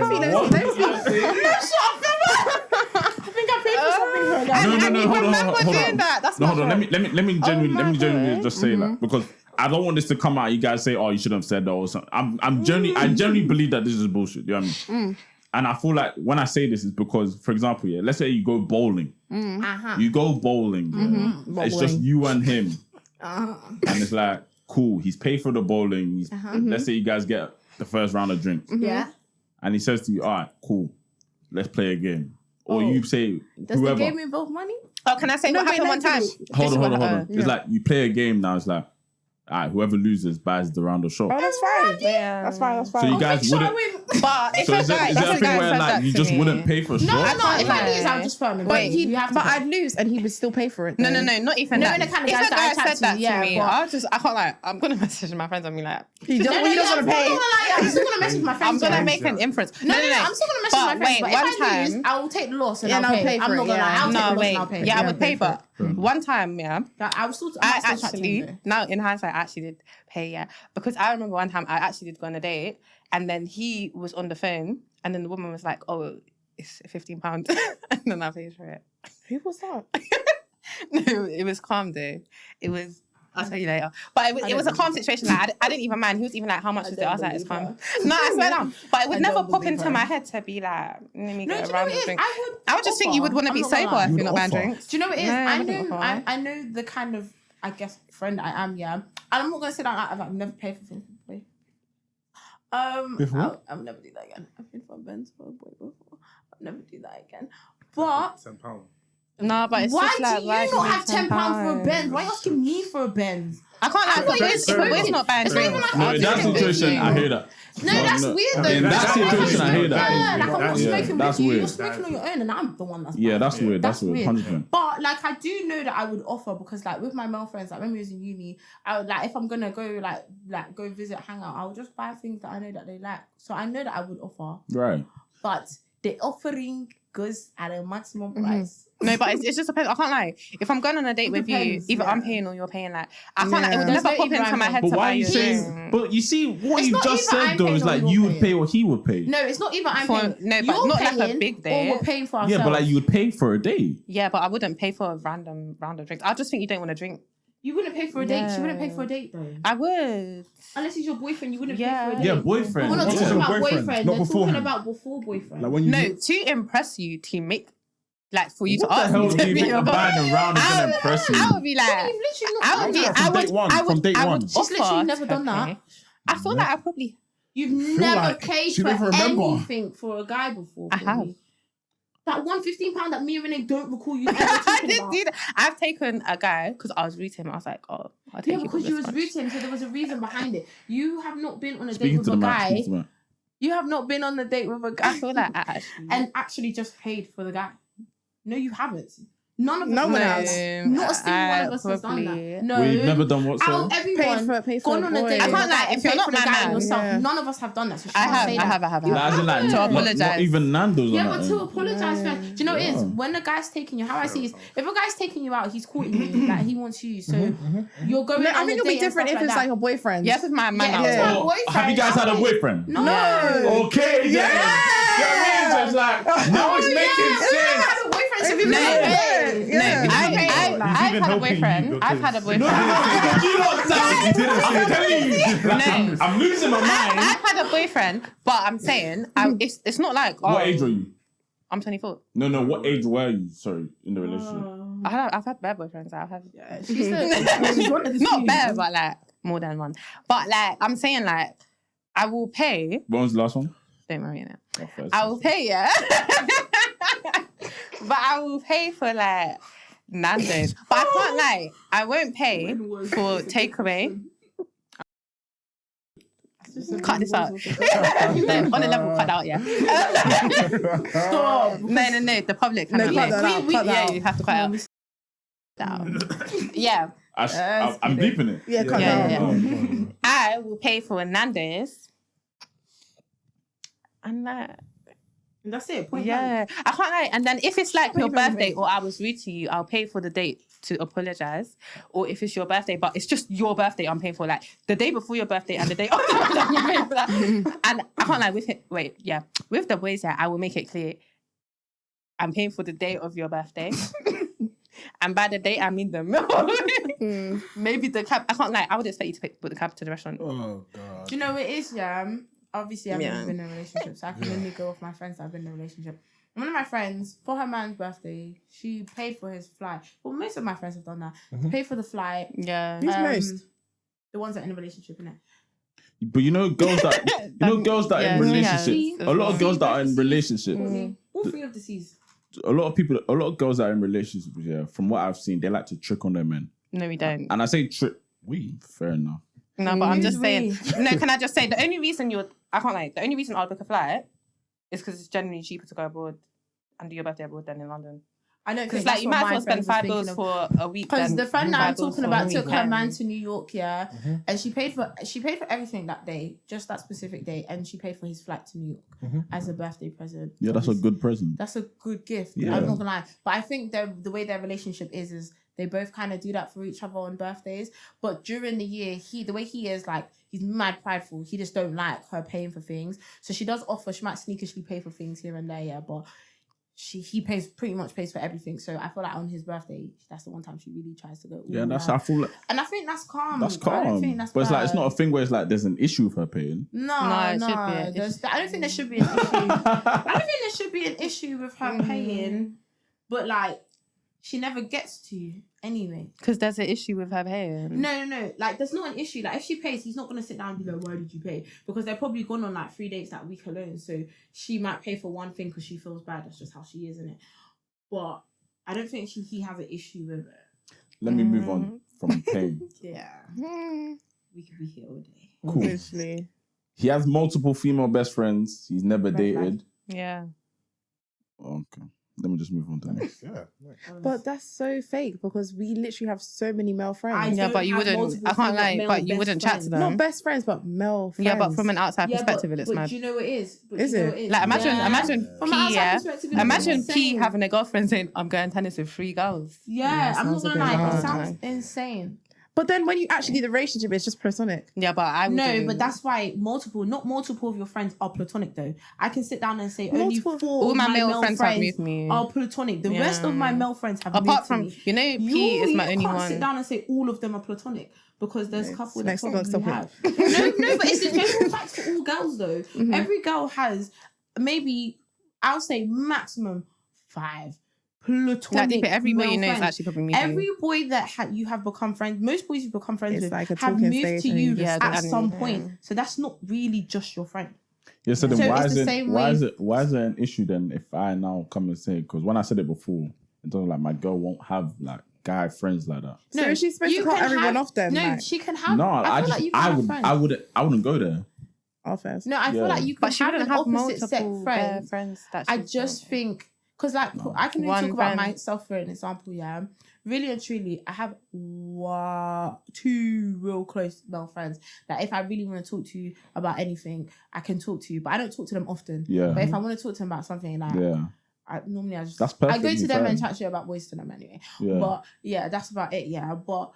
think I paid for something for a guy.
No, hold on.
That's
no, hold on. Let me genuinely just say that because I don't want this to come out. You guys say, "Oh, you shouldn't have said that" or something. I genuinely believe that this is bullshit. You know what I mean? And I feel like when I say this is because, for example, yeah, let's say you go bowling. You go bowling. Yeah. It's just you and him. And it's like, cool. He's paid for the bowling. Let's say you guys get the first round of drinks.
Yeah.
And he says to you, all right, cool. Let's play a game. Or you say,
Does
whoever.
the game involve money?
Oh, can I say what happened one time?
Hold on. It's like you play a game now. It's like, all right, whoever loses buys the round of shots.
Oh, that's fine.
Yeah.
That's fine.
So you guys wouldn't.
But if
So
a
is
guy,
there a thing where like you just wouldn't pay for a
No,
shot?
if I lose, I'll just phone him.
But I'd lose and he would still pay for it.
No, not even that.
the kind of
If
guys
a
that I
guy
chat
said that
to,
to me, I can't like, I'm going to message my friends and be like,
He doesn't want to pay.
I'm still gonna message my friends.
I'm going to make an inference.
No. I'm still gonna message my friends.
Wait,
But
one
if I lose,
time.
I will take the loss and
Yeah,
I'll pay. I'm not gonna lie. I'll take the loss and I'll pay.
I would pay, but One time, yeah.
I was still.
I actually, now in hindsight, I actually did pay, yeah. Because I remember one time I actually did go on a date and then he was on the phone and then the woman was like, oh, it's £15. And then I paid for it.
Who was that?
No, it was calm though. It was, I'll tell you later. But it was a calm situation. Like, I didn't even mind. He was even like, how much was it? I was like, it's calm. No, I swear down. But it would never pop into my head to be like, let me get a round of drink. I would just think you would want to be sober if you're not buying drinks.
Do you know what it is? I know the kind of, I guess, friend I am, yeah. And I'm not going to say that I've never paid for things. I'll never do that again. I've paid for a Benz for a boy before. I'll never do that again. But
£10.
No, but it's
why
just like,
do you not have £10 for a Benz? Why are you asking me for a Benz?
I can't lie, we're not buying drinks.
No, in that situation, I hear that.
No, that's weird though.
In that situation, I hear that.
Yeah, like I'm not smoking
that's
with you.
weird.
You're smoking on your own, and I'm the one that's.
Yeah, that's weird. That's weird. 100%.
But like, I do know that I would offer because like with my male friends, like when we was in uni, I would like if I'm gonna go like go visit, hang out, I'll just buy things that I know that they like. So I know that I would offer.
Right.
But the offering goes at a maximum price.
No, but it's just depends. I can't lie. If I'm going on a date with you, either I'm paying or you're paying. Like I can't. Like, it would never pop into my head to buy you.
But you see, what you just said though is like you would pay or he would pay.
No, it's not even I'm paying.
No, but not like a big date.
Or we're paying for ourselves.
Yeah, but like you would pay for a date.
Yeah, but I wouldn't pay for a random round of drinks. I just think you don't want to drink.
You wouldn't pay for a date. She wouldn't pay for a date though.
I would.
Unless he's your boyfriend, you wouldn't pay for a date.
Yeah, boyfriend.
We're not talking about boyfriend.
Not
We're
beforehand.
talking about before boyfriend.
Like when you
No, to impress you, to make. Like for you
What
to ask
the hell
me
do
to
you
be
think
your
buying around is gonna impress you?
I would be like, I would be,
From day one.
She's literally never done that.
I feel like I probably.
You've never
like
paid
she
for
never remember.
anything for a guy before.
I have.
That £115 that me and Renee don't recall you ever
I
talking
did
about.
do that. I've taken a guy because I was rude to him. I was like, oh, I'll take
Yeah,
you
because
for
you
this
was
much.
rude to him, so there was a reason behind it. You have not been on a date
Speaking
with
to
a
the
guy.
man.
You have not been on a date with a guy
I feel like I actually.
and actually just paid for the guy. No, you haven't. None of us.
No one
has.
has.
Not a single one of us has done
probably-
that. No.
We've never done what,
Out
so?
of everyone,
Pay for
gone on a
boy.
date.
I
with
can't
a guy
lie,
and
if you're
paid
not
for the
my
guy
man,
yourself.
yeah.
None of us have done that. So she
I
can't say that.
have.
You
As in like,
haven't.
not
apologise.
even Nando's
Yeah,
on
but
that
to
end.
apologise, do you know what it is? When the guy's taking you, how I see is, if a guy's taking you out, he's courting you, like he wants you. So you're going.
No, I
on
think
a
it'll be
date and
different
stuff
if it's
that.
like a boyfriend.
Yes, it's my man.
Yeah,
now.
if it's my
Oh,
boyfriend,
have you guys had a boyfriend?
No.
Okay, yeah. You know what I mean? So it's like, now it's making sense.
Have a boyfriend, so
If
people
you
say,
pay.
hey.
Yeah.
I've had a boyfriend. I've had a boyfriend.
You don't sound you didn't say telling you. Like,
No.
I'm losing my mind.
I've had a boyfriend, but I'm saying it's not like
What age were you?
I'm 24.
No. What age were you? Sorry, in the relationship.
I've had bad boyfriends. I've had
She said, she's one of the
not
few.
bad, but like more than one. But like I'm saying, like I will pay.
When was the last one?
Don't worry now.
Oh, first.
I will pay, yeah. But I will pay for like Nando's. But I can't lie. I won't pay for takeaway. Cut this out. No, on a level, cut that out, yeah.
Stop.
No. The public.
No,
cannot
cut
know.
that out, cut that
Yeah,
out.
you have to cut it out. Yeah.
I'm bleeping it.
Yeah, cut
Yeah,
that
yeah,
out.
yeah. I will pay for Nando's. And like,
And that's it. Point
yeah, I can't lie. And then if it's like your birthday or I was rude to you, I'll pay for the date to apologize. Or if it's your birthday, but it's just your birthday, I'm paying for like the day before your birthday and the day after. I'm paying for that. And I can't lie with it. Wait, yeah, with the boys, yeah, I will make it clear. I'm paying for the day of your birthday. And by the day, I mean the meal. Maybe the cab. I can't lie. I would expect you to put the cab to the restaurant.
Oh god.
Do you know what it is, yeah? Obviously, I've never been in a relationship, so I can only go off my friends that have been in a relationship. One of my friends, for her man's birthday, she paid for his flight. Well, most of my friends have done that. Paid for the flight.
Yeah.
Who's most?
The ones that are in a relationship, innit?
But you know, girls that girls that are in relationships. A lot of girls that are in relationships.
All three of the C's.
A lot of girls that are in relationships. Yeah, from what I've seen, they like to trick on their men.
No, we don't.
And I say trick. Fair enough.
No, but I'm just
Who's
saying.
we?
No, can I just say the only reason I can't lie. The only reason I'll book a flight is because it's generally cheaper to go abroad and do your birthday abroad than in London.
I know,
Because like you might as well spend $5 for a week.
Because the friend that I'm
$5
talking
for
about
a
took her
weekend.
man to New York, yeah, and she paid for everything that day, just that specific day, and she paid for his flight to New York as a birthday present.
Yeah, that's a good present.
That's a good gift.
Yeah.
I'm not gonna lie, but I think the way their relationship is they both kind of do that for each other on birthdays. But during the year, the way he is, like, he's mad prideful. He just don't like her paying for things. So she does offer, she might sneakishly pay for things here and there, yeah, but he pretty much pays for everything. So I feel like on his birthday, that's the one time she really tries to go.
Yeah, that's how I feel like.
And I think that's calm.
That's calm.
I don't think that's
but it's
bad.
like, it's not a thing where it's like there's an issue with her paying.
No,
it should be an issue.
I don't think there should be an issue. I don't think there should be an issue with her paying, but like she never gets to anyway.
Because there's an issue with her paying.
No. Like there's not an issue. Like if she pays, he's not gonna sit down and be like, "Why did you pay?" Because they're probably gone on like 3 dates that week alone. So she might pay for one thing because she feels bad. That's just how she is, isn't it? But I don't think he has an issue with it.
Let me move on from paying.
Yeah. We could be here all day.
Cool.
Literally.
He has multiple female best friends. He's never dated.
Yeah.
Okay. Let me just move on to next.
Yeah.
But that's so fake because we literally have so many male friends.
Yeah, but you wouldn't. I can't lie, but you wouldn't chat to them.
Not best friends, but male friends.
Yeah, but from an outside perspective, it's
but
mad.
do you know what it is?
Is it?
Like imagine
From an
P,
outside
yeah.
perspective, it's
Imagine
insane.
P having a girlfriend saying, "I'm going tennis with 3 girls."
Yeah, I'm not
sounds a
gonna
bit
lie. It
hard.
sounds insane.
But then when you actually do the relationship, it's just platonic.
Yeah, but I
No,
wouldn't.
but that's why not multiple of your friends are platonic though. I can sit down and say only
Multiple.
4
all
of
my male friends have moved me.
are platonic. The rest of my male friends have
Apart
moved
from,
me.
you know, P is my only
can't
one.
sit down and say all of them are platonic because there's a couple that
next
probably
topic.
have. No, but it's a general fact for all girls though. Every girl has maybe, I'll say maximum 5 platonic.
Like, every boy
male
you know is
friends.
actually probably me.
Every boy that you have become friends, most boys you become friends
It's
with
like a
have
talking
moved
stage
to
and
you
you just-
at
Yeah,
some
yeah.
point. So that's not really just your friend.
Yeah, so then
So
why
it's
is
the
it
same
why
way-
is there an issue then if I now come and say, because when I said it before, in terms of like my girl won't have like guy friends like that.
So is she supposed to
you
cut
can
everyone
have-
off then?
No,
like,
she can have.
No,
I feel like you can have friends.
I wouldn't go there.
off first.
No, I feel
Yeah.
like you can
But she
have
wouldn't
an
have
opposite set
multiple
friends.
that
I
she's
just
with.
think because like I can only
One
talk about
friend.
myself for an example. Yeah, really and truly, I have 2 real close male friends that if I really want to talk to you about anything, I can talk to you. But I don't talk to them often.
Yeah.
But if I want to talk to them about something, like
Yeah.
I just
That's
I go
perfectly
to them and
fine.
chat shit about boys to them anyway.
Yeah.
But yeah, that's about it. Yeah, but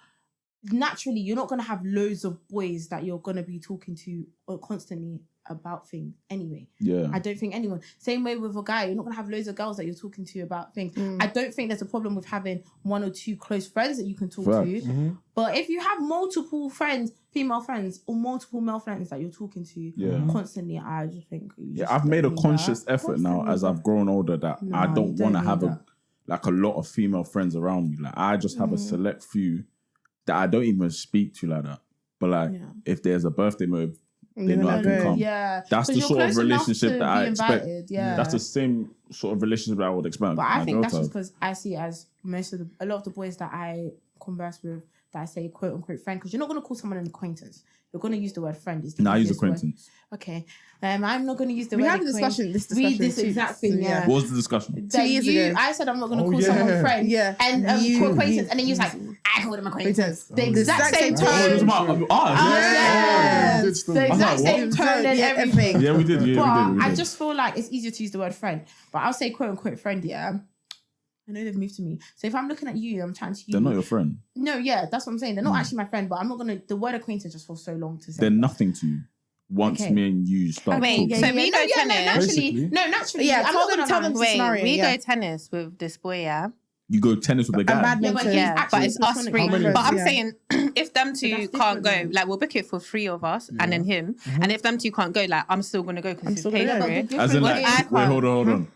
naturally, you're not gonna have loads of boys that you're gonna be talking to constantly about things anyway.
Yeah.
I don't think anyone. Same way with a guy, you're not gonna have loads of girls that you're talking to about things. I don't think there's a problem with having 1 or 2 close friends that you can talk
Facts.
to. But if you have multiple friends, female friends, or multiple male friends that you're talking to constantly, I just think
I've made a conscious effort now as I've grown older that I don't
you don't
want to
need
have
that.
a lot of female friends around me. Like I just have a select few that I don't even speak to like that. But like if there's a birthday move, they know I can come.
Yeah,
That's the
'Cause you're
sort of
close enough
relationship
to
that I
be
expect.
invited, yeah.
That's the same sort of relationship that I would expect.
But I
my
think
girl
that's
to
just
have.
because I see it as a lot of the boys that I converse with that I say quote unquote friend, because you're not going to call someone an acquaintance. You're going to use the word friend. It's the
Nah, I use
easiest word.
acquaintance.
Okay. I'm not going to use the
We
word
had a discussion. This discussion.
Read this
too.
exact thing,
So,
yeah.
What was the discussion?
That
2 years
you,
ago.
I said I'm not going to
Oh,
call
yeah.
someone friend.
Yeah.
And
You-
acquaintance. And then you was like, I called him acquaintance. The exact same
Oh, it was
tone.
about
Yeah.
Oh, you did still-
The
I was
exact
like,
same tone and everything.
Yeah, we did. Yeah,
But
we did.
I just feel like it's easier to use the word friend. But I'll say quote unquote friend, yeah. I know they've moved to me. So if I'm looking at you, I'm trying to use.
They're not your friend.
No, yeah, that's what I'm saying. They're not actually my friend, but I'm not gonna. The word acquaintance just feels so long to say.
They're nothing to you. Once
Okay.
me and you start
Wait,
talking.
so we go tennis.
naturally. No, naturally.
Yeah,
I'm
tell
not
them-
gonna
tell
lie.
them to-
Wait,
scenario,
we
yeah.
go tennis with this boy, yeah?
You go tennis with a guy.
badminton.
Yeah, but he's
Yeah, but
actually
it's us
platonic
3.
friend.
But I'm
Yeah.
saying if them 2
that's
can't go,
different,
like we'll book it for 3 of us and then him. And if them 2 can't go, like I'm still gonna go because he's
still
paid
gonna
for
go.
it.
But
As in,
the
like,
difference
I
wait,
can't.
hold on.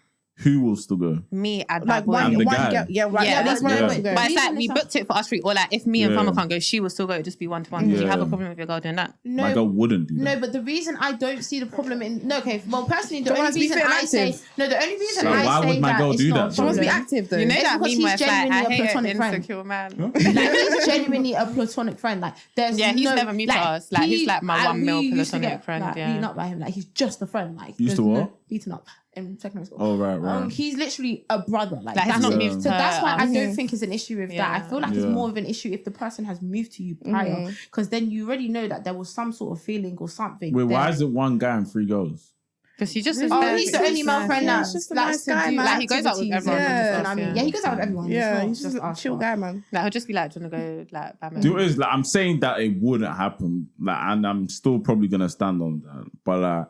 Who will still go?
Me and
Like
that boy.
I'm the guy.
right.
Yeah,
At least one
yeah.
of us will go.
But it's like
Reason
we
is
booked it for us 3, or like if me and
Yeah.
Thelma can't go, she will still go. It'll just be 1-to-1. Do you have a
Yeah.
problem with your girl doing that?
My girl wouldn't do that.
No, but the reason I don't see the problem in personally, the
Don't
only
want us to be
reason
fit and
I say
active.
the only reason
So
I
why
say
would my
that
girl
it's
do
not
that?
a
She wants to be
problem.
active though.
You know
It's
that
because
meme where
he's
it's like, I
genuinely a
hate an
platonic friend.
insecure man.
Like he's genuinely a platonic friend. Like there's
Yeah, he's
no,
never moved to us. Like, he's like my one male
we used to
platonic
get,
friend,
Like,
yeah.
beaten up by him. Like he's just a friend. Like
Used to
there's no-
what?
beaten up in secondary school.
Oh, right.
He's literally a brother. Like
Like, he's
that's
not
it.
moved
So
to
that's why I
us.
don't think it's an issue with that. I feel like it's
Yeah.
more of an issue if the person has moved to you prior, because then you already know that there was some sort of feeling or something.
Wait, why
there.
is it 1 guy and 3 girls?
Because he just
he's the only male friend that's
just a
likes
nice
to
guy,
do
man.
Like, he goes out with everyone.
Yeah.
You know what I mean? Yeah, he goes out with everyone.
Yeah,
It's
he's
not
just a
us,
chill
but-
guy, man.
Like, he'll just be like, do you want to go, like, Batman?
Do is like I'm saying that it wouldn't happen, like, and I'm still probably gonna stand on that. But like,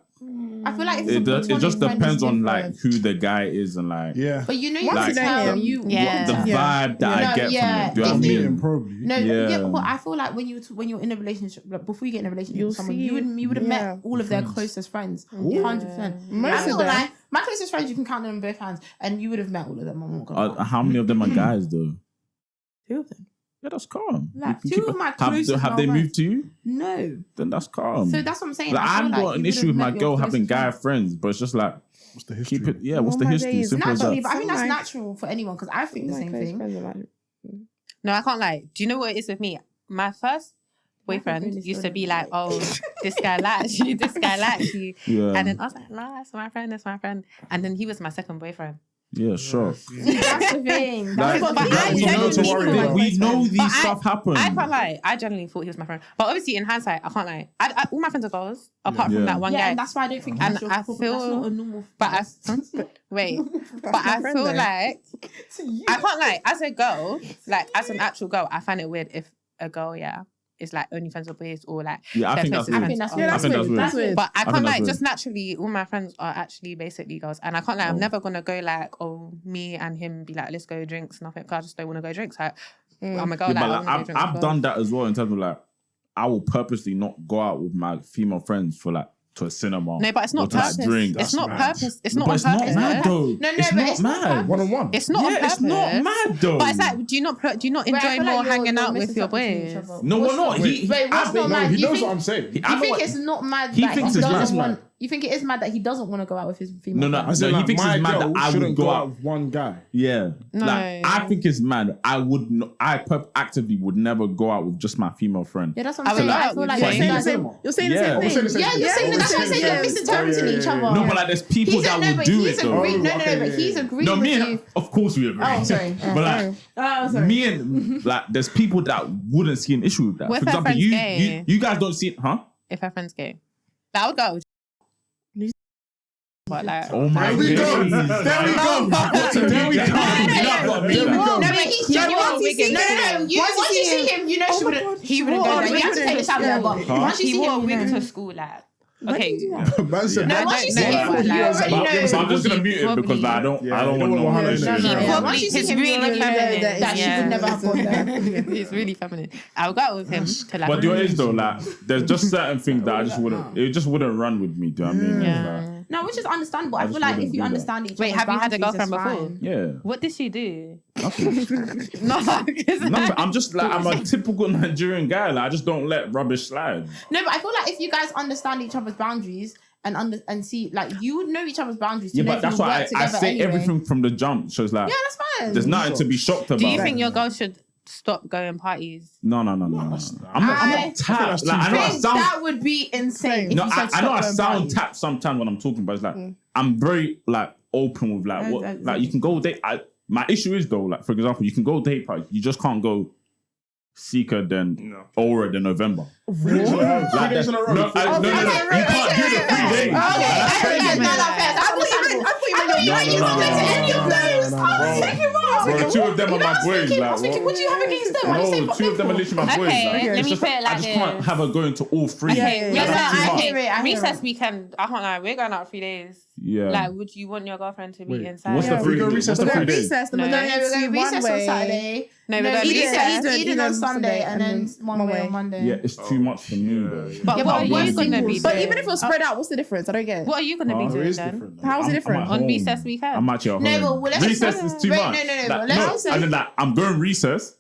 I feel like
it just depends on like who the guy is and like
But you know, you
Once
can
you know
tell
him,
you.
Yeah.
the vibe that I get from it. Do you know what I
If you-
mean?
Probably.
No,
Yeah.
but I feel like when you're in a relationship, like before you get in a relationship
You'll
with someone,
see-
you would have met
yeah.
all of their closest friends, 100%.
Most
I'm
of
not gonna
them.
lie, my closest friends you can count them in both hands, and you would have met all of them. I'm not gonna lie.
How many of them are guys though?
2 of them.
Yeah, that's calm.
Like,
You can
2
keep
of
it-
my
have
closest
have they
male
moved to you?
No.
Then that's calm.
So that's what I'm saying.
Like, I
feel
haven't
like
got an
you
issue
would
with
have
my
met
girl
your
having
closest
guy
friends.
friends, but it's just like
What's the history?
keep it. Yeah, what's
All
the
my
history?
days.
Simple as
Naturally,
that.
but I think that's
Nice.
natural for anyone because I think the
My
same
close
thing.
friends are like,
No, I can't lie. Do you know what it is with me? My first boyfriend
really
used to
still
be
don't
like, oh, this guy likes you, this guy likes you.
Yeah,
And then I was like, nah, that's my friend, that's my friend. And then he was my second boyfriend.
yeah, sure.
That's the thing.
Like,
That's
but
what
I
we know,
genuinely
worry
thought-
about.
we know these
But
stuff happen.
I can't lie. I genuinely thought he was my friend. But obviously, in hindsight, I can't lie. All my friends are girls, apart
Yeah.
from that one
yeah,
guy.
and that's why I don't think
And
that's your
I
problem. That's
feel-
not a normal.
But wait, but I
friend
feel
though.
like I can't lie. As a girl, like as an actual girl, I find it weird if a girl, is like only friends with boys or like.
Yeah, I
their
think that's
closest
weird.
friends
yeah,
are-
that's
think
weird.
that's weird.
That's weird.
But I
think
can't
that's
like
weird.
just naturally all my friends are actually basically girls, and I can't lie. I'm never gonna go like, oh, me and him be like, let's go drinks, nothing. Cause I just don't want to go drinks. Like, I'm a girl.
Yeah,
like,
but
I
like,
wanna go drinks
I've
with
done
girls.
that as well in terms of like I will purposely not go out with my female friends for like to a cinema.
No, but it's
or
not
to, like,
purpose.
drink.
It's not
mad.
purpose. It's not
But
on
it's not
purpose.
mad though.
No,
it's
but
not
it's not
mad.
1-on-1.
It's not on
Yeah,
purpose.
it's not mad though.
But it's like, do you not enjoy
Wait, I
more
feel like
hanging
you're
out with your
misinterpreting each
boys?
other.
No, we're
What's
not.
Wait, what's not mad?
He
You
knows
think-
what I'm saying.
You think it's not mad
He
that
thinks
he
it's
doesn't
mad.
want? You think it is mad that he doesn't want to go out with his female?
No,
friends?
As in,
he
like,
thinks
my
it's mad
girl
that I
shouldn't
would go out.
with one guy.
Yeah,
No.
like I think it's mad. I would. I actively would never go out with just my female friend.
Yeah, that's what
I
I'm
would
saying.
go
I
out
feel
with
like
you.
you
Saying the
guys
same-
are-
You're saying
Yeah.
the
We're
same
saying the
thing.
same
Yeah, you're saying that's what I'm saying. You're
Yeah.
misinterpreting
Yeah,
each
yeah,
other.
yeah.
No, but like there's people that will
but
do
he's
it though.
agreed. No,
okay,
but
yeah,
he's
yeah.
agreed
No,
with
me
you.
and of course we agree.
Oh, sorry.
but like
Oh, sorry.
me and like there's people that wouldn't see an issue with that.
What
For
if her
example,
friend's
you
gay?
you guys don't see it, huh?
If her friend's gay, that would go. But like,
Oh my
There we go.
days.
There we go. There we go.
No, but he's genuine.
once you see him-
Once you see him, you know she wouldn't. He wouldn't go there. You have to take this out there, but once you
he
see
wore a
him,
wig
you
to
know.
school, like.
When
Okay.
did you do that?
Man said,
No,
I
once you
don't
see
know,
him,
but
you
like-
already
But
know.
I'm just gonna mute it because like, I don't
Yeah,
want
you don't
no
want
more
to
shit.
know.
He
Yeah,
would
once
be-
you see
he's
him, you
really
already know
feminine.
that she would never have gone there.
He's really feminine. I'll go out with him to like.
But the is though, like, there's just certain things that I just wouldn't. It just wouldn't run with me. Do you know what I mean?
Yeah.
Like,
No, which is understandable. I
just
feel like
wouldn't
if you
do that.
understand each other.
Wait, have you had a girlfriend before?
yeah.
What did she do?
Nothing.
No,
Nothing. I'm just like I'm a typical Nigerian guy. Like I just don't let rubbish slide.
No, but I feel like if you guys understand each other's boundaries and see, like, you would know each other's boundaries. To
Yeah,
know
but
if
that's
you
why
work
I
together
say
anyway.
everything from the jump. So it's like
Yeah, that's fine.
there's nothing to be shocked about.
Do you think your girl should stop going parties?
No. I'm not tapped. Like I know I
I think
sound.
that would be insane.
No,
if you said
I know I
stop going
sound
parties.
tapped sometimes when I'm talking, but it's like I'm very like open with like what like you can go date. My issue is though, like for example, you can go date parties. You just can't go Seeker then Aura then November.
Three days in a row.
Like
3 days in a row.
no, you can't do the 3 days. That's crazy. Bro, 2 of them are my boys. Like,
What do you have against them? Why you say
no,
fuck
2 of them are
them
literally my boys.
Okay,
Like,
let
it's
me
just,
put it
I
like
just can't
this.
have her going to all 3.
Okay,
Yeah,
That's too
I
much.
hear it. I hear
recess
it.
weekend. I can't lie. We're going out 3 days.
Yeah.
Like, would you want your girlfriend to be
Wait,
inside?
What's the
Yeah,
3
we go
days?
recess
What's the
the
3 days?
Recess, the
No.
No, we're going
one
recess on
way.
Saturday.
No, we're
No,
going
Eden
recess.
Eden on Sunday and then one way on Monday.
Yeah, it's too much for me. Though.
But
Yeah,
what
but
are you
one
going to
single-
be
But
doing?
even if it was spread out, what's the difference? I don't get it.
What are you going to be
Oh,
It
doing
is
then?
different.
How is it different?
I'm at
On
home.
recess weekend?
I'm actually at
No,
home.
but well, let's
Recess
just-
is too
wait,
much.
no,
Like,
but let's
no,
just-
as in, like, I'm going recess.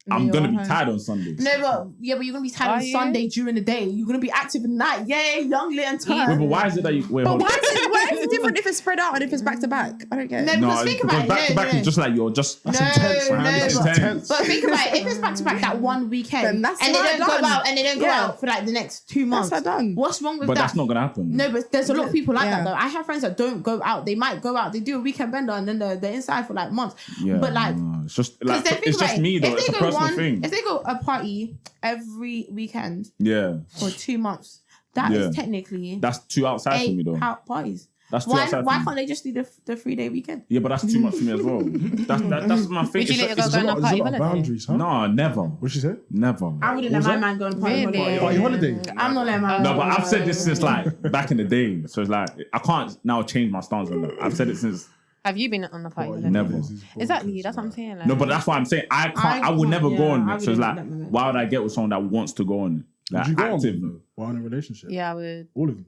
I'm
you're
gonna be
home.
tired on Sundays.
No, but you're gonna be tired
Are
on
you?
Sunday during the day. You're gonna be active at night. Yay, young, lit, and
Wait,
tired.
but why is it that you wait?
But
Hold
why
on.
is it different if it's spread out and if it's back to back? I don't get it.
No,
No,
because think
because
about it.
back to back
No.
is just like you're just.
No,
intense, man.
no,
It's
but-
intense.
But think about it. If it's back to back that one weekend,
Then that's
and they
not
don't go
done.
out, and they don't go
Yeah.
out for like the next 2 months,
That's not done.
what's wrong with
But
that?
that's not gonna happen.
No, but there's a lot of people like that
Yeah.
though. I have friends that don't go out. They might go out. They do a weekend bender and then they're inside for like months.
Yeah,
but like,
no, it's just
because
like
then think
it's
about
just
it.
me though.
If
It's a
they go
personal thing.
if they go a party every weekend
Yeah,
for 2 months, That is technically
that's too outside for me though.
Parties.
That's too
Why
outside.
can't they just do the 3-day weekend?
Yeah, but that's too much for me as well. That's my thing.
Would you let your girl
It's
go
a
on a
lot-
party
There's a lot of
holiday?
boundaries, huh?
No, never.
What'd she say?
Never.
I wouldn't let my man go on a party holiday.
Party holiday.
I'm not letting my man
No,
go
but
on a
I've said this
holiday.
since like back in the day. So it's like I can't now change my stance on that. I've said it since
Have you been on a party holiday?
never.
Exactly, that's what I'm saying. Like,
No, but that's why I'm saying I would never go on
I
it. So it's like,
wouldn't let my man.
why would I get with someone that wants to go on it? Like
Would you go on
active.
them, though? While in a relationship?
yeah, I would.
All of you.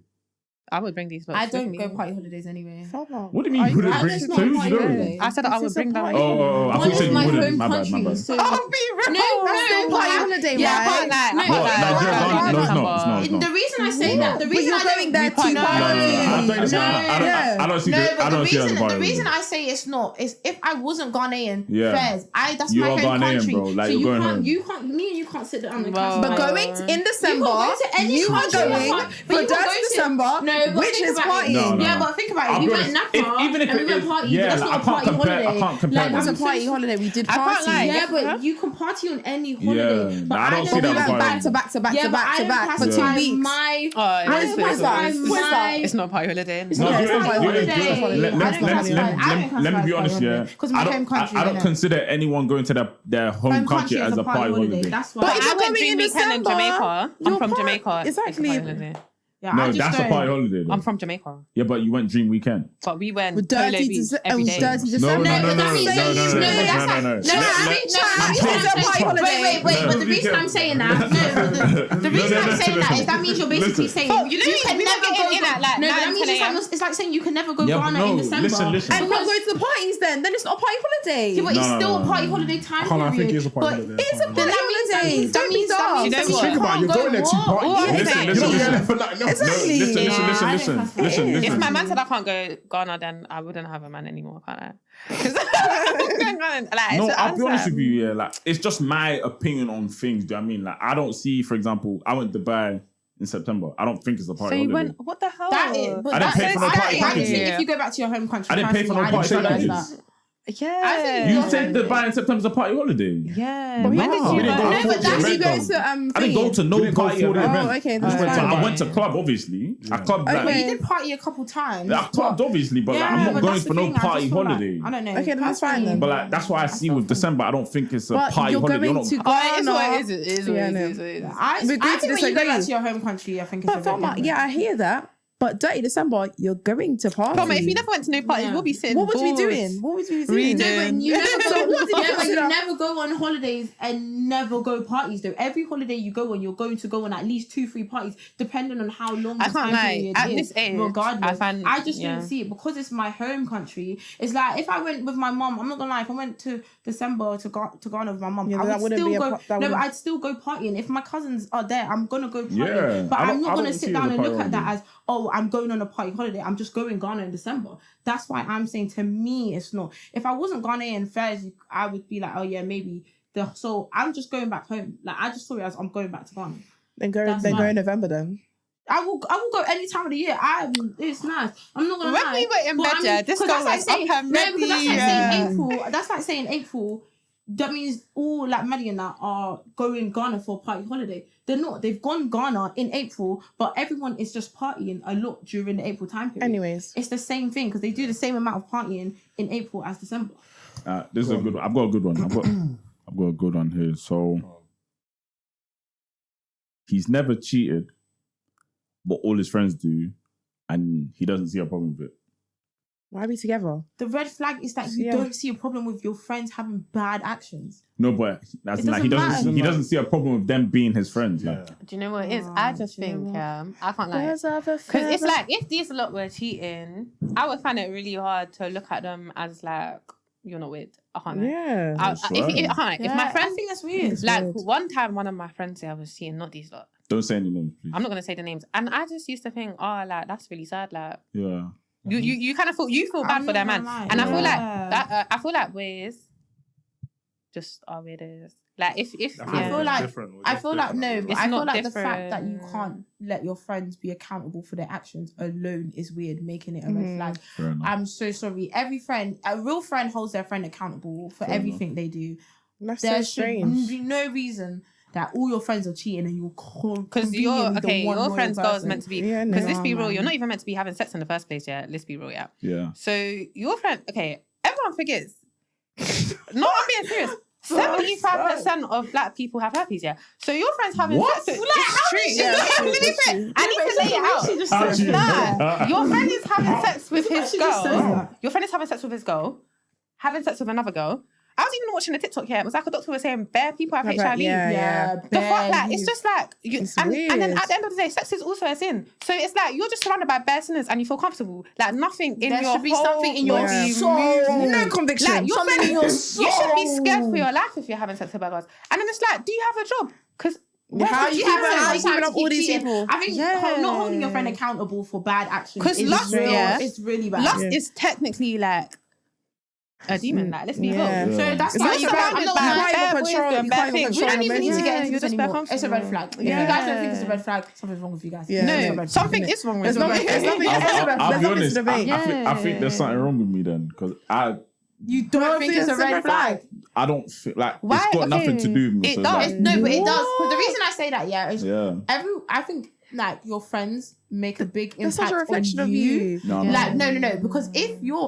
I would bring these.
I
Lots
don't
with
go
me.
party holidays anyway.
What do you mean you wouldn't
I
bring
just
two?
not
You
party
don't?
holiday.
I said that I would bring them.
Oh, I
One
thought you
is
said you
my
wouldn't.
home
My bad,
country,
my bad.
so
I'll be real. That's still party holiday,
Yeah, I
right?
can't lie.
No,
I can't lie.
Nigeria,
I can't
no, it's
lie.
not. It's not. It's not.
the reason I say that, the
But
reason
you're
I
going
don't
there to
No,
I don't see
No,
the.
but
I don't see it as a party.
the reason
holiday.
I say it's not is if I wasn't Ghanaian,
Yeah.
fairs. That's
You
my
are
home
Ghanaian,
country.
bro. Like,
so
you're going home.
you can't, me and you can't sit down and
Well,
cancel.
But going in December, you are going for Dirty December, which is partying.
No, no.
Yeah, but think about
I'll
it.
be
You went
honest,
Napa
even if
and
it
we went
is-
party,
yeah,
but that's
like,
not a party holiday.
I can't compare
It was a
them.
party holiday. We did
I can't
party.
lie.
Yeah, but you can party on any holiday.
Yeah,
but
I don't see
But
that
we
as a
went
party.
back to back to back
Yeah,
to
but
back
I
to
don't
back for 2
classify
weeks.
my.
Oh,
I don't
it's
classify
that?
It's not a party holiday.
No,
Yeah,
do
it's
it,
not party
do it,
holiday.
do it.
I don't
Let me be honest, yeah.
Because my home country.
I don't consider anyone going to their home country as a party holiday.
That's why.
But
But
if
I
you're
went
going in
dream weekend in
December,
Jamaica. I'm
you're
from
part-
Jamaica.
Exactly.
It's a party holiday.
Yeah, I
No,
just
that's a
don't-
party holiday. Though.
I'm from Jamaica,
Yeah, but you went Dream Weekend.
but we went
With
Polo
Dirty
Beach
December.
every day.
No.
but that means- no, that's like-
No,
No, I
It's a party holiday.
Wait, but the reason I'm saying that, the reason I'm saying that is that means you're basically saying you can
we
never
don't
go
get in at like
no, but
9,
that means
10 a.m.
it's like saying you can never go
Yeah, but
Ghana
no,
in December.
listen.
And not go to the parties then it's not a party holiday.
Yeah, but it's
No,
still
no,
a party
no.
holiday time
I can't lie, I think
period.
it is a party
But
holiday.
It's a
then
party
that means
holiday.
that means
You know
that
what?
Think about it, you're going there to party.
Listen, listen, listen.
Exactly.
Listen.
If my man said I can't go Ghana, then I wouldn't have a man anymore, can't I? 'Cause I'm going Ghana, like,
No,
it's
I'll be honest
answer.
with you. Yeah, like it's just my opinion on things. Do you know what I mean? Like I don't see, for example, I went to Dubai in September. I don't think it's a
So
party
you
holiday.
went, what the hell?
That is, but
I didn't pay for no
that's-
party
I
packages.
think if you go back to your home country,
I didn't pay for no
personally,
party
I don't
packages.
like that.
Yeah.
You said Dubai in September is a party holiday.
Yeah.
But we
When
didn't
did
go.
you
We didn't go
go?
to
No, but
40
that's you
events.
go to
I didn't go to no
didn't go
party
40
event.
Oh, okay, that's
So
fine.
I went to club, obviously. I clubbed
But
like
you did party a couple times.
I clubbed, obviously, but like, I'm not
but
going
that's
for
the
no
thing, I
party
just feel like-
holiday.
I don't know.
Okay, then that's fine
Personally,
then.
But like that's why I see with December, I don't think it's a
But
party
you're
holiday.
going
You're
to
not,
Oh, it is
Ghana.
what it is. It is what
Yeah,
it
no.
is. What it is.
I
We agree
think
to
when you go back
disagree.
to your home country, I think it's a
But
bit
Thelma,
different.
yeah, I hear that. But Dirty December, you're going to party.
Come on, if we never went to no parties,
Yeah.
we'll be sitting
What would we be
bored.
doing? What would we be doing?
Reading.
No, but you never
So
go.
what did you
Yeah, but
do?
you never go on holidays and never go parties. Though every holiday you go on, you're going to go on at least 2-3 parties, depending on how long
I
the
can't
time
lie.
period
At
is.
this age,
regardless,
I
just
yeah.
don't see it because it's my home country. It's like if I went with my mum, I'm not gonna lie. If I went to December to Ghana with my mum,
Yeah,
I
that
would
wouldn't
still
be a
go.
that
No, but
wouldn't-
I'd still go partying. If my cousins are there, I'm gonna go partying.
Yeah,
but
I
I'm
don't-
not
I
gonna
don't see
sit
it as
down
a
and
party
look at that
holiday.
as, oh, I'm going on a party holiday. I'm just going Ghana in December. That's why I'm saying to me, it's not. If I wasn't Ghanaian fairs, I would be like, oh yeah, maybe. So I'm just going back home. Like I just saw it as I'm going back to Ghana.
Then go
That's
go
fine.
in November then.
I will go any time of the year. It's nice. I'm not gonna
When
lie.
we were in
But
bed,
I mean,
yeah, this
'cause
girl
that's
was
like saying,
up and
no, because that's like
ready,
saying April. That's like saying April. That means all like Maddie and that are going Ghana for a party holiday. They're not. They've gone Ghana in April, but everyone is just partying a lot during the April time period.
Anyways.
It's the same thing because they do the same amount of partying in April as December.
This is a good one. I've got a good one. I've got a good one here. So he's never cheated, but all his friends do, and he doesn't see a problem with it.
Why are we together?
The red flag is that you
Yeah.
don't see a problem with your friends having bad actions.
No, but that's
It
like he
doesn't
doesn't.
matter.
He doesn't see a problem with them being his friends. Like,
Do you know what it is? I just
do you know
think,
what?
I can't lie. Because it's like, if these lot were cheating, I would find it really hard to look at them as like, you're not weird. I can't lie.
Yeah.
I can't lie. If my
I
friend,
think that's weird.
like
weird.
one time, one of my friends said I was cheating, not these lot.
don't say any names, please.
I'm not gonna say the names, and I just used to think, oh, like that's really sad. Like
Yeah.
you kind of feel bad
I'm
for their
not
man,
gonna lie.
and I feel like
Yeah.
that. I feel like boys just are weirdos. Like if
I feel like I feel like no, but
It's
I feel
not
like the fact that you
different.
can't let your friends be accountable for their actions alone is weird, making it a red flag.
Fair enough.
I'm so sorry. Every friend, a real friend, holds their friend accountable for
Fair
everything they do.
That's
There
so
should
strange.
be no reason that all your friends are cheating and you're
because your friend's goal is meant to be. Because let's be real,
man.
you're not even meant to be having sex in the first place. Yeah, let's be real. Yeah.
Yeah.
So your friend, everyone forgets. No, I'm being serious. 75% of black people have herpes, yeah. So your friend's having sex with... I need to lay it out. Your friend is having sex with his girl. Your friend is having sex with his girl, having sex with another girl. I was even watching a TikTok here. It was like a doctor was saying bare people have HIV.
Yeah.
The fuck, like, it's just like, and then at the end of the day, sex is also a sin. So it's like, you're just surrounded by bare sinners and you feel comfortable. Like, nothing in
there
your
should be something in your
soul.
No conviction.
Like, your
Something
friend,
in your
you
soul.
should be scared for your life if you're having sex with burgers. And then it's like, do you have a job? Because
how you keeping up all these people?
I think not holding your friend accountable for bad actions is
lust,
it's really bad.
Lust is technically like a demon, like, let's be real.
So that's
why
you can't even control. We don't even need to get into this anymore. It's a red flag. If you guys don't think it's a red flag, something's wrong with you guys.
No, something is wrong with you.
I'll be honest. I think there's something wrong with me then, because
you don't think it's a red flag.
I don't feel like it's got nothing to do with me.
It does.
No, but it does. Because the reason I say that, is I think like your friends make a big impact.
That's such a reflection
on
of you.
No. Because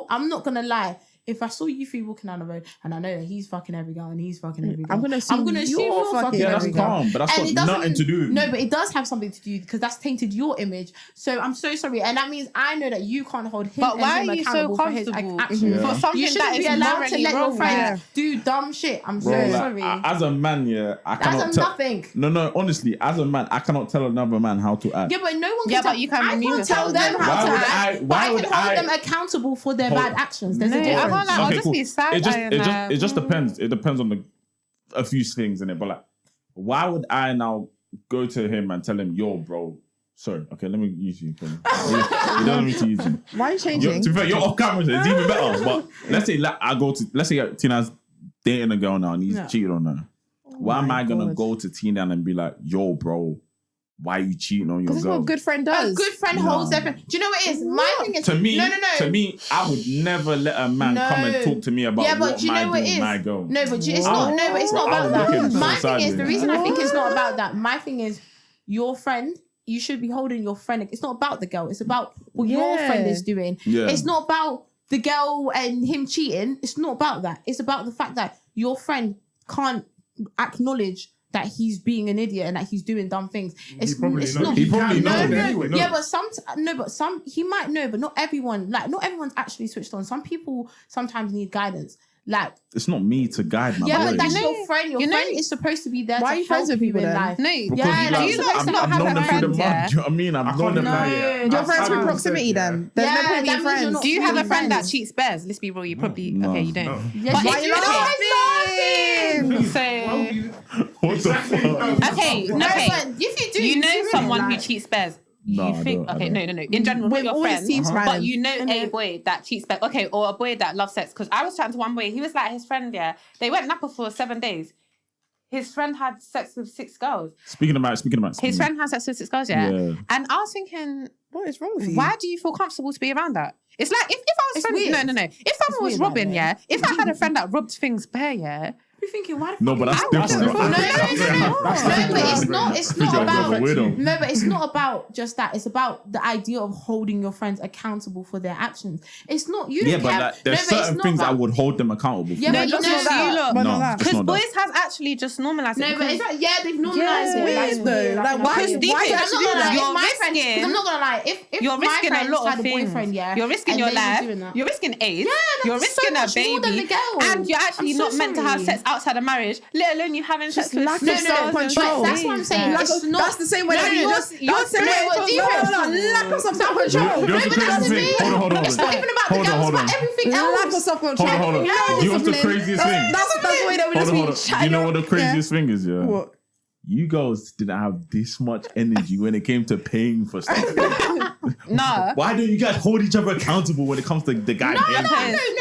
I'm not gonna lie. If I saw you three walking down the road and I know that he's fucking every girl and he's fucking every girl, I'm gonna assume you're fucking every girl.
Calm, but that's got nothing to do with me.
No, but it does have something to do because that's tainted your image. So I'm so sorry, and that means I know that you can't hold him.
But why
and him
are you
accountable
so
for his
comfortable
actions.
for something
You shouldn't
that
be
is
allowed to
morally
let your
wrong?
friends do dumb shit. I'm so sorry.
As a man, I cannot
tell. Nothing.
No, honestly, as a man, I cannot tell another man how to act.
Yeah, but no one can.
Yeah, but you can
I can't tell them how to act. Why would I hold them accountable for their bad actions? There's a difference.
I'll just be sad.
It just depends. It depends on a few things in it. But like, why would I now go to him and tell him, "Yo, bro, sorry, okay, let me use you. You don't want me to use you.
Why are you changing?
To be fair, you're off camera, so it's even better. But let's say Tina's dating a girl now and he's cheated on her. Why am I gonna go to Tina and be like, "Yo, bro, why are you cheating on your girl?"
That's what a good friend does.
A good friend holds their friend. Do you know what it is? My thing is
to me, I would never let a man come and talk to me about what my girl.
No, but it's not about that. My thing is, the reason I think it's not about that. My thing is, your friend. You should be holding your friend. It's not about the girl. It's about what your friend is doing. Yeah. It's not about the girl and him cheating. It's not about that. It's about the fact that your friend can't acknowledge that he's being an idiot and that he's doing dumb things.
He probably knows.
Yeah, but some he might know, but not everyone. Like, not everyone's actually switched on. Some people sometimes need guidance. Like,
it's not me to guide my boy.
But that's your friend. Your friend is supposed to be there.
Why
to
are you friends with people
in
then?
life.
No,
I've known them through the mud. Do you know what I mean? I've known them.
You're friends with proximity then. There's no point being friends.
Do you have a friend that cheats bears? Let's be real. You probably okay. You don't.
Yes,
but
you
laughing. So
what the fuck?
Okay.
If you do,
you know someone who cheats bears. You think okay? No. In general, not your friend, but you know a boy that cheats back. Okay, or a boy that loves sex. Because I was chatting to one boy. He was like his friend. Yeah, they went Napa for 7 days. His friend had sex with 6 girls. Speaking about. His friend had sex with 6 girls. Yeah. And I was thinking,
what is wrong with you?
Why do you feel comfortable to be around that? It's like if I was friends. No. If someone was robbing, if I had a friend that robbed things bare,
you're thinking, why?
No, but that's different.
But it's not about just that. It's about the idea of holding your friends accountable for their actions. It's not you.
Yeah, but like, there's certain things I would hold them accountable for.
Yeah, but
just
not
that. Because boys have actually just normalized it.
No, but it's like, they've normalized it.
Though. Like, why do you actually do
that? I'm not gonna lie. If
you're risking a lot of things, you're risking your life. You're risking AIDS. You're risking a baby, and you're actually not meant to have sex outside of marriage, let alone you having sex with
lack of self-control.
That's what I'm saying.
That's the same way that you're saying. Lack of self-control.
Hold on.
It's not even about the girls, but everything else.
Lack of self-control.
Hold on. You know what's the craziest thing?
That's the way that we just be chatting.
You know what the craziest thing is, yeah?
What?
You girls didn't have this much energy when it came to paying for stuff.
No.
Why don't you guys hold each other accountable when it comes to the guy paying?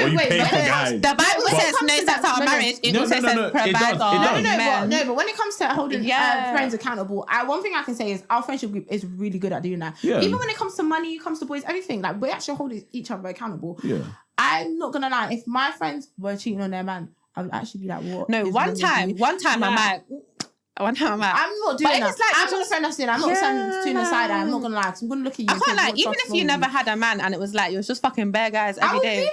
Or you pay for guys?
The Bible says no sex out of marriage. It also says provide.
No, but when it comes to holding friends accountable, one thing I can say is our friendship group is really good at doing that. Yeah. Even when it comes to money, comes to boys, everything, like, we actually hold each other accountable.
Yeah.
I'm not gonna lie, if my friends were cheating on their man, I would actually be like, what?
No, one time I'm like, I'm like,
I'm not doing
But if
that.
it's like
I'm not a friend that's doing that. I'm not turning the side eye. I'm not gonna lie. 'Cause I'm gonna look at you.
I
and
can't
think,
like,
what
even
stuff's
if
wrong
you
with
never had a man and it was like, you was just fucking bare guys
I
every
would
day.
be like,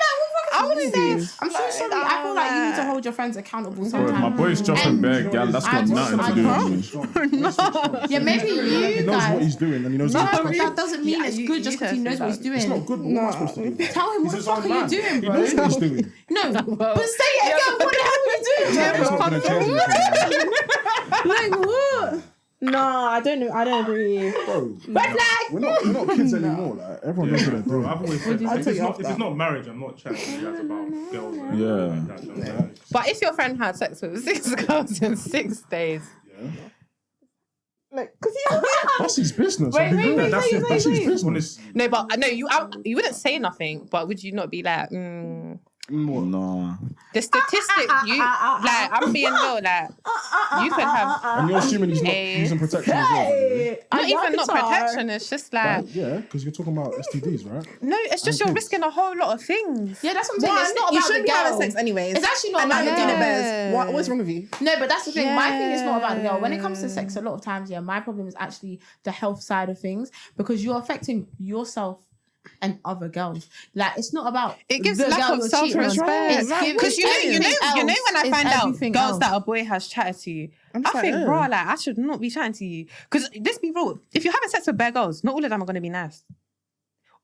I wouldn't say.
I'm so sorry. I feel like you need to hold your friends accountable
Bro, if
sometimes.
my boy's dropping bare gal, that's got nothing to do with me.
Yeah, maybe
He
you
knows what
guys.
he's doing and he knows
No,
what he's
but
doing.
that doesn't mean it's good just because he knows what he's doing.
It's not good, but what am I supposed to do?
Tell him what the
his
fuck
own
are you
man.
doing,
He
bro?
knows what he's doing.
No, but say it again. What the hell are you doing,
It's
bro?
not going to change anything.
Like what? No, I don't know. I don't agree.
Bro,
Red flag.
we're not kids anymore. Like, everyone knows what they're
Bro,
doing.
I've always said,
I'll
if
tell you
it's
after.
not marriage, I'm not chatting to you guys about girls. and
Yeah.
everything like that.
But if your friend had sex with 6 girls in 6 days,
Like, because
That's his business.
Wait,
I'll be
wait,
real.
wait,
That's
wait,
his
wait.
business.
no, but no, you wouldn't say nothing, but would you not be like,
Nah.
the statistic, you like, I'm being real, like, you could have,
And you're assuming he's not using protection as well.
not even not protection, it's just like,
Right? Yeah, because you're talking about STDs, right?
no, it's just you're risking a whole lot of things.
Yeah, that's what I'm saying.
One,
It's not
you
about the
shouldn't be having
girl.
sex anyways.
It's actually not
and
about
now
the
you're doing
girl.
it bears. What's wrong with you?
No, but that's the thing. My thing is not about the girl. When it
Yeah.
comes to sex, a lot of times, my problem is actually the health side of things because you're affecting yourself and other girls. Like, it's not about
It gives
the
lack
girl
of
you're cheating on.
self-respect.
It's giving
Because you know
everything
when I
else
find
is
out
everything
girls
else.
that a boy has chatted to you,
I'm
I
just
think,
like,
bro, like, I should not be chatting to you. Because let's be real, if you're having sex with bare girls, not all of them are going to be nice.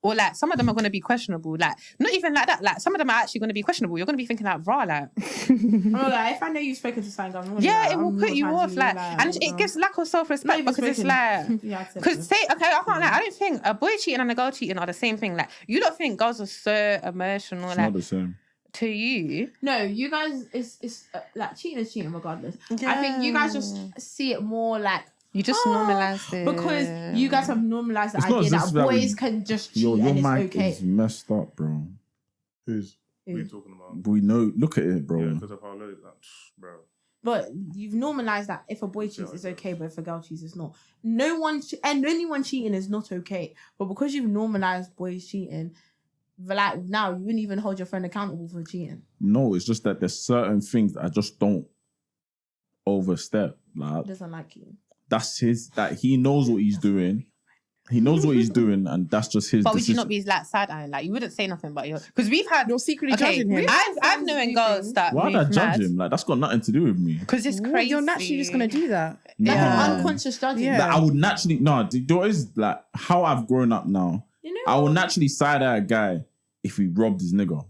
Or like, some of them are going to be questionable. Like, not even like that. Like, some of them are actually going to be questionable. You're going to be thinking like, rah, like,
I'm not like, if I know you've spoken to someone, I'm not
yeah,
like,
it will
I'm
put
not
you
trying to
off.
be
Like,
like,
and it gives lack of
Not
self-respect
even
because it's
spoken.
like,
Yeah, I said
because
so.
say, okay, I can't lie. I don't think a boy cheating and a girl cheating are the same thing. Like, you don't think girls are so emotional,
It's
like,
not the same.
to you.
No, you guys is like cheating is cheating regardless. I think you guys just see it more like
You just normalised it.
because you guys have normalized the
It's not
idea
as
that
if that
boys
we-
can just cheat
Your
and it's
mic
okay.
is messed up, bro.
Who's?
What are you talking about?
We know. Look at it, bro.
Yeah, because of how low, like, bro.
But you've normalized that if a boy cheats, it's okay, but if a girl cheats, it's not. No one and anyone cheating is not okay. But because you've normalized boys cheating, like now you wouldn't even hold your friend accountable for cheating.
No, it's just that there's certain things that I just don't overstep. Like,
He doesn't like you.
that's his. That he knows what he's doing. He knows what he's doing, and that's just his
But would you
decision.
not be like side eyeing? Like, you wouldn't say nothing, but you're because we've had.
You're secretly
Okay,
judging him.
I've known girls that
Why would I
move
judge
mad
him? Like, that's got nothing to do with me.
because it's
Well,
crazy.
you're naturally just gonna do that.
Nah.
Like an unconscious judging.
Yeah.
Like, I would naturally there is like how I've grown up now.
You know
I would naturally side eye a guy if he robbed his nigga.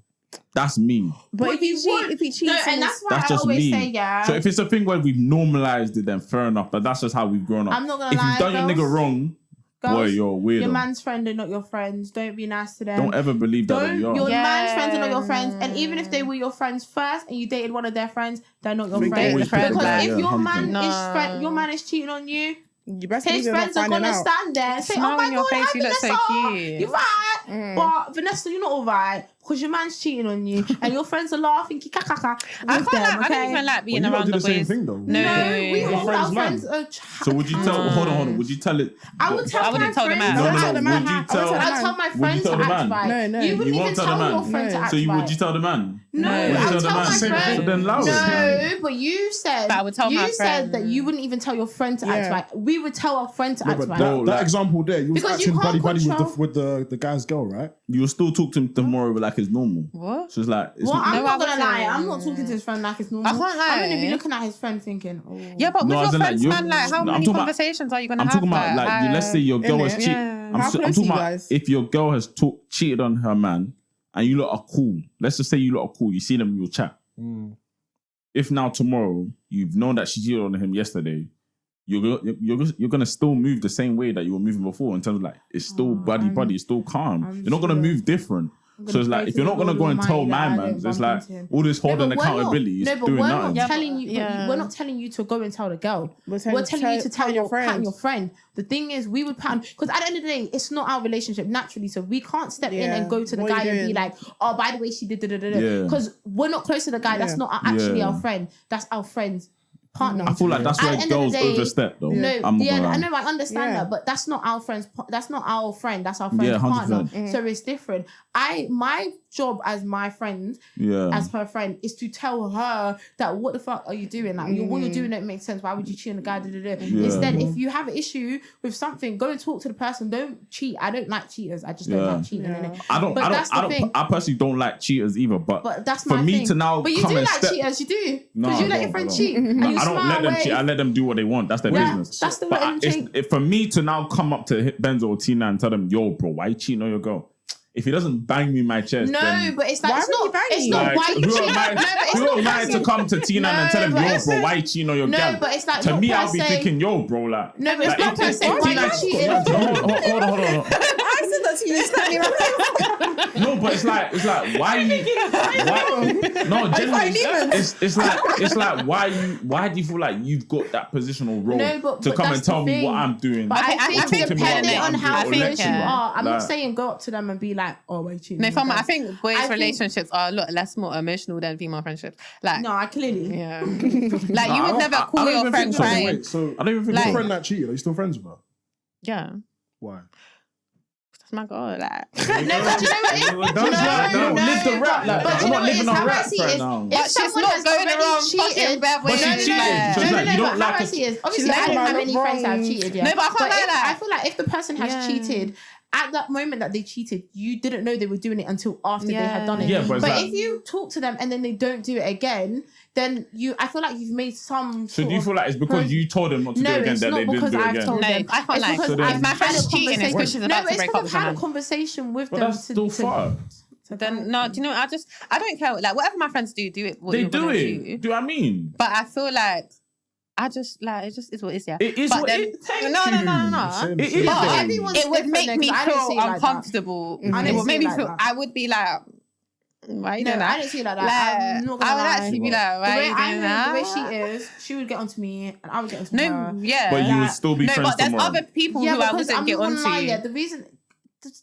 That's me.
But if he cheats,
No, and that's why
That's
I
just
always
me.
say, yeah.
So if it's a thing where we've normalized it, then fair enough. But that's just how we've grown up.
I'm not gonna
if
lie,
you've done your
girls-
nigga wrong, boy,
girls,
you're a weirdo.
your man's friend are not your friends. Don't be nice to them.
Don't ever believe that
Don't,
you are.
your
Yeah.
man's friends are not your friends, and even if they were your friends first and you dated one of their friends, they're not your
They
friends.
always
put
Because
that,
if
yeah,
your
100%.
man your man is cheating on you,
you best
his
believe you're not
friends are
finding
gonna
out.
stand there and say,
Smile
"Oh my
in your
god,
face,
hi,
you look so
Vanessa,
cute."
you're right." But Vanessa, you're not all right because your man's cheating on you, and your friends are laughing, kaka.
I can't lie, I don't even like being
Well, you lot
around
do
the
the same
boys.
thing, though.
No,
No, we
Your
hold
friends
our
man.
friends.
So would you tell? Hold on. Would you tell it?
I would tell
I wouldn't
my
tell the
friends.
man.
No,
I
no,
would
no.
tell the man.
Would you
I would
tell?
tell the
I'd
man.
tell my
Would you
friends to
tell the
act
man?
right.
No, no.
You
You
wouldn't even
won't tell
tell
the
your
man.
friend to act
So
right.
would you tell the man?
No,
No.
I
You
would
tell
tell
the
my
man.
friend.
So then allow it.
No, but you said
But I would tell
you
my
said that
friend.
you wouldn't even tell your friend to act
Yeah.
right. We would tell our friend to
No,
act
but
right.
No,
that
like-
example there, you was
Because you
acting
can't
buddy
control-
with the guy's girl, right?
You will still talk to him tomorrow like it's normal.
What?
So it's like it's
Well, I'm
No,
not
I
gonna lie.
wouldn't.
I'm not talking to his friend like it's normal.
I can't lie.
I'm gonna be looking at his friend thinking, oh.
Yeah, but with
No,
your
as in, like,
friends,
you're-
man, like, how
no, I'm
many
talking about-
conversations are you gonna
I'm
have?
talking about like let's say your girl has
innit?
cheated.
Yeah.
How
I'm
close
talking
are you
about
guys?
if your girl has cheated on her man and you lot are cool. Let's just say you lot are cool. You see them, you'll chat. If now tomorrow you've known that she cheated on him yesterday, you're gonna still move the same way that you were moving before in terms of like it's still buddy, it's still calm.
I'm
You're not gonna
sure.
move different.
gonna
So it's
pray
like if
to
you're
the
not gonna
Lord
go and tell
Almighty
my
that I
man,
don't
it's
bump
like
into him.
all this holding
but we're not-
accountability is
No, but
doing
we're
nothing.
not telling you.
Yeah.
We're not telling you to go and tell the girl.
We're
We're telling you to tell your
friend.
your friend. The thing is, we would pat because at the end of the day, it's not our relationship naturally. So we can't step in
Yeah.
and go to the
What are
guy
you
and be
doing?
like, "Oh, by the way, she did."
Yeah.
Because we're not close to the guy. That's
Yeah.
not actually
Yeah.
our friend. That's our friend's partner.
I feel like that's where girls overstep though.
No, I know, I understand that, but that's not our friend's. That's not our friend. That's our friend's partner. So it's different. My job as my friend, as her friend, is to tell her that what the fuck are you doing? Like what you're doing don't make sense. Why would you cheat on the guy? Instead, if you have an issue with something, go and talk to the person. Don't cheat. I don't like cheaters. I just don't like cheating.
I personally don't like cheaters either. But that's for me to now.
But you do like cheaters. You do because you let your friend cheat.
I don't let them cheat. I let them do what they want. That's their business.
That's the way.
For me to now come up to Benzo or Tina and tell them, yo, bro, why you cheating on your girl? If he doesn't bang me in my chest, then
but it's like it's not why you cheating.
Who am I to come to Tina and tell him, yo, bro, why you cheating on your girl?
No, but it's like
to me, I'll be thinking, yo, bro, like.
No, but it's not per se. Why you cheating?
Hold on.
I said that to you standing right.
No, but it's like why you no genuinely it's like why do you feel like you've got that positional role to come and tell me what I'm doing?
But I think depending on how close you are, I'm not saying go up to them and be like, oh, why you cheating?
No, I think boys' relationships are a lot less more emotional than female friendships. Like
no, I clearly
like you would never call your friend crying.
Wait, so I don't even think your friend that cheated. Are you still friends with her?
Yeah.
Why?
That's my God. Like
no, but you know what?
Don't live the rap like that. I'm not living on rap right now.
But she's not going around fucking bad ways.
But she cheated. You don't like
it. Obviously, I don't have any friends that have cheated.
No, but I can't lie that.
I feel like if the person has cheated, at that moment that they cheated, you didn't know they were doing it until after they had done it.
Yeah, but
if you talk to them and then they don't do it again, then I feel like you've made some.
So do you feel like it's because you told them not to do it again that they didn't do it again?
No, I can't lie.
If my friend's cheating, it's because she's about to break up with
I've had a conversation with them.
That's still fucked.
Then no, do you know? I don't care. Like whatever my friends do it.
They do it. Do you know what I mean?
But I feel like. I just like it just is what it is, yeah.
It is what it is.
No.
It is.
But it would make me feel uncomfortable. It would make me feel. I would be like, why you doing that?
I didn't see it like that. I'm not gonna
I would
lie.
actually be like, why are you doing that?
The way she is, she would get onto me and I would get onto her.
Yeah.
But you would still be friends
but there's
tomorrow.
other people who I wouldn't get onto.
The reason.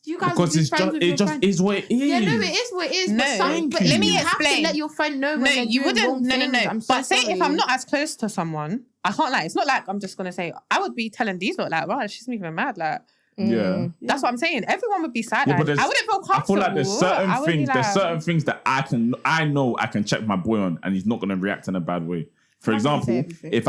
You guys
because it just is what it is.
Yeah, no, it is what it is.
No,
but
let me
you
explain.
have to let your friend know when they're
you
doing wrong
wouldn't.
things.
No. But say if I'm not as close to someone, I can't lie. It's not like I'm just gonna say. I would be telling these lot like, wow, she's even mad. Like, that's what I'm saying. Everyone would be sidelined. I wouldn't feel comfortable.
I feel like there's certain things. There's certain things that I know I can check my boy on, and he's not gonna react in a bad way. For example, if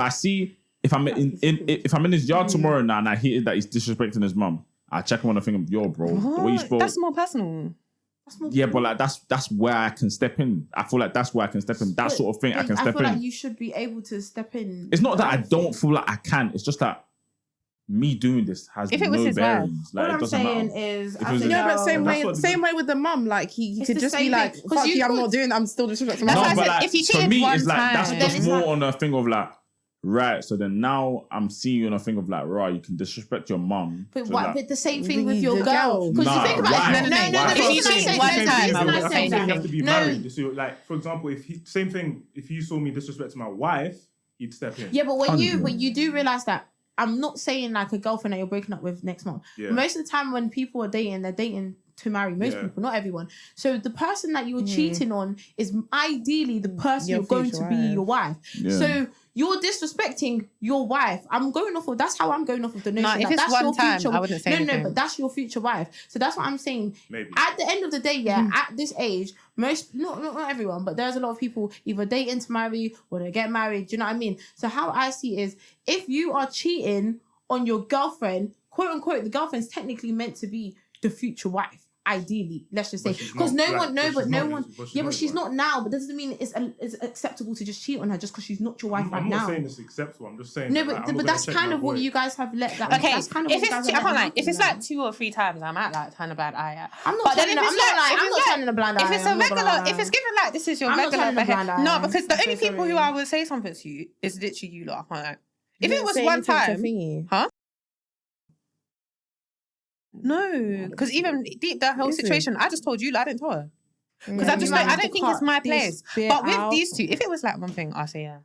I'm in his yard tomorrow now and I hear that he's disrespecting his mum, I check him on the thing of, yo, bro, the way you spoke.
That's more personal.
Yeah, but like that's where I can step in. I feel like that's where I can step in. That sort of thing I can step in. I feel
like you should be able to step in.
It's not that I don't feel like I can. It's just that me doing this has no bearings. Like,
what
it doesn't
I'm saying
matter.
is,
but same way with the mum. Like he could just be like, "Fuck you, I'm not doing. I'm still disrespecting my mum."
No, but like, for me, it's like that's just more on a thing of like. Right, so then now I'm seeing you on a thing of like, right, you can disrespect your mum.
But what? But the same thing with your girl. Because you think about it. No.
If you cheat one time, I wouldn't say anything.
You have to be married. So, like, for example, same thing. If you saw me disrespecting my wife, you'd step in.
Yeah, but when you do realize that, I'm not saying like a girlfriend that you're breaking up with next month. Yeah. Most of the time when people are dating, they're dating to marry. Most people, not everyone. So the person that you're cheating on is ideally the person you're going to be your wife. Yeah. So you're disrespecting your wife. I'm going off of, that's how I'm going off of the notion.
If it's one time, I wouldn't say anything.
No, but that's your future wife. So that's what I'm saying.
Maybe.
At the end of the day, at this age, not everyone, but there's a lot of people either dating to marry or they get married. Do you know what I mean? So how I see it is, if you are cheating on your girlfriend, quote unquote, the girlfriend's technically meant to be the future wife. Ideally, let's just say, because but she's not now. But doesn't mean it's acceptable to just cheat on her just because she's not your wife right now.
I'm not saying it's acceptable. I'm just saying.
No, but that's kind of what you guys have let.
Okay,
that's kind of
if it's I can't lie. If it's like 2 or 3 times, I might like turn a blind eye.
I'm not turning a blind eye.
If it's a regular, if it's given like this is your regular behavior, no, because the only people who I would say something to you is literally you lot. I can't lie. If it was one time, huh? No, because even the whole situation, I just told you, I didn't tell her. Because I don't think it's my place. But with these two, if it was like one thing, I'll say yeah.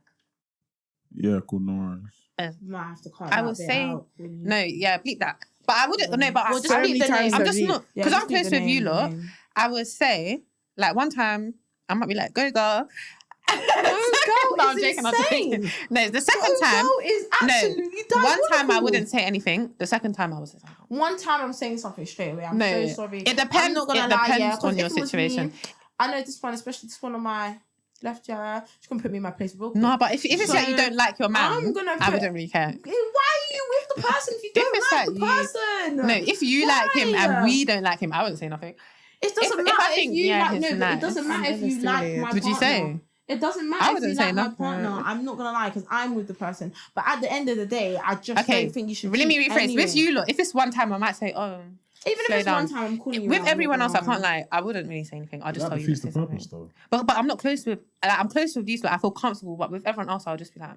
Yeah, cool, no worries.
I have to cut
I would say no, yeah, bleep that. But I wouldn't. No, but
just bleep the name.
I'm just not because I'm close with you lot. I would say like one time I might be like, go girl. I'm joking. I'm joking. No, the second time.
Is absolutely
one time I wouldn't say anything. The second time I was saying something.
One time I'm saying something straight away. I'm so sorry.
It depends.
I'm not gonna lie,
depends on your situation.
I know this one, especially this one on my left, she's gonna put me in my place real quick.
No, but if it's like you don't like your man, I wouldn't really care.
Why are you with the person if you don't like the person?
No, if you like him and we don't like him, I wouldn't say nothing.
It doesn't matter if you like. No, but it doesn't matter if you like my partner.
Would you say?
It doesn't matter if you like my partner. I'm not gonna lie because I'm with the person. But at the end of the day, I just don't think you should.
Let me rephrase. Anyway. With you, look, if it's one time, I might say, oh.
Even if it's one time, I'm calling you.
With everyone else, I can't lie. I wouldn't really say anything. I'll just tell you.
That defeats the purpose, though.
But I'm not close with. I'm close with these. But I feel comfortable. But with everyone else, I'll just be like.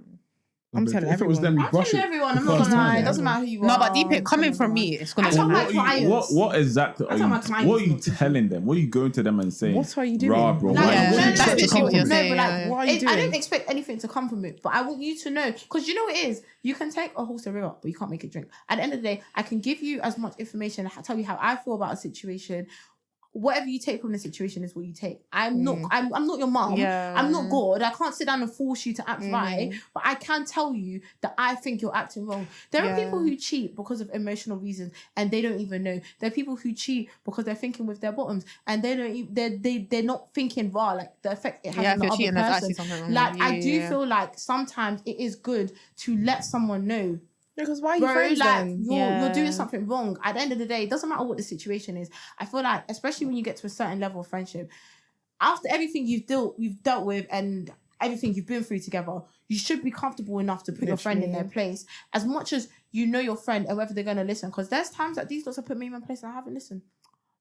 I'm telling everyone.
If it was them, you brush it.
Everyone. I'm not gonna lie. It doesn't matter who you are.
No, but deep it coming from me, it's gonna.
I tell my clients.
What exactly? What are you telling them? What are you going to them and saying?
What are you doing?
Raw, bro.
That's literally what you're saying.
What are you doing?
I don't expect anything to come from it, but I want you to know because you know what it is. You can take a horse to river, but you can't make it drink. At the end of the day, I can give you as much information, tell you how I feel about a situation. Whatever you take from the situation is what you take. I'm not your mom. Yeah. I'm not God. I can't sit down and force you to act right. But I can tell you that I think you're acting wrong. There are people who cheat because of emotional reasons and they don't even know. There are people who cheat because they're thinking with their bottoms and they don't. They're not thinking like the effect it has on the other person. Like I do feel like sometimes it is good to let someone know.
Because why are you friends then?
You're doing something wrong. At the end of the day, it doesn't matter what the situation is. I feel like, especially when you get to a certain level of friendship, after everything you've dealt with and everything you've been through together, you should be comfortable enough to put your friend in their place. As much as you know your friend and whether they're going to listen. Because there's times that these lots have put me in my place and I haven't listened.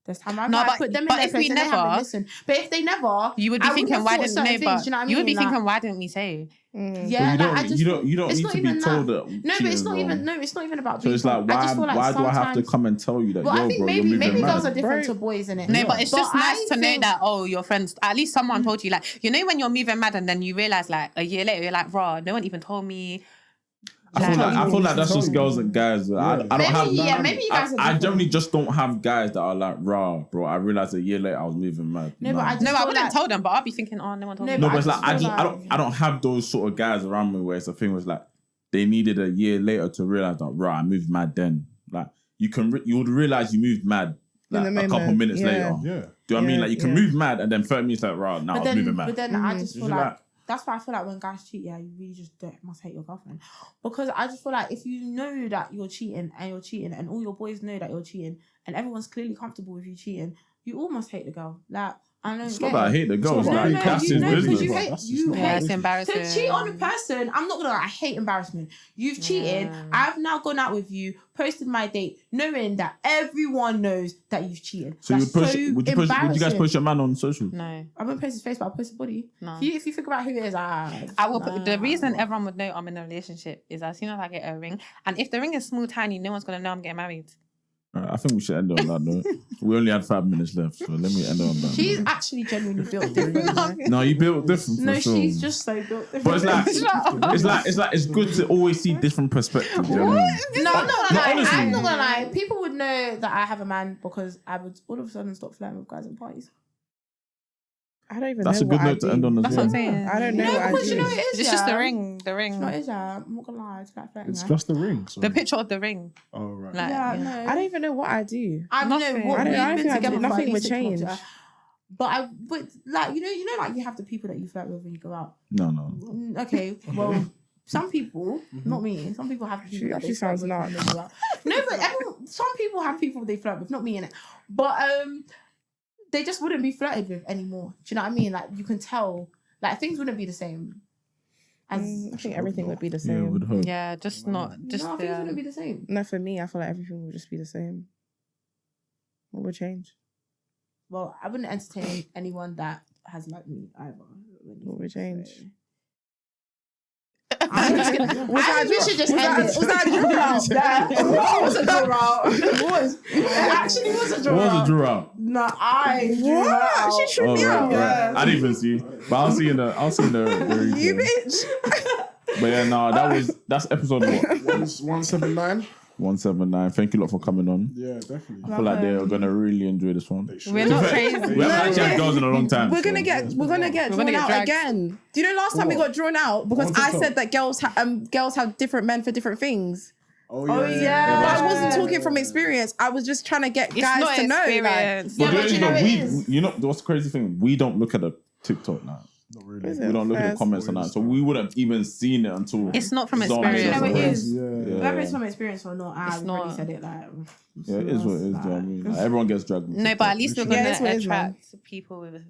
There's time I put them in their place and they haven't listened. But if they never,
you would be thinking, why didn't they? But you would be thinking, why didn't we say?
Yeah,
you don't need to be told that.
No, but it's not even. No, it's not even about.
So it's like, why do I have to come and tell you that?
Well, I think maybe girls are different to boys, innit?
No, but it's just nice to know that. Oh, your friends. At least someone told you. Like, you know, when you're moving mad and then you realize, like, a year later, you're like, raw. No one even told me.
I feel like that's just girls and guys. I don't have.
Yeah, maybe you guys.
I generally just don't have guys that are like, raw, bro. I realized a year later I was moving mad.
No, but I
wouldn't tell them. But I'll be thinking, oh, no one told me.
No, but it's like I don't have those sort of guys around me where it's a thing was like they needed a year later to realize that, raw, I moved mad then. Like you would realize you moved mad like a couple minutes later. Yeah. Do you know what I mean? Like you can move mad and then 30 minutes like, raw, now I was moving mad.
But then I just feel like. That's why I feel like when guys cheat, you really just must hate your girlfriend. Because I just feel like if you know that you're cheating and all your boys know that you're cheating and everyone's clearly comfortable with you cheating, you almost hate the girl. Like, I don't
it's not that I hate the girl. It's like, that's his business.
You hate.
It's embarrassing.
To cheat on a person, I'm not gonna lie, I hate embarrassment. You've cheated. I've now gone out with you, posted my date, knowing that everyone knows that you've cheated.
So would you guys post your man on social?
No.
I won't post his face, but I'll post his body.
No.
If you think about who it is,
I will put the reason everyone would know I'm in a relationship is as soon as I get a ring. And if the ring is small, tiny, no one's gonna know I'm getting married.
I think we should end on that note. We only had 5 minutes left, so let me end on that.
She's actually genuinely built different.
No, you built different.
No, she's just so built different.
But it's good to always see different perspectives.
No, I'm not gonna lie. People would know that I have a man because I would all of a sudden stop flirting with guys in parties.
I don't even
That's
know
a good
what
note to end on as well.
That's what I'm saying.
I don't know what I do.
You know it is,
it's just the ring. The ring.
You know it is, I'm not gonna lie.
It's just the ring.
The picture of the ring.
Oh, right.
Like,
no.
I don't even know what I do.
I don't know what we've been together.
Nothing would change.
But like you know like you have the people that you flirt with when you go out.
No.
Okay, well. Some people, not me. Some people have people that they flirt with. No, but some people have people they flirt with, not me in it. But they just wouldn't be flirted with anymore. Do you know what I mean? Like you can tell, like things wouldn't be the same.
I think everything would be the same.
Yeah, just not. Just
things wouldn't be the same.
No, for me, I feel like everything would just be the same. What would change?
Well, I wouldn't entertain anyone that has liked me either.
What would change?
We should just end it. Was that a draw out? It was a draw out. It actually was a draw out.
What was a draw out?
No, I drew out.
She should be out.
Right. I didn't even see. But I'll see in the
you bitch.
But yeah, no, that's episode what?
179.
179. Thank you lot for coming on.
Yeah, definitely.
I feel like they're gonna really enjoy this one.
We're not crazy.
We haven't actually had girls in a long time.
We're gonna get drawn out again. Do you know last time we got drawn out because I said that girls have different men for different things.
Oh
yeah. But I wasn't talking from experience. I was just trying to get guys to know.
But you know what's the crazy thing? We don't look at the TikTok now. Not really. We don't look at the comments on that, so we wouldn't even seen it until
it's not from experience.
You know it is.
Yeah.
Whether it's from experience or not, I've already said it. Like,
yeah, it is what it is. Do you know what I mean? Like, everyone gets dragged.
No, but at least we're gonna attract people with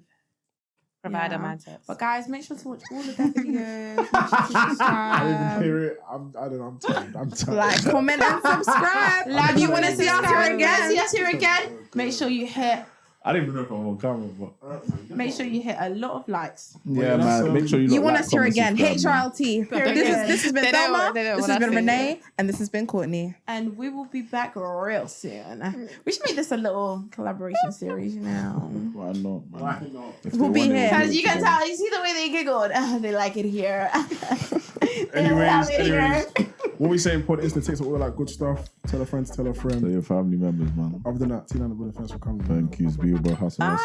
provider mindsets.
But guys, make sure to watch all of their videos. Make sure to subscribe.
I didn't hear it. I'm tired. I'm tired.
Like, comment, and subscribe. If you want to see us here again,
make sure you hit.
I didn't even know if I'm on camera, but
make sure you hit a lot of likes.
Yeah, man. Make sure you
want us here again. HRLT. This has been Thelma. This has been Renee, and this has been Courtney.
And we will be back real soon. We should make this a little collaboration series, you know.
Why not, man?
Why not?
We'll be here.
Because you can tell, you see the way they giggled. They like it here.
Anyways, what we saying, pod Insta, TikTok, all that good stuff. Tell a friend to tell a friend.
Tell your family members, man.
Other than that, Tina and the Bullet, thanks for coming.
Thank you. It's beautiful. Hustlrr.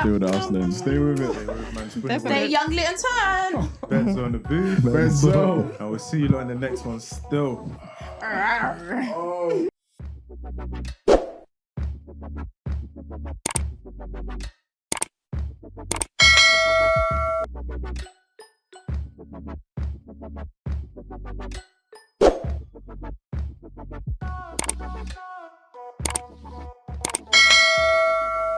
Stay with the hustling.
Stay with it.
Stay young, lit, and turn.
Benzo on the booth.
Benzo.
And we'll see you lot in the next one still. Oh.